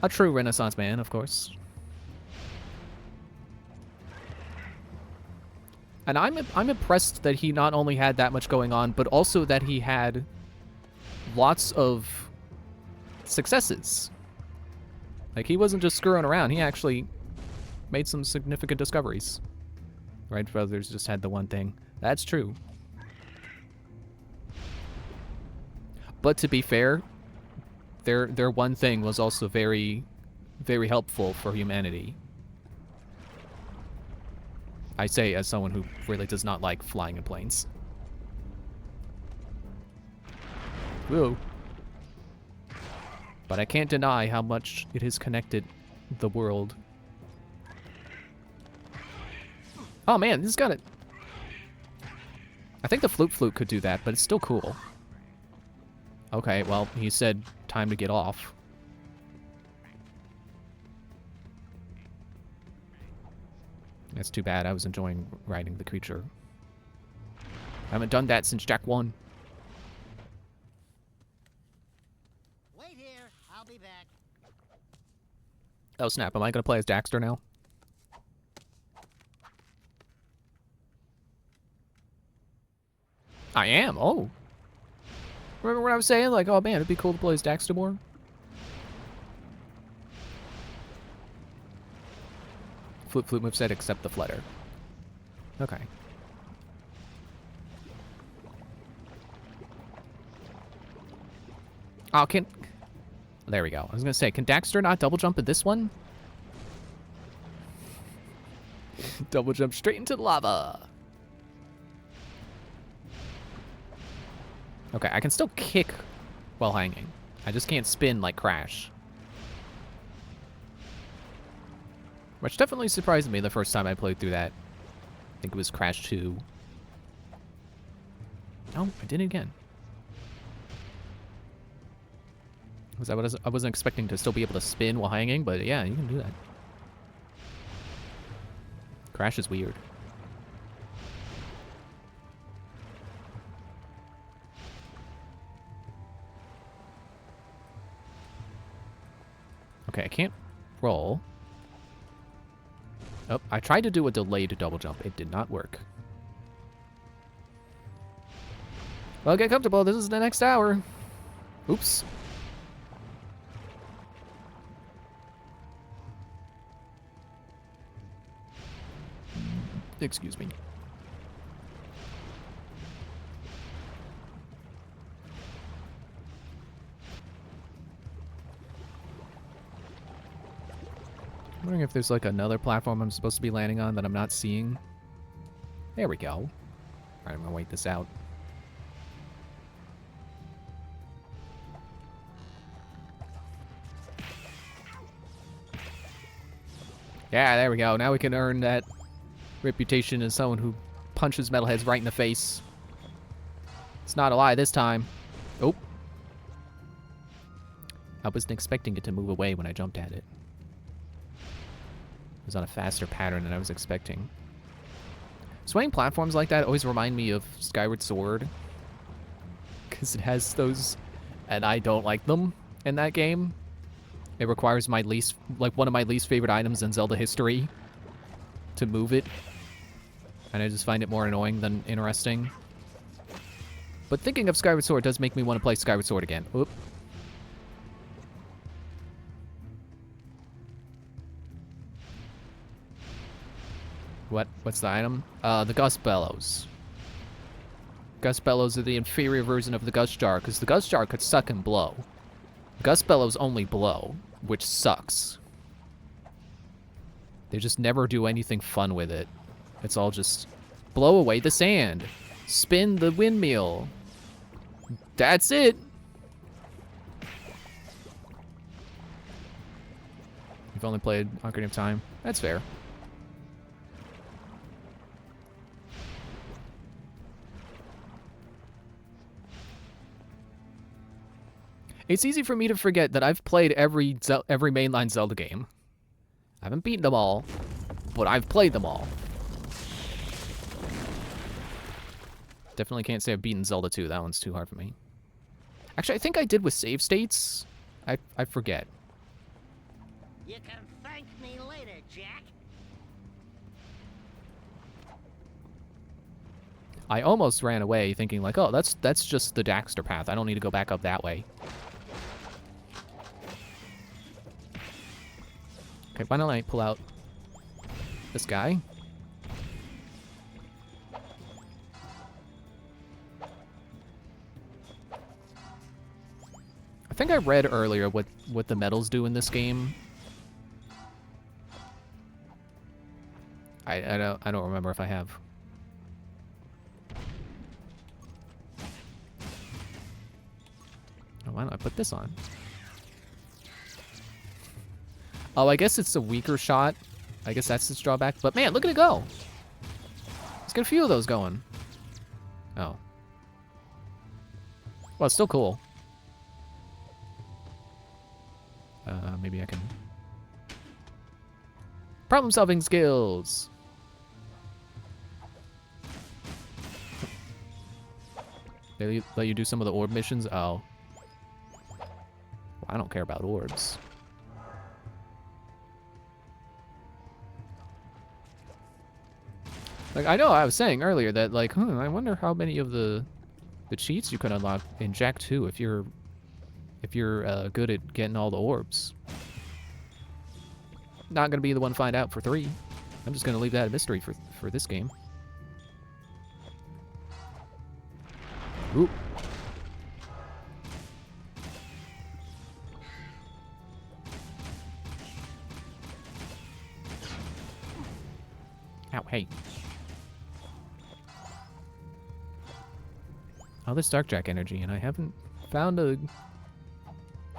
A true Renaissance man, of course. And I'm impressed that he not only had that much going on, but also that he had lots of successes. Like, he wasn't just screwing around. He actually made some significant discoveries. Wright brothers just had the one thing. That's true. But to be fair, their one thing was also very, very helpful for humanity. I say as someone who really does not like flying in planes. Whoa. But I can't deny how much it has connected the world. Oh man, this has got it. I think the flute could do that, but it's still cool. Okay, well, he said time to get off. That's too bad. I was enjoying riding the creature. I haven't done that since Jak 1. Wait here, I'll be back. Oh snap, am I gonna play as Daxter now? I am, oh. Remember what I was saying? Like, oh man, it'd be cool to play as Daxter more. Flute moveset except the flutter. Okay. Oh, there we go. I was gonna say, can Daxter not double jump in this one? Double jump straight into the lava. Okay, I can still kick while hanging. I just can't spin like Crash. Which definitely surprised me the first time I played through that. I think it was Crash 2. Oh, I did it again. I wasn't expecting to still be able to spin while hanging, but yeah, you can do that. Crash is weird. Okay, I can't roll. Oh, I tried to do a delayed double jump. It did not work. Well, get comfortable. This is the next hour. Oops. Wondering if there's like another platform I'm supposed to be landing on that I'm not seeing. There we go. Alright, I'm gonna wait this out. Yeah, there we go. Now we can earn that reputation as someone who punches metalheads right in the face. It's not a lie this time. Oh. I wasn't expecting it to move away when I jumped at it. It was on a faster pattern than I was expecting. Swaying platforms like that always remind me of Skyward Sword. Because it has those, and I don't like them in that game. It requires my least, like one of my least favorite items in Zelda history to move it. And I just find it more annoying than interesting. But thinking of Skyward Sword does make me want to play Skyward Sword again. Oop. What's the item? The Gust Bellows. Gust Bellows are the inferior version of the Gust Jar, because the Gust Jar could suck and blow. Gust Bellows only blow, which sucks. They just never do anything fun with it. It's all just blow away the sand. Spin the windmill. That's it. You've only played Ocarina of Time. That's fair. It's easy for me to forget that I've played every mainline Zelda game. I haven't beaten them all, but I've played them all. Definitely can't say I've beaten Zelda 2. That one's too hard for me. Actually, I think I did with save states. I forget. You can thank me later, Jack. I almost ran away thinking like, oh, that's just the Daxter path. I don't need to go back up that way. Okay, why don't I pull out this guy? I think I read earlier what the medals do in this game. I don't remember if I have. Oh, why don't I put this on? Oh, I guess it's a weaker shot. I guess that's its drawback. But man, look at it go. Let's get a few of those going. Oh. Well, it's still cool. Maybe I can... Problem-solving skills! They let you do some of the orb missions? Oh. Well, I don't care about orbs. Like, I know I was saying earlier that, like, I wonder how many of the cheats you can unlock in Jak 2 if you're good at getting all the orbs. Not gonna be the one to find out for 3. I'm just gonna leave that a mystery for this game. Ooh. Ow, hey. All this Dark Jak energy, and I haven't found a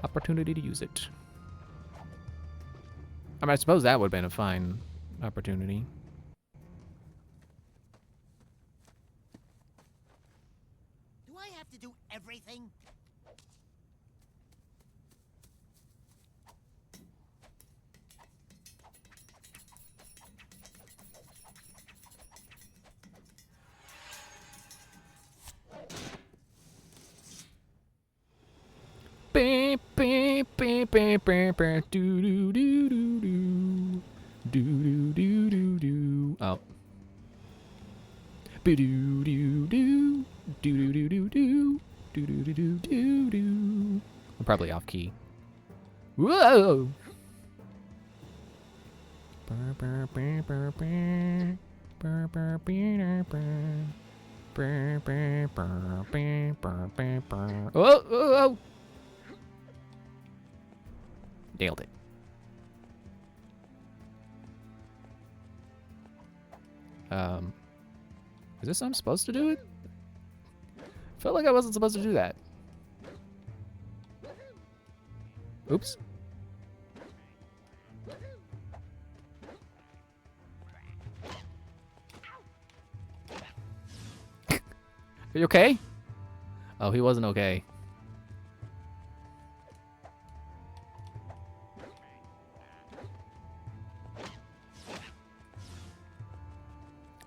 opportunity to use it. I mean, I suppose that would have been a fine opportunity. Do I have to do everything? Beep, beep, beep, beep, beep, beep, doo doo doo doo doo. Doo doo doo doo doo. Oh. Be doo doo doo. Doo doo doo doo. Doo doo doo doo doo doo. I'm probably off key. Whoa! Burr, burr, burr, burr, burr. Burr, burr, burr, burr. Burr, burr, burr, burr, burr, burr, burr. Oh, oh, oh! Nailed it. Is this how I'm supposed to do it? Felt like I wasn't supposed to do that. Oops. Are you okay? Oh, he wasn't okay.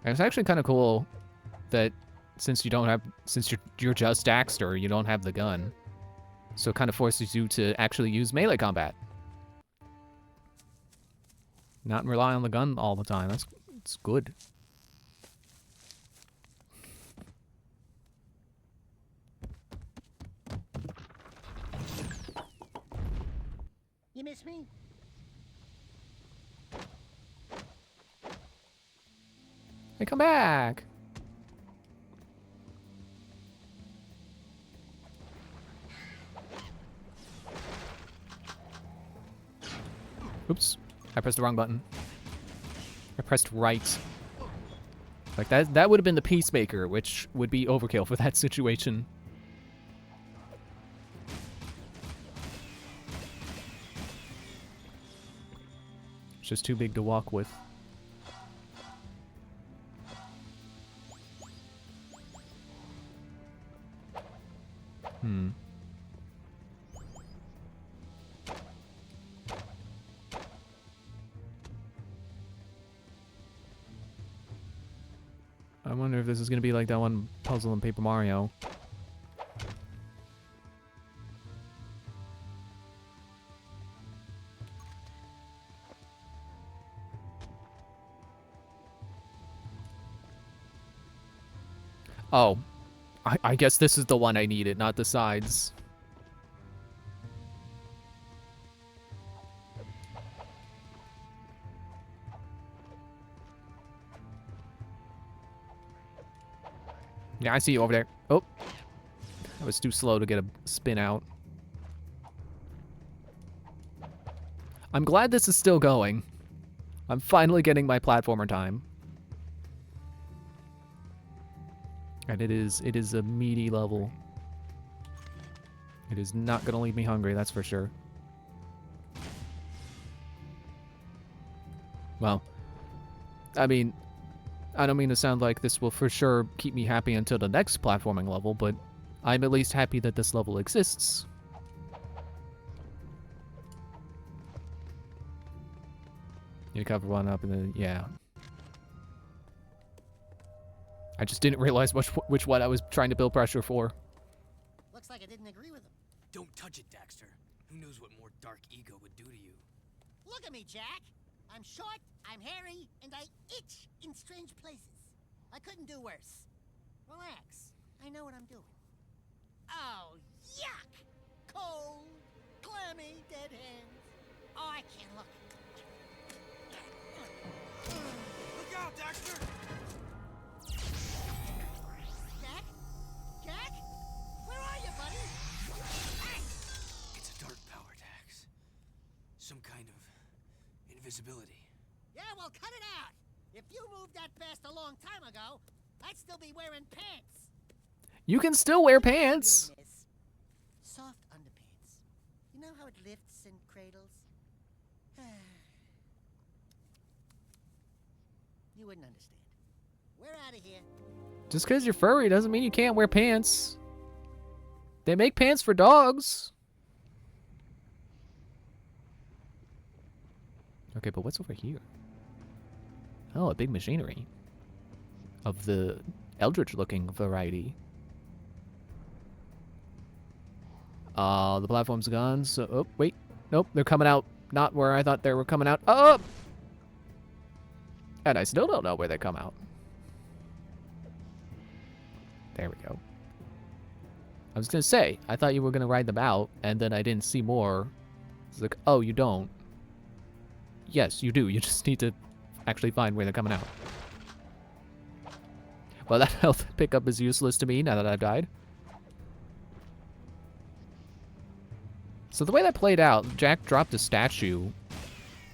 And it's actually kind of cool that since you're just Daxter, you don't have the gun. So it kind of forces you to actually use melee combat. Not rely on the gun all the time. It's good. You miss me? Hey, come back! Oops. I pressed the wrong button. I pressed right. Like, that would have been the Peacemaker, which would be overkill for that situation. It's just too big to walk with. I wonder if this is gonna be like that one puzzle in Paper Mario. Oh. I guess this is the one I needed, not the sides. Yeah, I see you over there. Oh. I was too slow to get a spin out. I'm glad this is still going. I'm finally getting my platformer time. And it is a meaty level. It is not gonna leave me hungry, that's for sure. Well, I mean, I don't mean to sound like this will for sure keep me happy until the next platforming level, but I'm at least happy that this level exists. You cover one up and then, yeah. I just didn't realize which one I was trying to build pressure for. Looks like I didn't agree with him. Don't touch it, Daxter. Who knows what more Dark Ego would do to you? Look at me, Jack. I'm short, I'm hairy, and I itch in strange places. I couldn't do worse. Relax. I know what I'm doing. Oh, yuck! Cold, clammy, dead hands. Oh, I can't look. Look out, Daxter! Jack? Jack? Where are you, buddy? Hey! It's a dark power, Dax. Some kind of invisibility. Yeah, well, cut it out. If you moved that fast a long time ago, I'd still be wearing pants. You can still wear pants. Soft underpants. You know how it lifts and cradles? You wouldn't understand. We're out of here. Just because you're furry doesn't mean you can't wear pants. They make pants for dogs. Okay, but what's over here? Oh, a big machinery. Of the Eldritch-looking variety. The platform's gone, so... Oh, wait. Nope, they're coming out not where I thought they were coming out. Oh! And I still don't know where they come out. There we go. I was gonna say, I thought you were gonna ride them out, and then I didn't see more. It's like, oh, you don't. Yes, you do. You just need to actually find where they're coming out. Well, that health pickup is useless to me now that I've died. So the way that played out, Jack dropped a statue,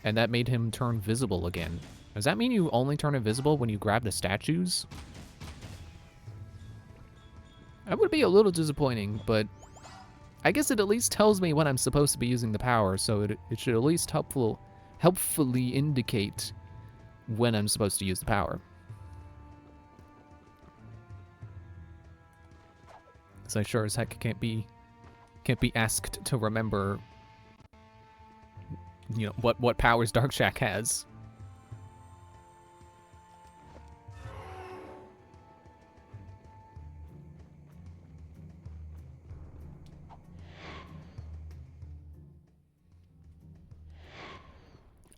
and that made him turn visible again. Does that mean you only turn invisible when you grab the statues? That would be a little disappointing, but I guess it at least tells me when I'm supposed to be using the power, so it should at least helpfully indicate when I'm supposed to use the power. So I sure as heck can't be asked to remember, you know, what powers Darkshak has.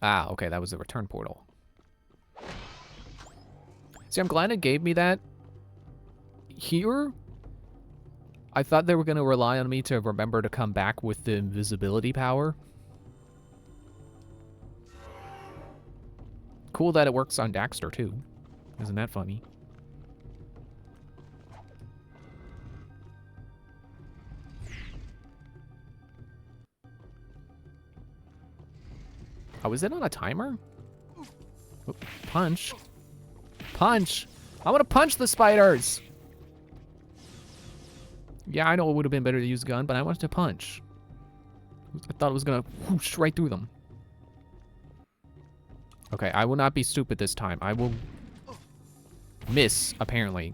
Ah, okay, that was the return portal. See, I'm glad it gave me that. Here, I thought they were going to rely on me to remember to come back with the invisibility power. Cool that it works on Daxter, too. Isn't that funny? Oh, is it on a timer? Oh, punch. Punch! I want to punch the spiders! Yeah, I know it would have been better to use a gun, but I wanted to punch. I thought it was gonna whoosh right through them. Okay, I will not be stupid this time. I will miss, apparently.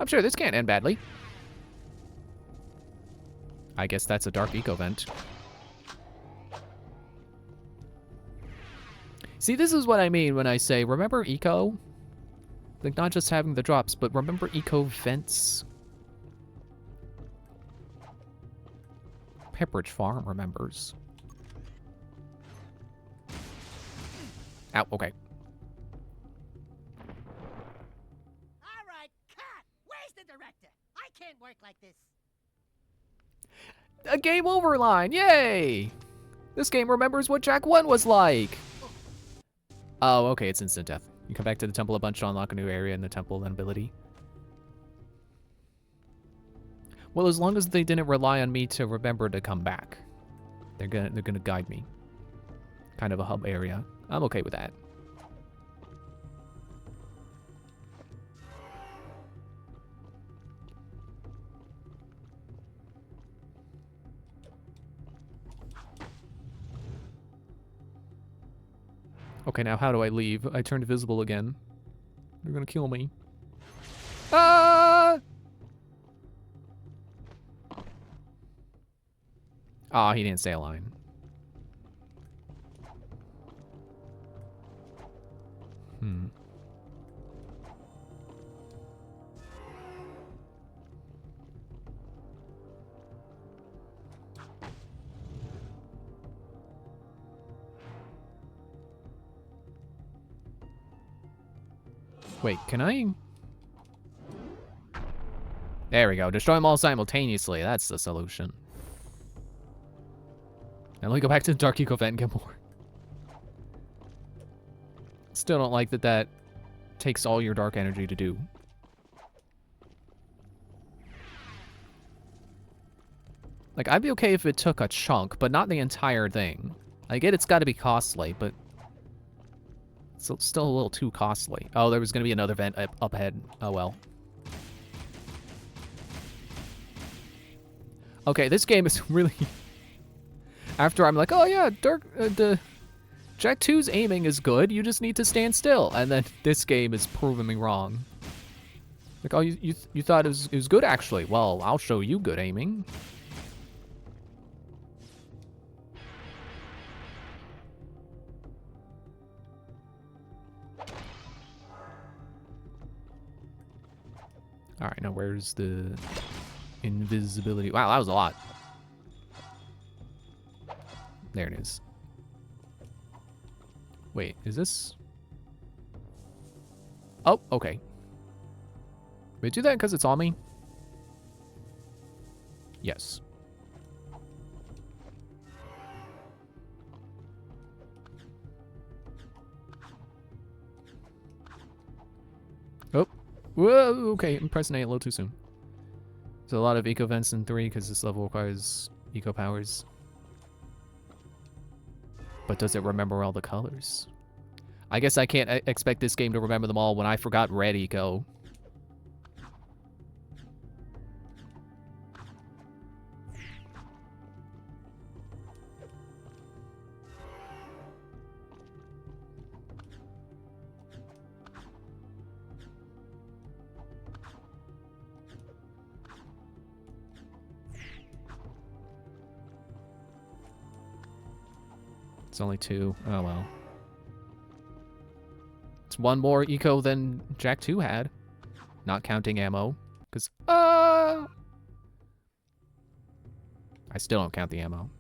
I'm sure this can't end badly. I guess that's a dark eco vent. See, this is what I mean when I say, remember eco? Like, not just having the drops, but remember eco vents? Pepperidge Farm remembers. Ow, okay. All right, cut! Where's the director? I can't work like this. A game over line, yay! This game remembers what Jak 1 was like. Oh, okay, it's instant death. You come back to the temple a bunch to unlock a new area in the temple and ability. Well, as long as they didn't rely on me to remember to come back. They're gonna guide me. Kind of a hub area. I'm okay with that. Okay, now how do I leave? I turned visible again. They're gonna kill me. Ah! Aw, he didn't say a line. Wait, can I? There we go. Destroy them all simultaneously. That's the solution. And let me go back to the Dark Eco Vent and get more. Still don't like that takes all your dark energy to do. Like, I'd be okay if it took a chunk, but not the entire thing. I get it's got to be costly, but it's still a little too costly. Oh, there was going to be another vent up ahead. Oh, well. Okay, this game is really... After I'm like, oh yeah, the Jak 2's aiming is good, you just need to stand still. And then this game is proving me wrong. Like, oh, you thought it was good, actually. Well, I'll show you good aiming. Alright, now where's the invisibility? Wow, that was a lot. There it is. Wait, is this? Oh, okay. Wait, do that because it's on me? Yes. Oh. Whoa, okay, I'm pressing A a little too soon. There's a lot of eco vents in 3 because this level requires eco powers. But does it remember all the colors? I guess I can't expect this game to remember them all when I forgot red eco. It's only 2. Oh well. It's 1 more eco than Jak 2 had. Not counting ammo. Because, I still don't count the ammo.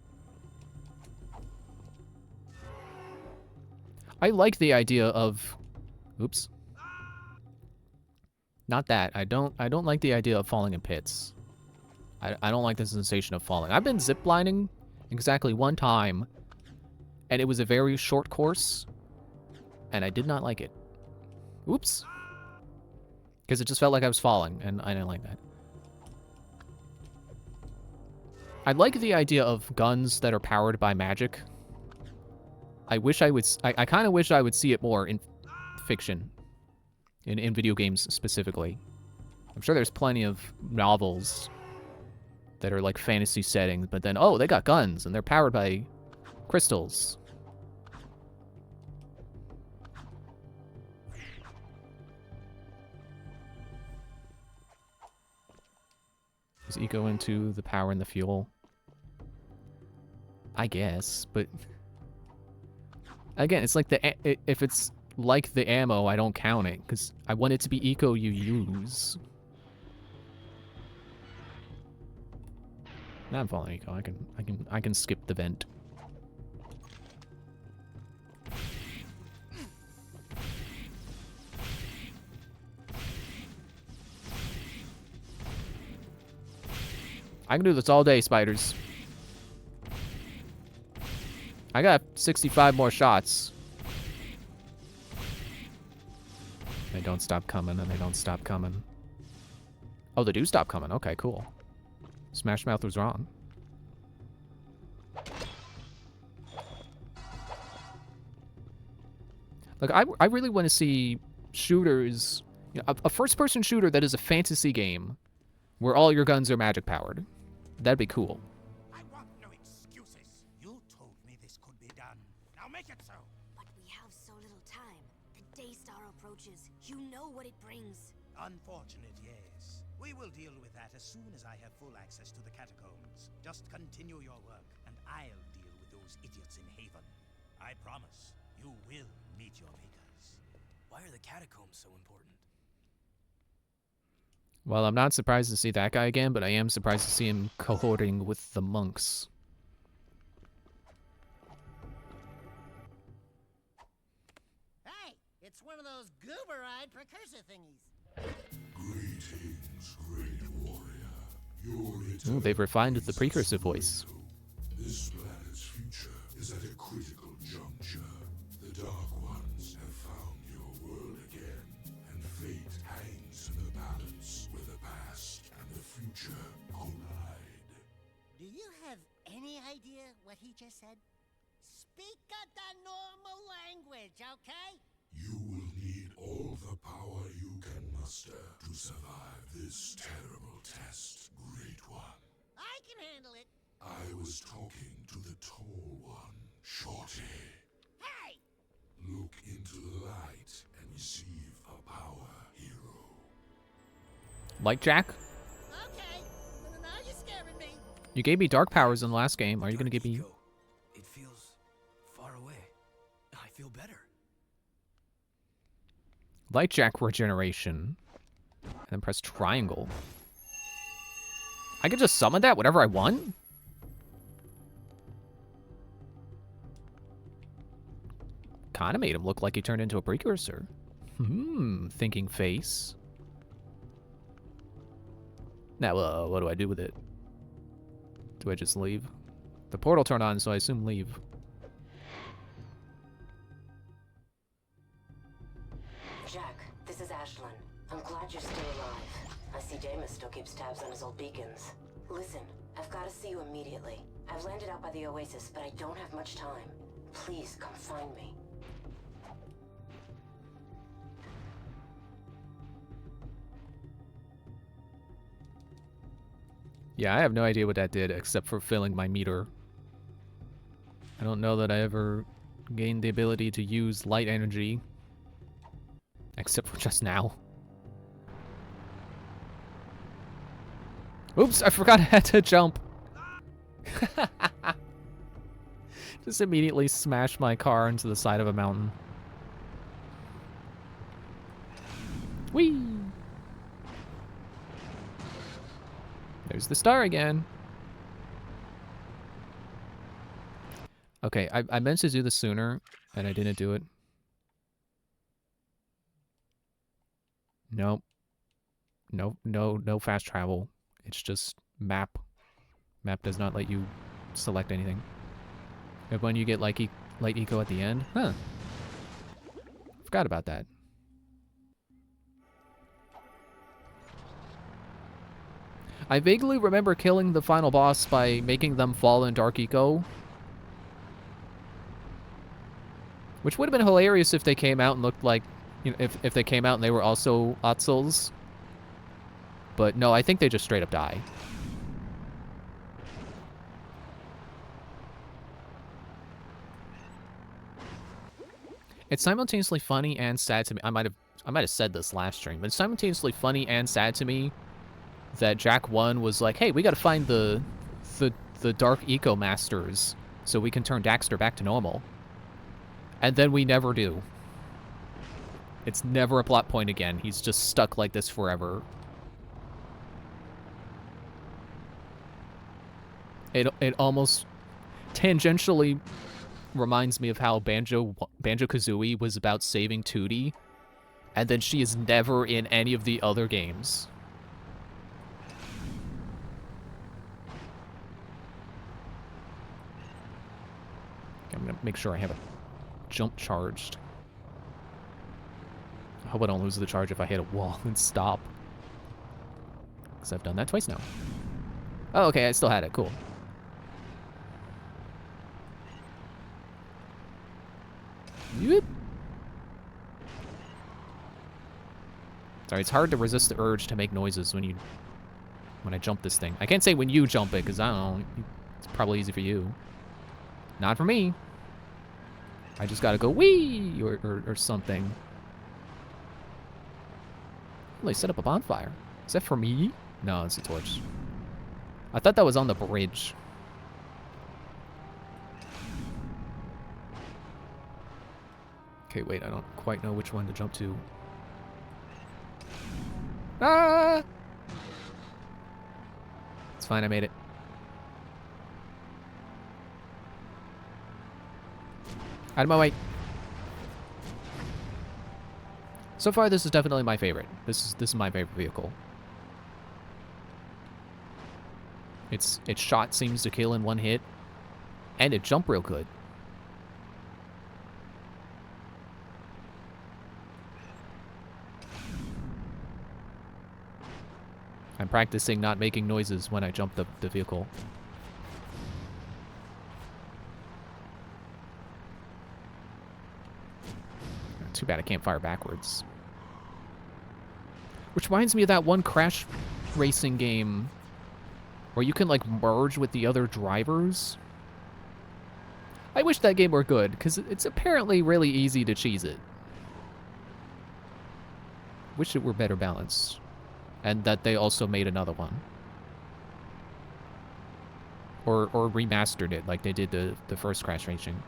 I like the idea of... Oops. Not that. I don't like the idea of falling in pits. I don't like the sensation of falling. I've been ziplining exactly 1 time. And it was a very short course. And I did not like it. Oops. Because it just felt like I was falling, and I didn't like that. I like the idea of guns that are powered by magic. I wish I would... I kind of wish I would see it more in fiction. In video games, specifically. I'm sure there's plenty of novels that are like fantasy settings, but then, oh, they got guns, and they're powered by crystals. Is eco into the power and the fuel? I guess, but... Again, it's like if it's like the ammo, I don't count it, because I want it to be eco you use. Now I'm following eco. I can skip the vent. I can do this all day, spiders. I got 65 more shots. They don't stop coming, and they don't stop coming. Oh, they do stop coming. Okay, cool. Smash Mouth was wrong. Like, I really want to see shooters... You know, a first-person shooter that is a fantasy game where all your guns are magic-powered. That'd be cool. I want no excuses. You told me this could be done. Now make it so. But we have so little time. The Daystar approaches. You know what it brings. Unfortunate, yes. We will deal with that as soon as I have full access to the catacombs. Just continue your work, and I'll deal with those idiots in Haven. I promise, you will meet your makers. Why are the catacombs so important? Well, I'm not surprised to see that guy again, but I am surprised to see him cohorting with the monks. Hey, it's one of those goober-eyed precursor thingies. Greetings, great warrior. Oh, they've refined the precursor voice. This planet's future is at a critical juncture. The Dark Ones have found your world again, and fate hangs in the balance where the past and the future collide. Do you have any idea what he just said? Speak the normal language, okay? You will need all the power you can muster to survive this terrible test, Great One. I can handle it. I was talking to the tall one, Shorty. Hey! Look into the light and receive a power, hero. Like Jak? Okay, now you're scaring me. You gave me dark powers in the last game. Are you going to give me... It feels far away. I feel better. Light Jak regeneration. And then press triangle. I could just summon that whenever I want? Kinda made him look like he turned into a precursor. Thinking face. Now, what do I do with it? Do I just leave? The portal turned on, so I assume leave. Jak, this is Ashlyn. I'm glad you're still alive. I see see Damus still keeps tabs on his old beacons. Listen, I've got to see you immediately. I've landed out by the Oasis, but I don't have much time. Please come find me. Yeah, I have no idea what that did except for filling my meter. I don't know that I ever gained the ability to use light energy. Except for just now. Oops, I forgot I had to jump. Just immediately smashed my car into the side of a mountain. Whee! There's the star again. Okay, I meant to do this sooner, and I didn't do it. Nope. No fast travel. It's just map. Map does not let you select anything. And when you get light eco at the end, huh? Forgot about that. I vaguely remember killing the final boss by making them fall in dark eco. Which would have been hilarious if they came out and looked like, you know, if they came out and they were also Otzels. But no, I think they just straight up die. It's simultaneously funny and sad to me. I might have said this last stream, but it's simultaneously funny and sad to me that Jack 1 was like, hey, we gotta find the Dark Eco Masters so we can turn Daxter back to normal. And then we never do. It's never a plot point again. He's just stuck like this forever. It almost tangentially reminds me of how Banjo-Kazooie was about saving Tootie, and then she is never in any of the other games. Okay, I'm gonna make sure I have a jump charged. I hope I don't lose the charge if I hit a wall and stop. Because I've done that twice now. Oh, okay, I still had it. Cool. Yep. Sorry, it's hard to resist the urge to make noises when I jump this thing. I can't say when you jump it, because I don't know. It's probably easy for you. Not for me. I just gotta go wee or something. Oh, they set up a bonfire. Is that for me? No, it's a torch. I thought that was on the bridge. Okay, wait, I don't quite know which one to jump to. Ah! It's fine, I made it. Out of my way. So far, this is definitely my favorite. This is my favorite vehicle. Its shot seems to kill in one hit, and it jump real good. I'm practicing not making noises when I jump the vehicle. Too bad I can't fire backwards. Which reminds me of that one Crash racing game where you can, like, merge with the other drivers. I wish that game were good, because it's apparently really easy to cheese it. Wish it were better balanced. And that they also made another one. Or remastered it, like they did the first Crash Racing.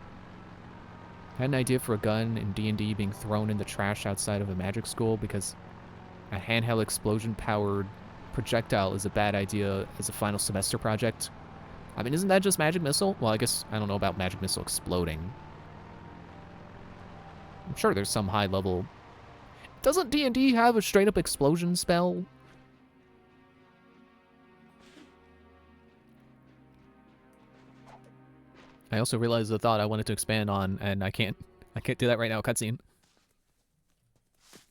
Had an idea for a gun in D&D being thrown in the trash outside of a magic school because a handheld explosion-powered projectile is a bad idea as a final semester project. I mean, isn't that just Magic Missile? Well, I guess I don't know about Magic Missile exploding. I'm sure there's some high level... Doesn't D&D have a straight-up explosion spell? I also realized the thought I wanted to expand on, and I can't do that right now, cutscene.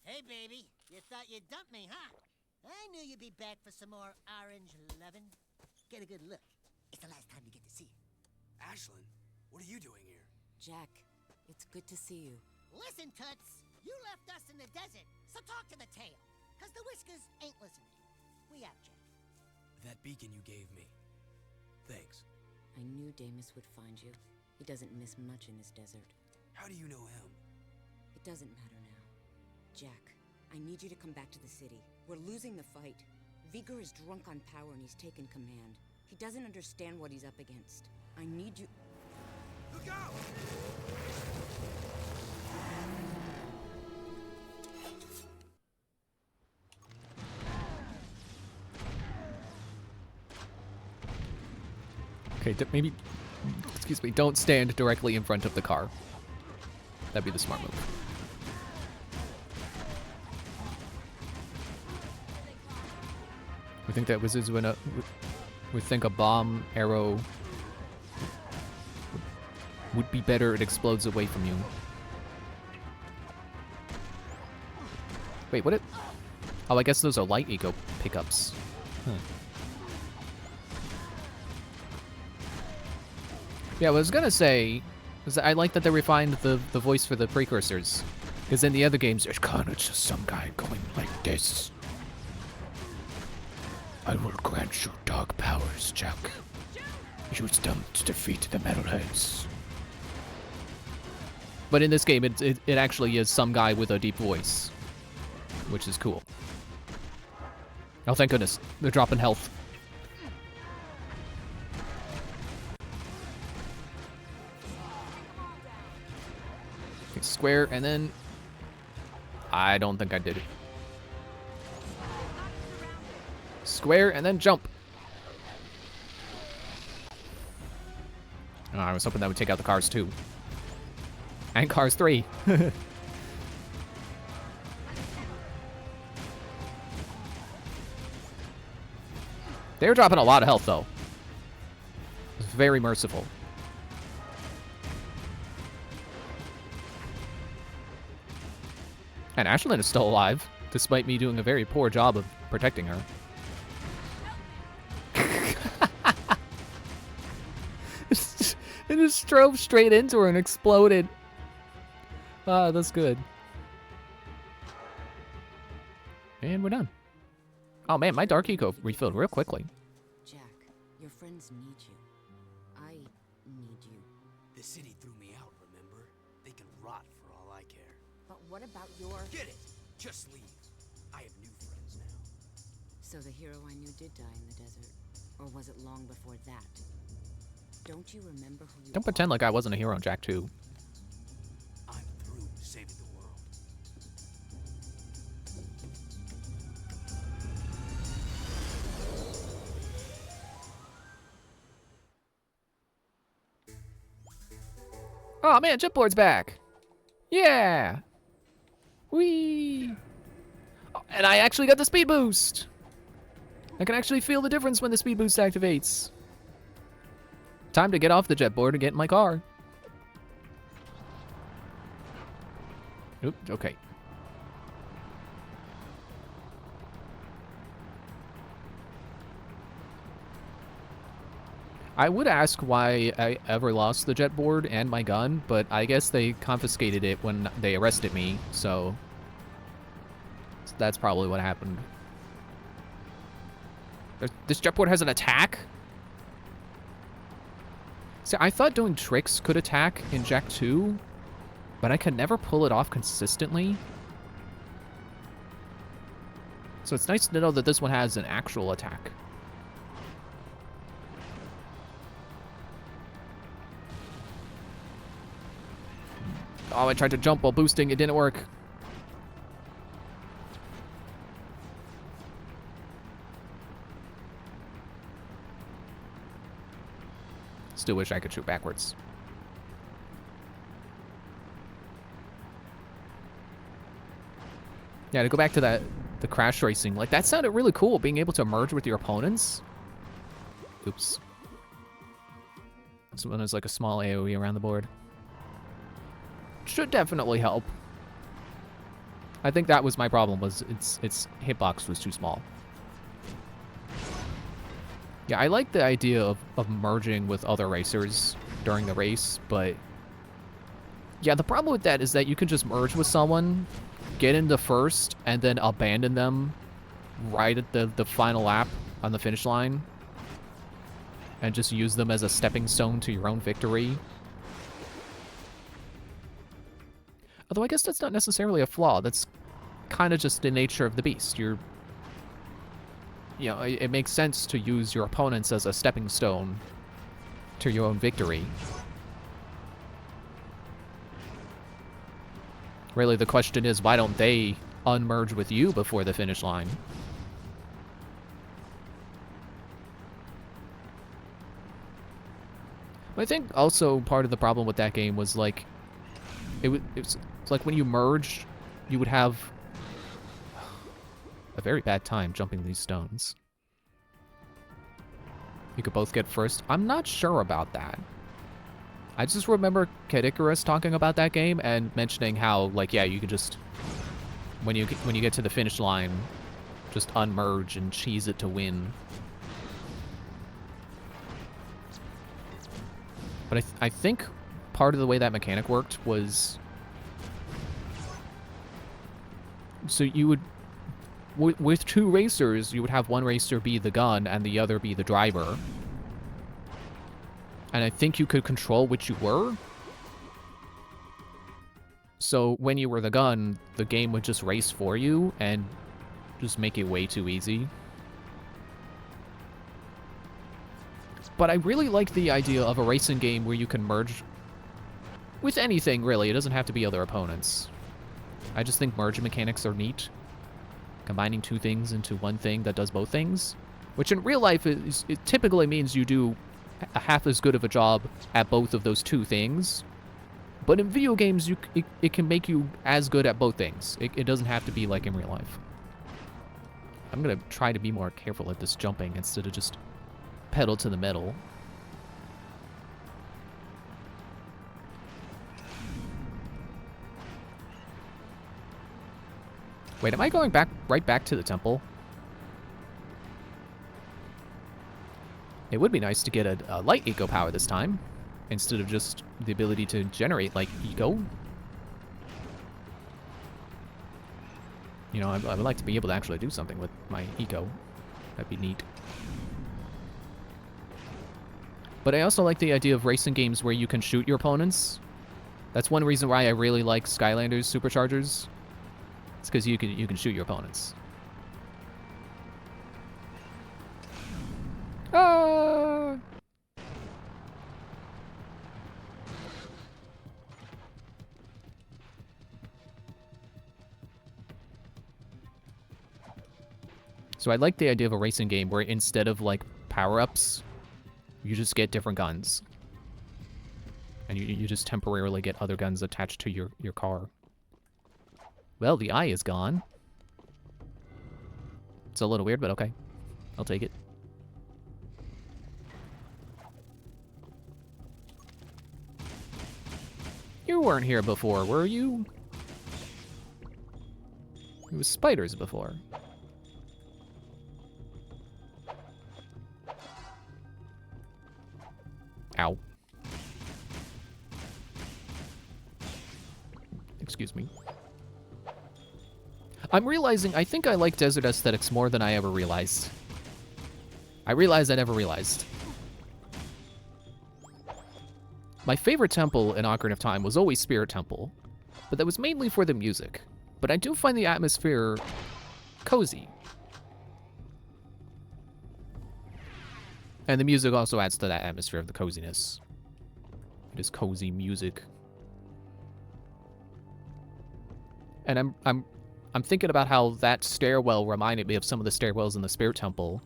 Hey, baby. You thought you'd dump me, huh? I knew you'd be back for some more orange lovin'. Get a good look. It's the last time you get to see it. Ashlyn, what are you doing here? Jack, it's good to see you. Listen, Toots. You left us in the desert, so talk to the tail. Cause the Whiskers ain't listening. We out, Jack. That beacon you gave me. Thanks. I knew Damus would find you. He doesn't miss much in his desert. How do you know him? It doesn't matter now. Jack, I need you to come back to the city. We're losing the fight. Vigor is drunk on power and he's taken command. He doesn't understand what he's up against. I need you... Look out! Okay, maybe... Excuse me, don't stand directly in front of the car. That'd be the smart move. We think that wizards would think a bomb arrow would be better. It explodes away from you. Wait, what? Oh, I guess those are light eco pickups. Huh. Yeah, what I was gonna say is that I like that they refined the voice for the precursors. Because in the other games, there's kind of just some guy going like this. I will grant you dark powers, Jack. Use them to defeat the metalheads. But in this game, it actually is some guy with a deep voice, which is cool. Oh, thank goodness. They're dropping health. Okay, square, and then... I don't think I did it. Square, and then jump. Oh, I was hoping that would take out the cars, too. And cars 3. They're dropping a lot of health, though. It's very merciful. And Ashlyn is still alive, despite me doing a very poor job of protecting her. It just drove straight into her and exploded. Ah, that's good. And we're done. Oh man, my Dark Eco refilled real quickly. Jack, your friends need you. I need you. The city threw me out, remember? They can rot for all I care. But what about your... Get it! Just leave. I have new friends now. So the hero I knew did die in the desert? Or was it long before that? Don't you remember who you Don't pretend like I wasn't a hero in Jak 2. I'm through saving the world. Oh man, Jetboard's back! Yeah! Whee! Oh, and I actually got the speed boost! I can actually feel the difference when the speed boost activates. Time to get off the Jetboard and get in my car. Oop, okay. I would ask why I ever lost the Jetboard and my gun, but I guess they confiscated it when they arrested me, so that's probably what happened. This Jetboard has an attack? See, I thought doing tricks could attack in Jak 2, but I could never pull it off consistently. So it's nice to know that this one has an actual attack. Oh, I tried to jump while boosting. It didn't work. Still wish I could shoot backwards. Yeah, to go back to the crash racing, like that sounded really cool, being able to merge with your opponents. Oops. This one is like a small AoE around the board. Should definitely help. I think that was my problem, was its hitbox was too small. Yeah, I like the idea of merging with other racers during the race, but yeah, the problem with that is that you can just merge with someone, get into first, and then abandon them right at the final lap on the finish line, and just use them as a stepping stone to your own victory. Although I guess that's not necessarily a flaw. That's kind of just the nature of the beast. You know, it makes sense to use your opponents as a stepping stone to your own victory. Really, the question is, why don't they unmerge with you before the finish line? I think also part of the problem with that game was like, it's like when you merged, you would have a very bad time jumping these stones. You could both get first. I'm not sure about that. I just remember Kid Icarus talking about that game and mentioning how, like, yeah, you can just, when you get to the finish line, just unmerge and cheese it to win. But I think part of the way that mechanic worked was, so you would, with two racers, you would have one racer be the gun and the other be the driver. And I think you could control which you were. So when you were the gun, the game would just race for you and just make it way too easy. But I really like the idea of a racing game where you can merge with anything, really. It doesn't have to be other opponents. I just think merge mechanics are neat. Combining two things into one thing that does both things. Which in real life, it typically means you do a half as good of a job at both of those two things. But in video games, it can make you as good at both things. It doesn't have to be like in real life. I'm going to try to be more careful at this jumping instead of just pedal to the metal. Wait, am I going right back to the temple? It would be nice to get a light eco power this time, instead of just the ability to generate, like, eco. You know, I would like to be able to actually do something with my eco. That'd be neat. But I also like the idea of racing games where you can shoot your opponents. That's one reason why I really like Skylanders Superchargers. It's because you can shoot your opponents. Ah! So I like the idea of a racing game where instead of like power-ups, you just get different guns. And you just temporarily get other guns attached to your car. Well, the eye is gone. It's a little weird, but okay. I'll take it. You weren't here before, were you? It was spiders before. Ow. Excuse me. I'm realizing I think I like desert aesthetics more than I ever realized. I realized I never realized. My favorite temple in Ocarina of Time was always Spirit Temple, but that was mainly for the music. But I do find the atmosphere cozy. And the music also adds to that atmosphere of the coziness. It is cozy music. And I'm thinking about how that stairwell reminded me of some of the stairwells in the Spirit Temple,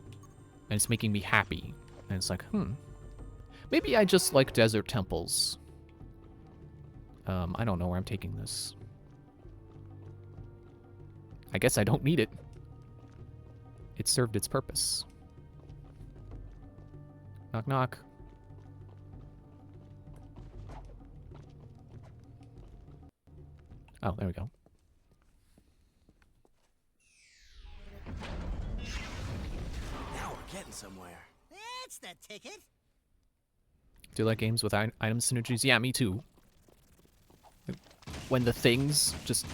and it's making me happy. And it's like, maybe I just like desert temples. I don't know where I'm taking this. I guess I don't need it. It served its purpose. Knock, knock. Oh, there we go. Now we're getting somewhere. Yeah, That's the ticket. Do you like games with item synergies? Yeah, me too. When the things just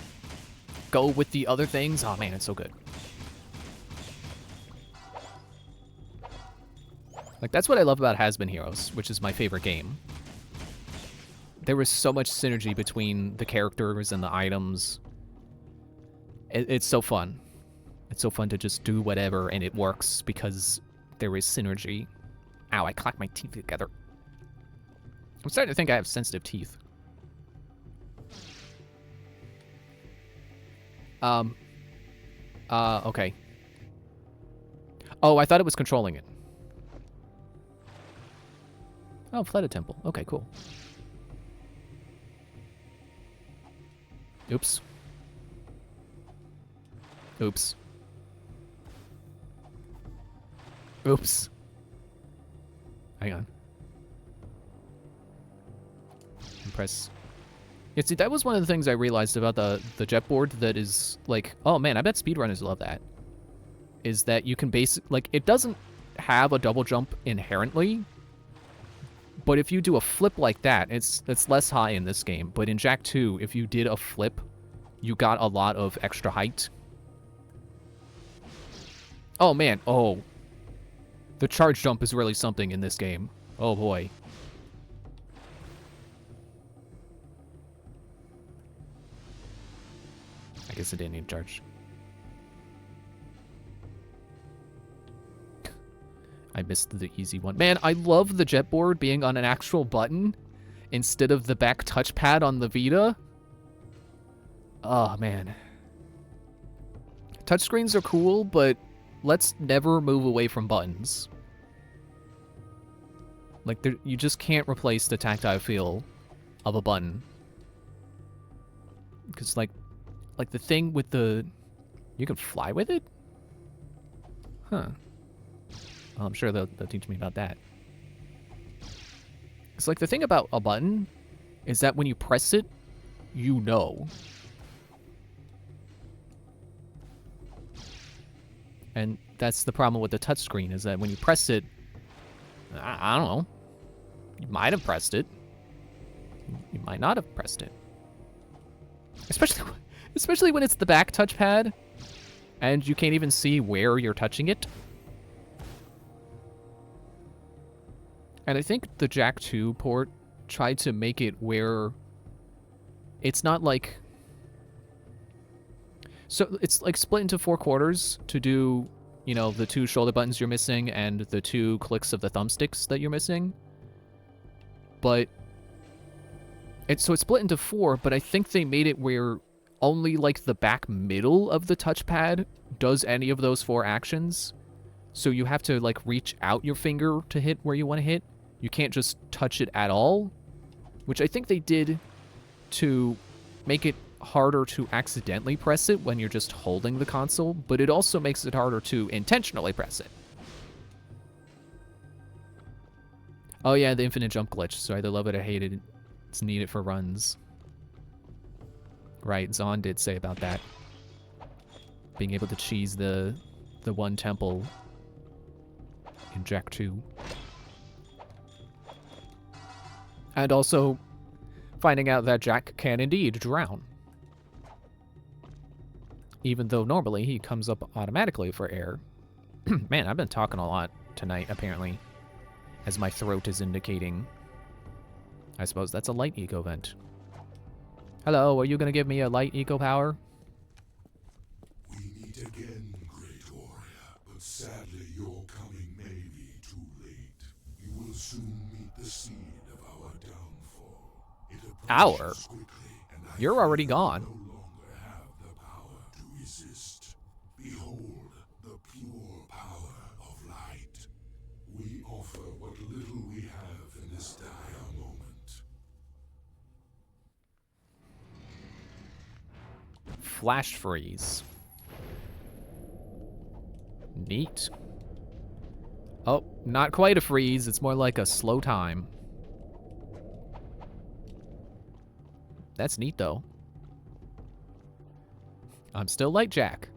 go with the other things, oh man, it's so good. Like, that's what I love about Has Been Heroes, which is my favorite game. There was so much synergy between the characters and the items. It's so fun. It's so fun to just do whatever and it works because there is synergy. Ow, I clacked my teeth together. I'm starting to think I have sensitive teeth. Okay. Oh, I thought it was controlling it. Oh, Fleta Temple. Okay, cool. Oops. Oops. Oops. Hang on. And press. Yeah, see, that was one of the things I realized about the jetboard that is like, oh man, I bet speedrunners love that. Is that you can like, it doesn't have a double jump inherently, but if you do a flip like that, it's less high in this game. But in Jak 2, if you did a flip, you got a lot of extra height. Oh man, oh. The charge jump is really something in this game. Oh boy. I guess it didn't need charge. I missed the easy one. Man, I love the jetboard being on an actual button instead of the back touchpad on the Vita. Oh, man. Touchscreens are cool, but let's never move away from buttons. Like, you just can't replace the tactile feel of a button. Because, like the thing with the... You can fly with it? Huh. Well, I'm sure they'll teach me about that. It's like the thing about a button is that when you press it, you know. And that's the problem with the touchscreen, is that when you press it, I don't know. You might have pressed it. You might not have pressed it. Especially when it's the back touchpad and you can't even see where you're touching it. And I think the Jak 2 port tried to make it where it's not like... So it's like split into 4 quarters to do, you know, the 2 shoulder buttons you're missing and the 2 clicks of the thumbsticks that you're missing. But so it's split into 4, but I think they made it where only like the back middle of the touchpad does any of those 4 actions. So you have to like reach out your finger to hit where you want to hit. You can't just touch it at all, which I think they did to make it harder to accidentally press it when you're just holding the console, but it also makes it harder to intentionally press it. Oh yeah, the infinite jump glitch. So I either love it or hate it. It's needed for runs. Right, Zahn did say about that. Being able to cheese the one temple in Jak 2. And also finding out that Jak can indeed drown. Even though normally he comes up automatically for air. Man, I've been talking a lot tonight, apparently. As my throat is indicating. I suppose that's a light eco vent. Hello, are you going to give me a light eco power? We meet again, great warrior, but sadly your coming may be too late. You will soon meet the seed of our downfall. It approaches quickly, and You're already gone. no longer have the power to resist. Behold the pure power of light. We offer what little we have in this dire moment. Flash freeze. Neat. Oh, not quite a freeze. It's more like a slow time. That's neat, though. I'm still like Jak.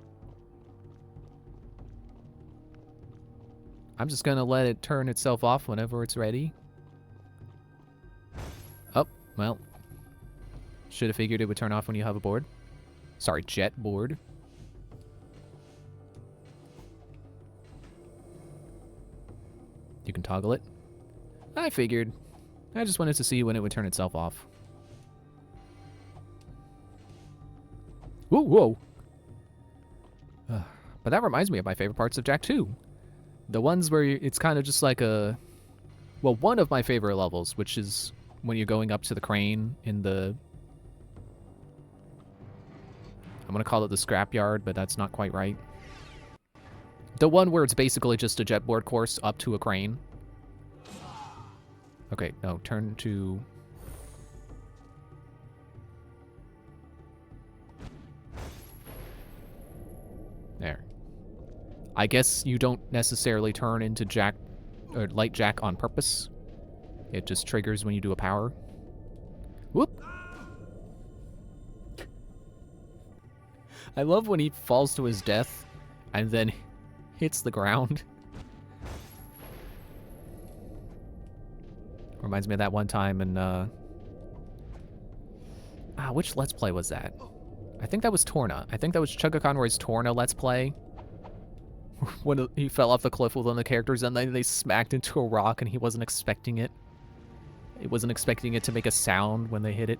I'm just gonna let it turn itself off whenever it's ready. Oh, well. Should have figured it would turn off when you have a board. Sorry, jet board. You can toggle it. I figured. I just wanted to see when it would turn itself off. Whoa, whoa. But that reminds me of my favorite parts of Jak 2. The ones where it's kind of just like a... Well, one of my favorite levels, which is when you're going up to the crane in the... I'm going to call it the scrapyard, but that's not quite right. The one where it's basically just a jetboard course up to a crane. Okay, no, turn to... There. I guess you don't necessarily turn into Jak, or Light Jak on purpose. It just triggers when you do a power. Whoop! I love when he falls to his death and then hits the ground. Reminds me of that one time in, which Let's Play was that? I think that was Torna. I think that was Chugga Conroy's Torna Let's Play. When he fell off the cliff with one of the characters and then they smacked into a rock and he wasn't expecting it. He wasn't expecting it to make a sound when they hit it.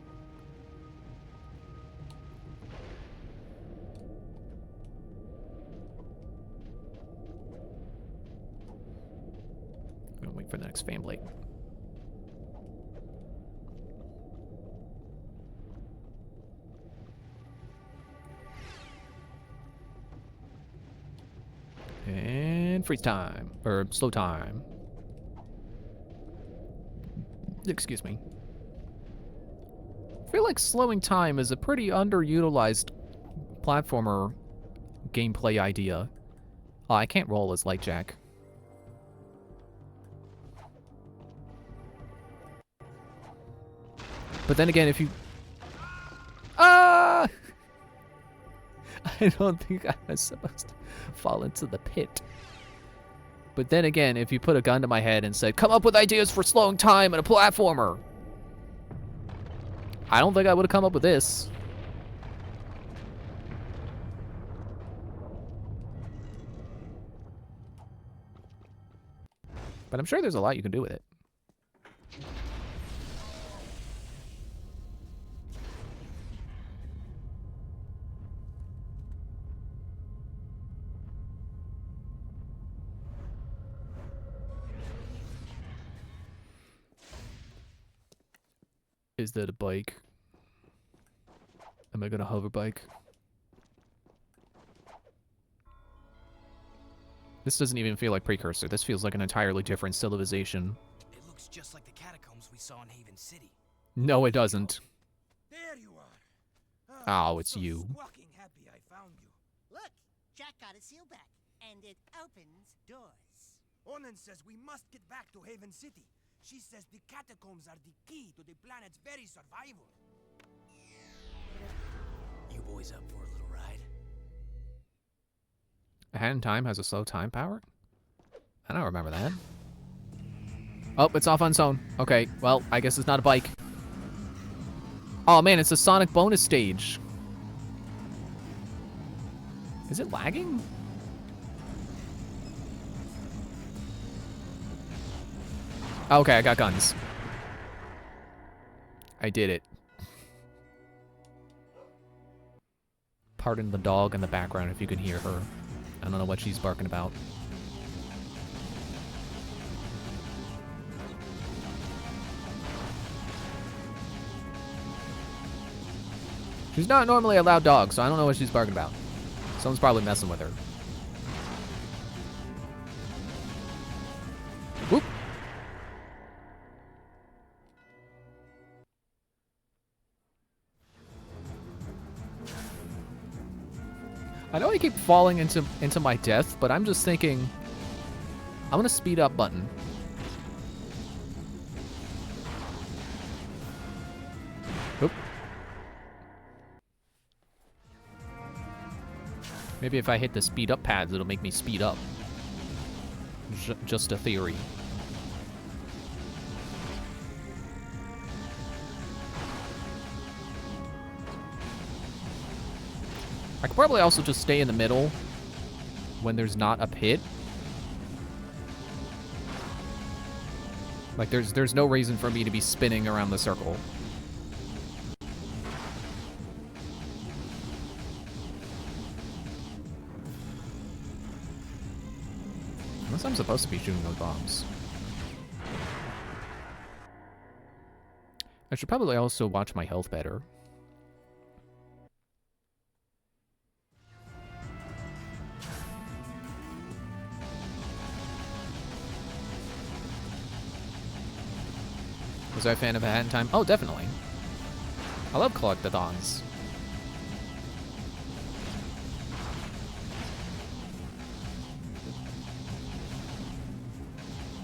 I'm gonna wait for the next fan blade. And freeze time, or slow time. Excuse me. I feel like slowing time is a pretty underutilized platformer gameplay idea. Oh, I can't roll as Light Jak. But then again, if you... Ah! I don't think I was supposed to fall into the pit. But then again, if you put a gun to my head and said, come up with ideas for slowing time in a platformer, I don't think I would have come up with this. But I'm sure there's a lot you can do with it. Is that a bike? Am I gonna hover bike? This doesn't even feel like Precursor. This feels like an entirely different civilization. It looks just like the catacombs we saw in Haven City. No, it doesn't. There you are. Oh, it's so you. Squawking happy I found you. Look, Jak got a seal back, and it opens doors. Onan says we must get back to Haven City. She says the catacombs are the key to the planet's very survival. You boys up for a little ride? A Hand in Time has a slow time power? I don't remember that. Oh, it's off on its own. Okay, well, I guess it's not a bike. Oh man, it's a Sonic bonus stage. Is it lagging? Okay, I got guns. I did it. Pardon the dog in the background if you can hear her. I don't know what she's barking about. She's not normally a loud dog, so I don't know what she's barking about. Someone's probably messing with her. Whoop! I know I keep falling into my death, but I'm just thinking, I'm gonna speed up button. Oop. Maybe if I hit the speed up pads, it'll make me speed up. just a theory. I could probably also just stay in the middle when there's not a pit. Like, there's no reason for me to be spinning around the circle. Unless I'm supposed to be shooting those bombs. I should probably also watch my health better. Was I a fan of A Hat in Time? Oh, definitely. I love collectathons.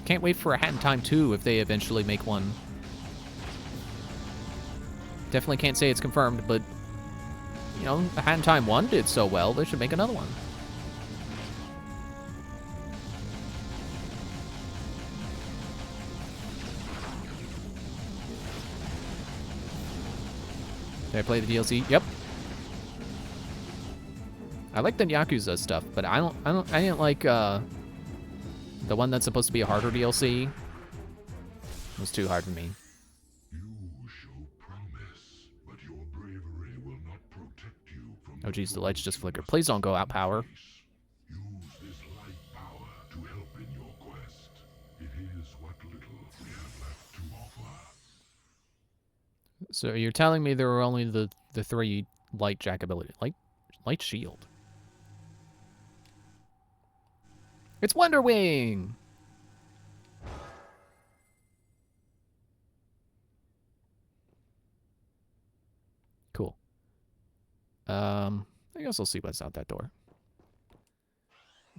Can't wait for A Hat in Time 2 if they eventually make one. Definitely can't say it's confirmed, but, you know, A Hat in Time 1 did so well, they should make another one. Did I play the DLC? Yep. I like the Yakuza stuff, but I didn't like the one that's supposed to be a harder DLC. It was too hard for me. You show promise, but your bravery will not protect you from Oh geez, the lights just flickered. Please don't go out, power. Use this light power to help in your quest. It is what little we have left to offer. So you're telling me there were only the 3 light jack ability. Light shield. It's Wonder Wing! Cool. I guess I'll see what's out that door.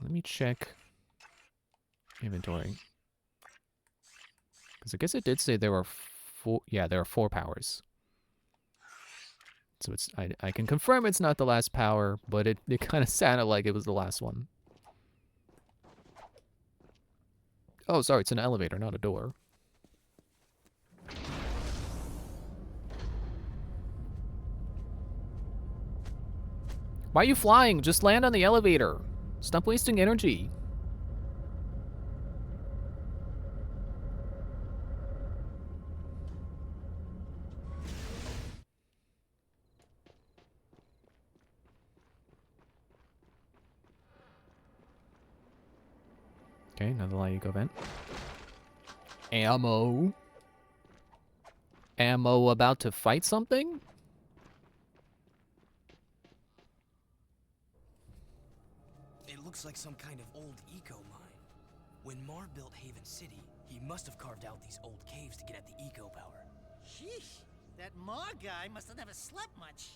Let me check inventory. Because I guess it did say there were 4... Yeah, there are 4 powers. So it's I can confirm it's not the last power, but it kind of sounded like it was the last one. Oh, sorry, it's an elevator, not a door. Why are you flying? Just land on the elevator. Stop wasting energy. Okay, another light eco vent. Ammo. Ammo about to fight something? It looks like some kind of old eco mine. When Mar built Haven City, he must have carved out these old caves to get at the eco power. Sheesh, that Mar guy must have never slept much.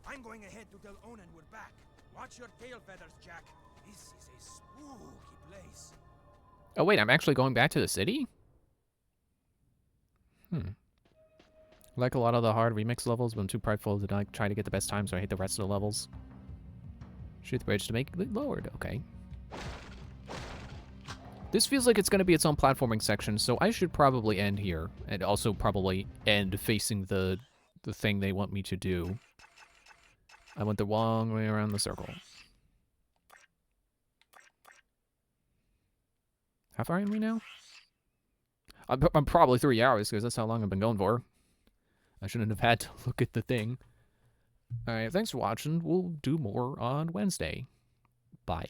I'm going ahead to tell Onan we're back. Watch your tail feathers, Jack. This is a spooky place. Oh wait, I'm actually going back to the city? Like a lot of the hard remix levels, but I'm too prideful to try to get the best time, so I hate the rest of the levels. Shoot the bridge to make it lowered, okay. This feels like it's going to be its own platforming section, so I should probably end here. And also probably end facing the thing they want me to do. I went the long way around the circle. How far am we now? I'm probably 3 hours, because that's how long I've been going for. I shouldn't have had to look at the thing. Alright, thanks for watching. We'll do more on Wednesday. Bye.